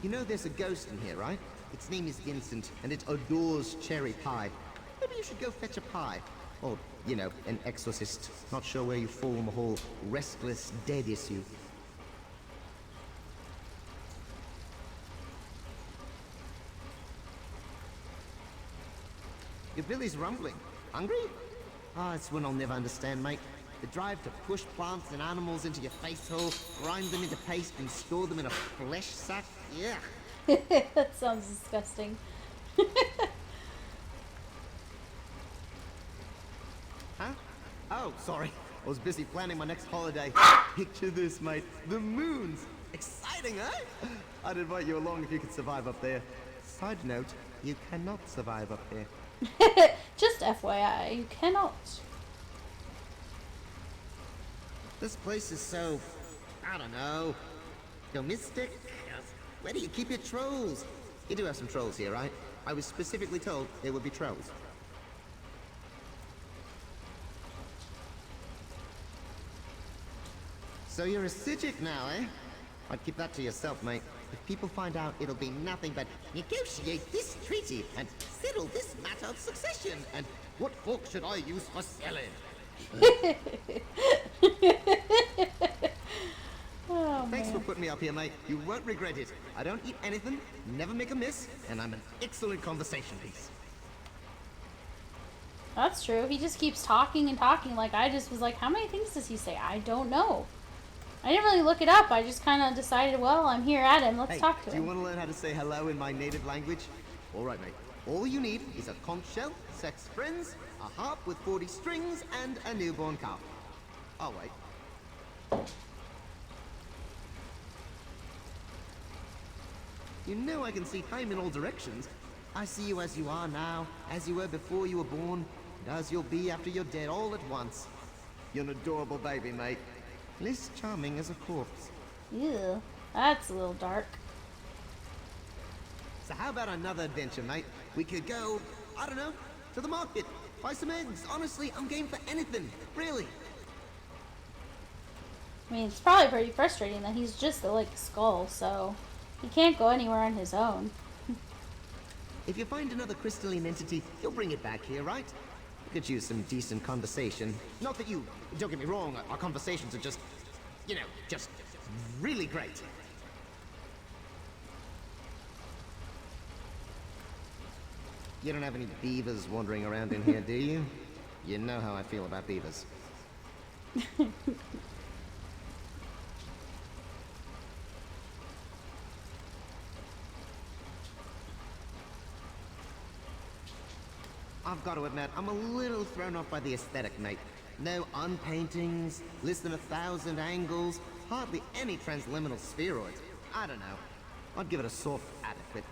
You know there's a ghost in here, right? Its name is Vincent, and it adores cherry pie. Maybe you should go fetch a pie. Or, you know, an exorcist. Not sure where you fall on the whole restless dead issue. Your belly's rumbling. Hungry? Ah, it's one I'll never understand, mate. The drive to push plants and animals into your face hole, grind them into paste, and store them in a flesh sack. Yeah. That sounds disgusting. Huh? Oh, sorry. I was busy planning my next holiday. Picture this, mate. The moons. Exciting, eh? I'd invite you along if you could survive up there. Side note, you cannot survive up there. Just FYI, you cannot. This place is so, I don't know, domestic. Where do you keep your trolls? You do have some trolls here, right? I was specifically told there would be trolls. So you're a Sijic now, eh? I'd keep that to yourself, mate. If people find out, it'll be nothing but negotiate this treaty and settle this matter of succession. And what fork should I use for selling? Oh, Thanks man. for putting me up here, mate. You won't regret it. I don't eat anything, never make a miss, and I'm an excellent conversation piece. That's true. He just keeps talking and talking. Like, I just was like, how many things does he say? I don't know. I didn't really look it up. I just kind of decided, well, I'm here at him. Let's talk to do him. you want to learn how to say hello in my native language? All right, mate. All you need is a conch shell, sex friends, a harp with 40 strings, and a newborn calf. Oh, wait. You know I can see time in all directions. I see you as you are now, as you were before you were born, and as you'll be after you're dead all at once. You're an adorable baby, mate. Less charming as a corpse. Ew, that's a little dark. So how about another adventure, mate? We could go, I don't know, to the market. Buy some eggs. Honestly, I'm game for anything. Really. I mean, it's probably pretty frustrating that he's just like a skull, so he can't go anywhere on his own. If you find another crystalline entity, you'll bring it back here, right? We could use some decent conversation. Not that you, don't get me wrong, our conversations are just, you know, just really great. You don't have any beavers wandering around in here, do you? You know how I feel about beavers. I've got to admit, I'm a little thrown off by the aesthetic, mate. No unpaintings, less than 1,000 angles, hardly any transliminal spheroids. I don't know. I'd give it a soft adequate.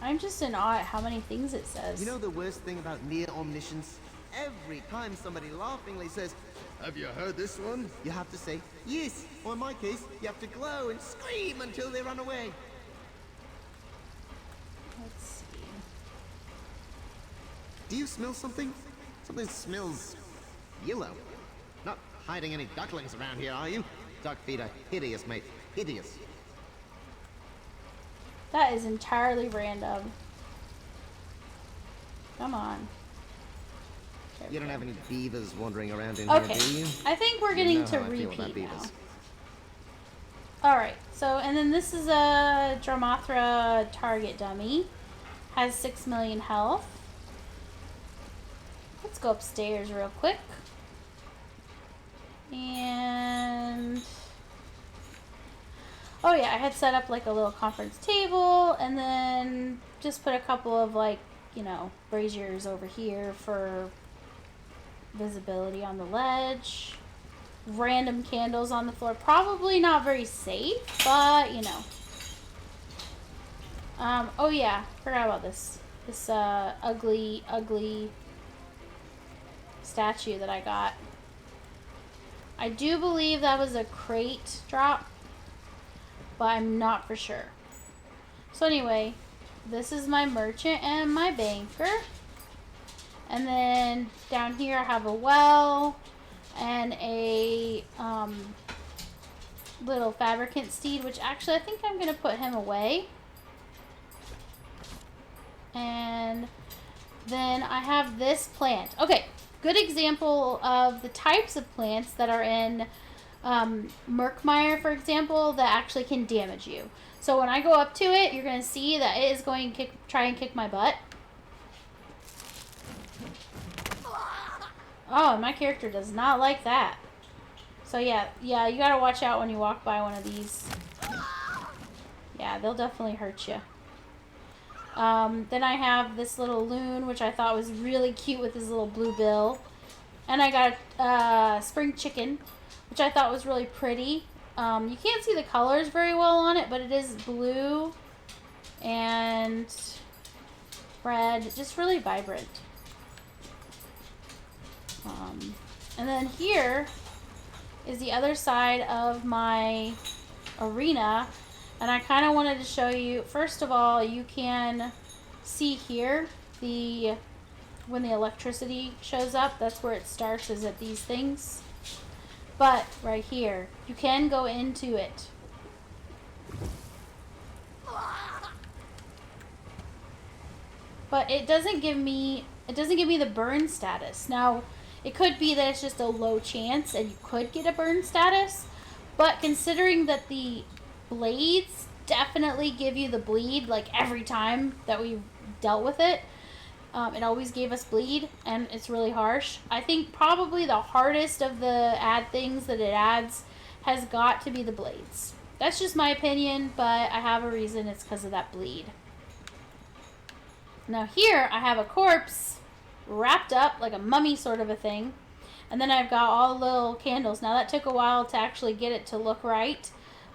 I'm just in awe at how many things it says. You know the worst thing about near omniscience? Every time somebody laughingly says, "Have you heard this one?" you have to say, "Yes," or in my case, you have to glow and scream until they run away. Let's see. Do you smell something? Something smells yellow. Not hiding any ducklings around here, are you? Duck feet are hideous, mate. Hideous. That is entirely random. Come on. There You we don't go. have any beavers wandering around in Okay. here, do you? I think we're You getting know to how I feel about repeat now. beavers. Alright, so, and then this is a Dramathra target dummy. Has 6 million health. Let's go upstairs real quick. And... oh yeah, I had set up like a little conference table and then just put a couple of like, you know, braziers over here for visibility on the ledge. Random candles on the floor. Probably not very safe, but you know. Oh yeah, forgot about this. This ugly statue that I got. I do believe that was a crate drop, but I'm not for sure. So anyway, this is my merchant and my banker. And then down here I have a well and a little fabricant steed, which actually I think I'm going to put him away. And then I have this plant. Okay, good example of the types of plants that are in Murkmire, for example, that actually can damage you. So when I go up to it, you're going to see that it is going to try and kick my butt. Oh, my character does not like that. So yeah, you got to watch out when you walk by one of these. Yeah, they'll definitely hurt you. Then I have this little loon, which I thought was really cute with his little blue bill. And I got a spring chicken, which I thought was really pretty. You can't see the colors very well on it, but it is blue and red, just really vibrant. And then here is the other side of my arena, and I kind of wanted to show you. First of all, you can see here when the electricity shows up, that's where it starts, is at these things. But right here, you can go into it. But it doesn't give me the burn status. Now, it could be that it's just a low chance and you could get a burn status, but considering that the blades definitely give you the bleed, like every time that we've dealt with it, it always gave us bleed, and it's really harsh. I think probably the hardest of the things that it adds has got to be the blades. That's just my opinion, but I have a reason. It's because of that bleed. Now here I have a corpse wrapped up like a mummy sort of a thing, and then I've got all the little candles. Now that took a while to actually get it to look right,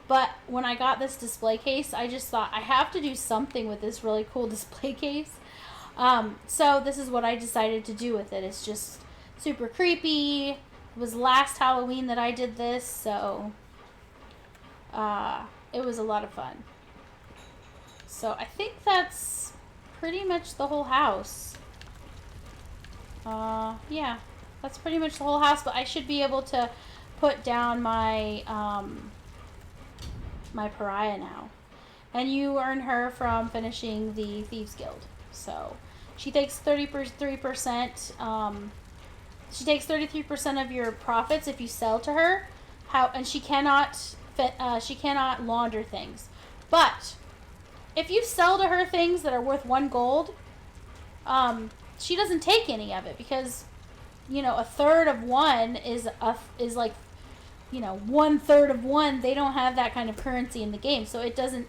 but when I got this display case, I just thought I have to do something with this really cool display case. So this is what I decided to do with it. It's just super creepy. It was last Halloween that I did this, so it was a lot of fun. So I think that's pretty much the whole house. Yeah, that's pretty much the whole house, but I should be able to put down my my pariah now. And you earn her from finishing the Thieves Guild. So she takes 33%. She takes 33% of your profits if you sell to her. And she cannot launder things. But if you sell to her things that are worth 1 gold, she doesn't take any of it, because a third of one is like 1/3 of one. They don't have that kind of currency in the game, so it doesn't.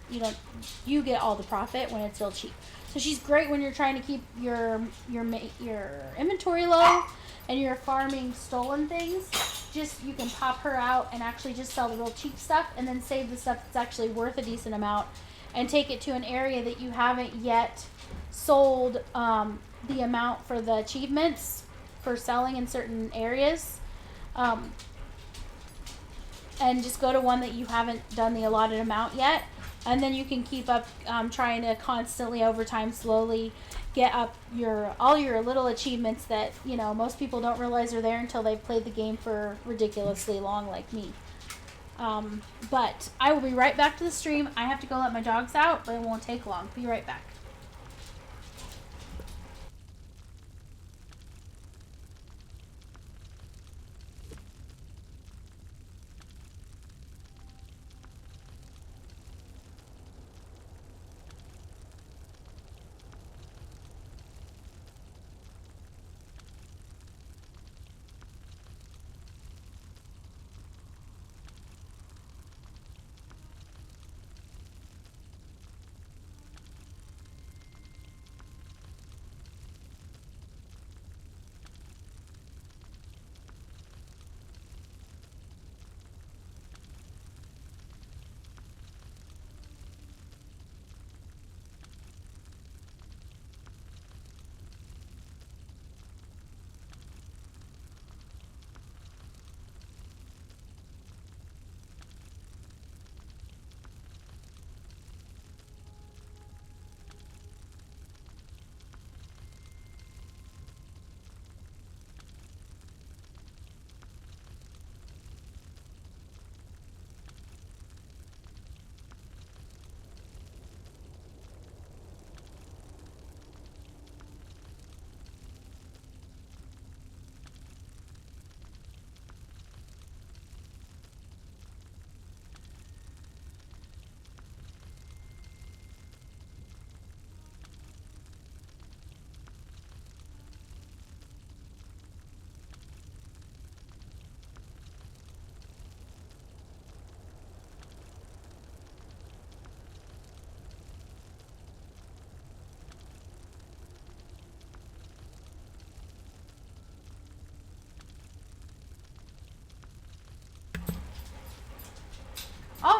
You get all the profit when it's real cheap. So she's great when you're trying to keep your inventory low and you're farming stolen things. You can pop her out and actually just sell the real cheap stuff, and then save the stuff that's actually worth a decent amount, and take it to an area that you haven't yet sold the amount for the achievements for selling in certain areas. And just go to one that you haven't done the allotted amount yet, and then you can keep up trying to constantly over time slowly get up all your little achievements that most people don't realize are there until they've played the game for ridiculously long, like me. But I will be right back to the stream. I have to go let my dogs out, but it won't take long. Be right back.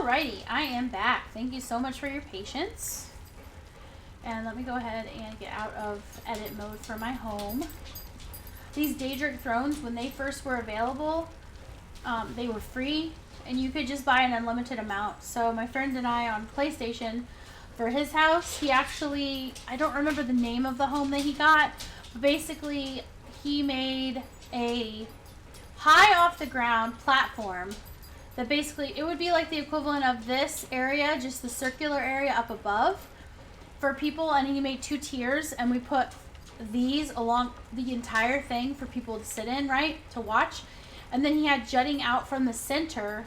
Alrighty, I am back. Thank you so much for your patience. And let me go ahead and get out of edit mode for my home. These Daedric thrones, when they first were available, they were free and you could just buy an unlimited amount. So my friend and I on PlayStation, for his house, he actually, I don't remember the name of the home that he got, but basically he made a high off the ground platform that basically, it would be like the equivalent of this area, just the circular area up above for people, and he made 2 tiers, and we put these along the entire thing for people to sit in, right, to watch. And then he had jutting out from the center,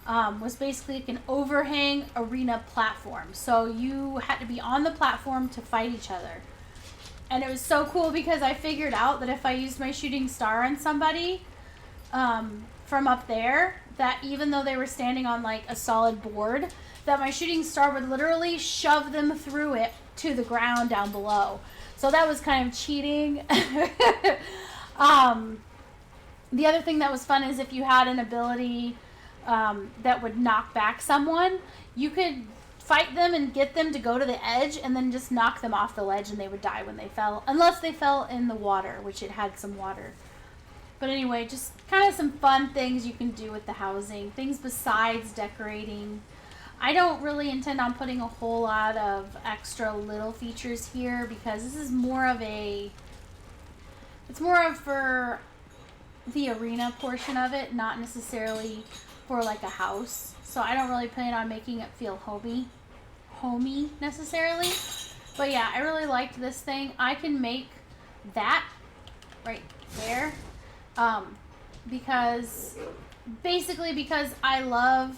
was basically like an overhang arena platform. So you had to be on the platform to fight each other. And it was so cool because I figured out that if I used my shooting star on somebody from up there, that even though they were standing on like a solid board, that my shooting star would literally shove them through it to the ground down below. So that was kind of cheating. The other thing that was fun is if you had an ability that would knock back someone, you could fight them and get them to go to the edge and then just knock them off the ledge and they would die when they fell. Unless they fell in the water, which it had some water. But anyway, just kind of some fun things you can do with the housing. Things besides decorating. I don't really intend on putting a whole lot of extra little features here because this is more of a... It's more of for the arena portion of it, not necessarily for like a house. So I don't really plan on making it feel homey necessarily. But yeah, I really liked this thing. I can make that right there because I love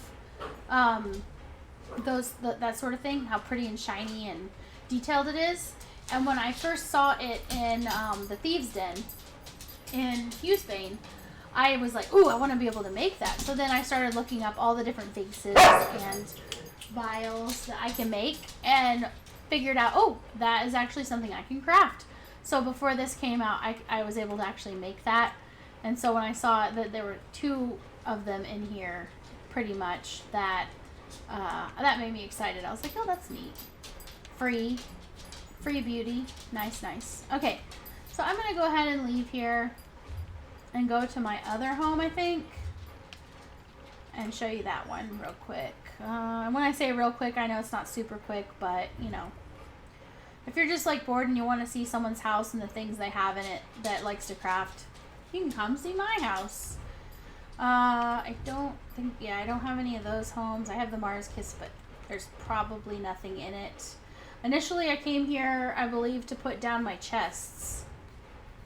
that sort of thing, how pretty and shiny and detailed it is. And when I first saw it in the Thieves' Den in Hughesbane, I was like, ooh, I want to be able to make that. So then I started looking up all the different vases and vials that I can make and figured out, oh, that is actually something I can craft. So before this came out, I was able to actually make that. And so when I saw that there were 2 of them in here, pretty much, that made me excited. I was like, oh, that's neat. Free beauty. Nice. Okay, so I'm going to go ahead and leave here and go to my other home, I think, and show you that one real quick. And when I say real quick, I know it's not super quick, but, you know, if you're just, like, bored and you want to see someone's house and the things they have in it that likes to craft, you can come see my house. I don't have any of those homes. I have the Mars Kiss, but there's probably nothing in it. Initially, I came here, I believe, to put down my chests.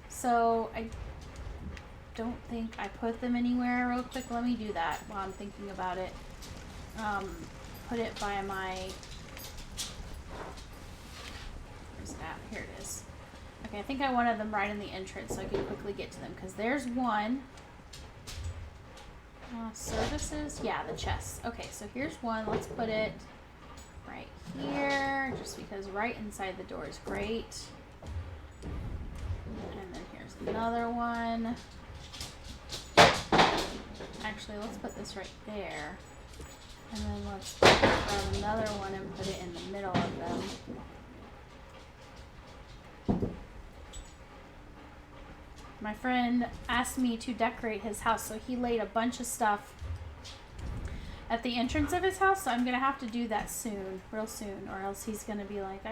So, I don't think I put them anywhere real quick. Let me do that while I'm thinking about it. Put it by my... Where's it at? Here it is. Okay, I think I wanted them right in the entrance so I could quickly get to them. Because there's one. Services? Yeah, the chests. Okay, so here's one. Let's put it right here. Just because right inside the door is great. And then here's another one. Actually, let's put this right there. And then let's grab another one and put it in the middle of them. My friend asked me to decorate his house, so he laid a bunch of stuff at the entrance of his house, so I'm going to have to do that soon, real soon, or else he's going to be like,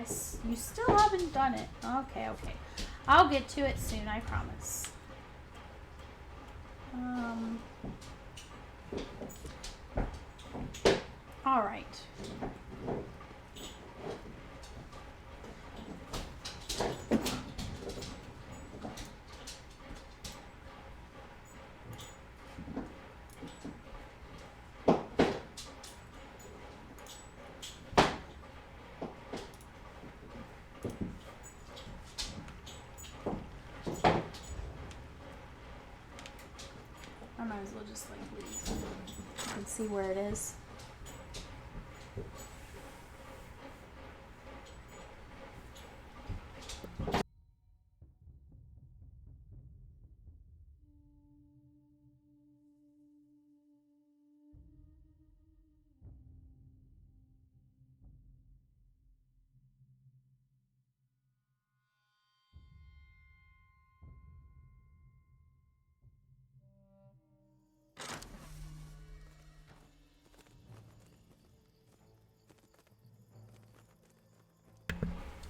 you still haven't done it. Okay. I'll get to it soon, I promise. All right. I might as well just like leave. You can see where it is.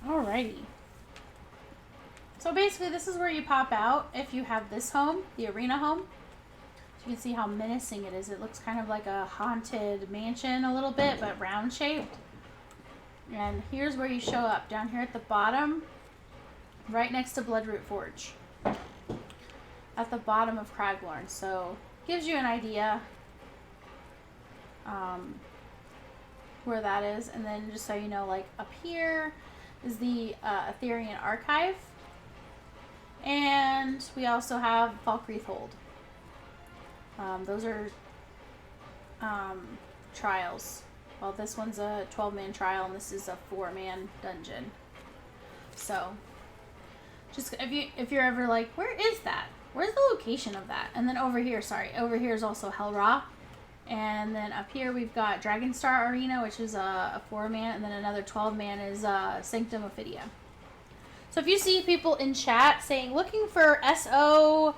Alrighty. So basically this is where you pop out if you have this home, the arena home. So you can see how menacing it is. It looks kind of like a haunted mansion a little bit, but round shaped. And here's where you show up, down here at the bottom, right next to Bloodroot Forge. At the bottom of Craglorn. So gives you an idea where that is. And then just so you know, like up here is the Etherean Archive. And we also have Falkreath Hold. Those are trials. Well, this one's a 12-man trial, and this is a 4-man dungeon. So, just if you're ever like, where is that? Where's the location of that? And then over here, over here is also Hell Ra. And then up here we've got Dragonstar Arena, which is a 4-man, and then another 12-man is Sanctum Ophidia. So if you see people in chat saying, looking for SO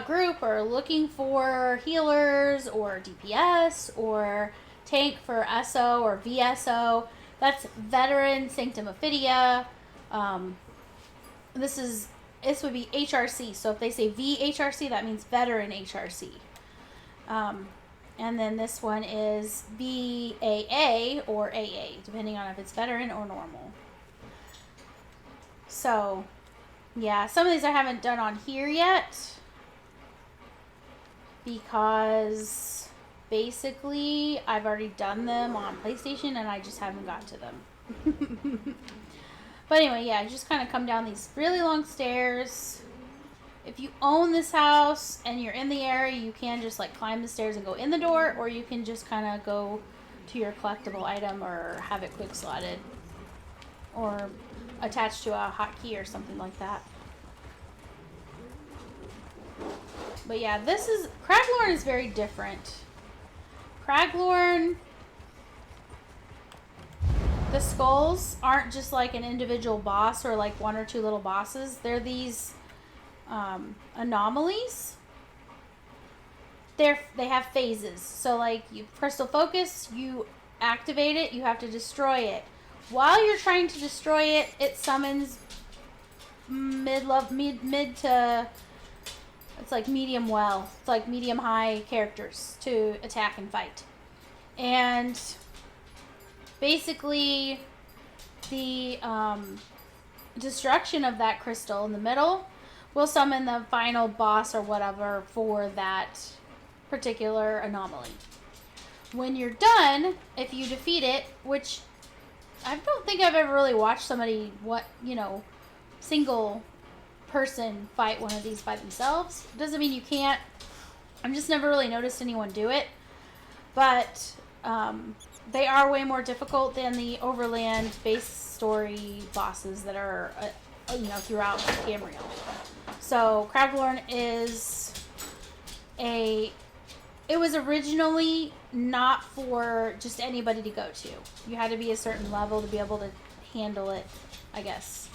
group, or looking for healers, or DPS, or tank for SO or VSO, that's Veteran Sanctum Ophidia. This would be HRC. So if they say VHRC, that means Veteran HRC. And then this one is VAA or AA, depending on if it's Veteran or normal. So, yeah, some of these I haven't done on here yet because basically I've already done them on PlayStation and I just haven't got to them. But anyway, yeah, just kind of come down these really long stairs. If you own this house and you're in the area, you can just like climb the stairs and go in the door, or you can just kind of go to your collectible item or have it quick slotted or attached to a hotkey or something like that. But yeah, Craglorn is very different. Craglorn, the skulls aren't just like an individual boss or like one or two little bosses. They're these anomalies. They have phases. So like you crystal focus, you activate it, you have to destroy it. While you're trying to destroy it, it summons mid to, it's like medium it's like medium high characters to attack and fight. And basically the destruction of that crystal in the middle will summon the final boss or whatever for that particular anomaly. When you're done, if you defeat it, which I don't think I've ever really watched somebody, single person fight one of these by themselves. Doesn't mean you can't. I've just never really noticed anyone do it. But they are way more difficult than the Overland base story bosses that are, throughout Xanmeer. So Craglorn is it was originally not for just anybody to go to. You had to be a certain level to be able to handle it, I guess.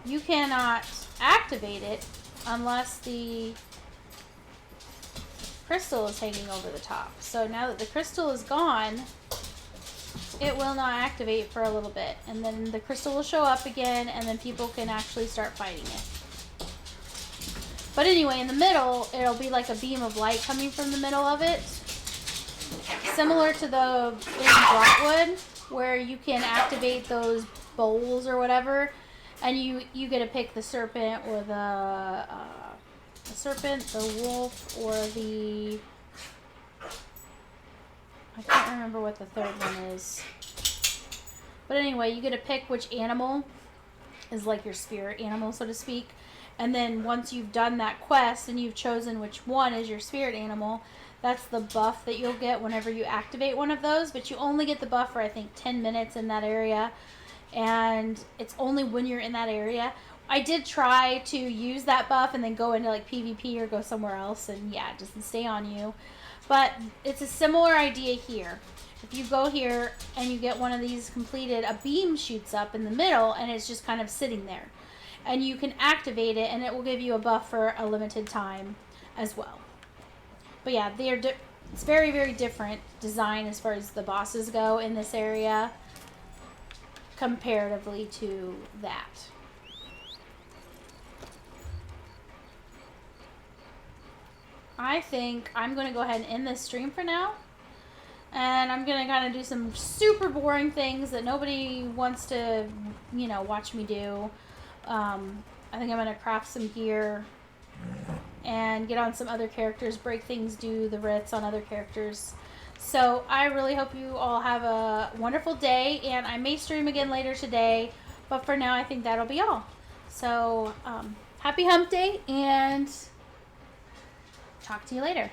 You cannot activate it unless the crystal is hanging over the top. So now that the crystal is gone, it will not activate for a little bit. And then the crystal will show up again, and then people can actually start fighting it. But anyway, in the middle, it'll be like a beam of light coming from the middle of it. Similar to the in Brotwood, where you can activate those bowls or whatever, and you get to pick the serpent or the wolf, or the... I can't remember what the third one is. But anyway, you get to pick which animal is like your spirit animal, so to speak. And then once you've done that quest and you've chosen which one is your spirit animal, that's the buff that you'll get whenever you activate one of those. But you only get the buff for, I think, 10 minutes in that area. And it's only when you're in that area. I did try to use that buff and then go into like PvP or go somewhere else. And yeah, it doesn't stay on you. But it's a similar idea here. If you go here and you get one of these completed, a beam shoots up in the middle and it's just kind of sitting there. And you can activate it and it will give you a buff for a limited time as well. But yeah, It's very, very different design as far as the bosses go in this area comparatively to that. I think I'm going to go ahead and end this stream for now. And I'm going to kind of do some super boring things that nobody wants to, you know, watch me do. I think I'm going to craft some gear and get on some other characters, break things, do the writs on other characters. So I really hope you all have a wonderful day, and I may stream again later today, but for now I think that'll be all. So happy hump day, and talk to you later.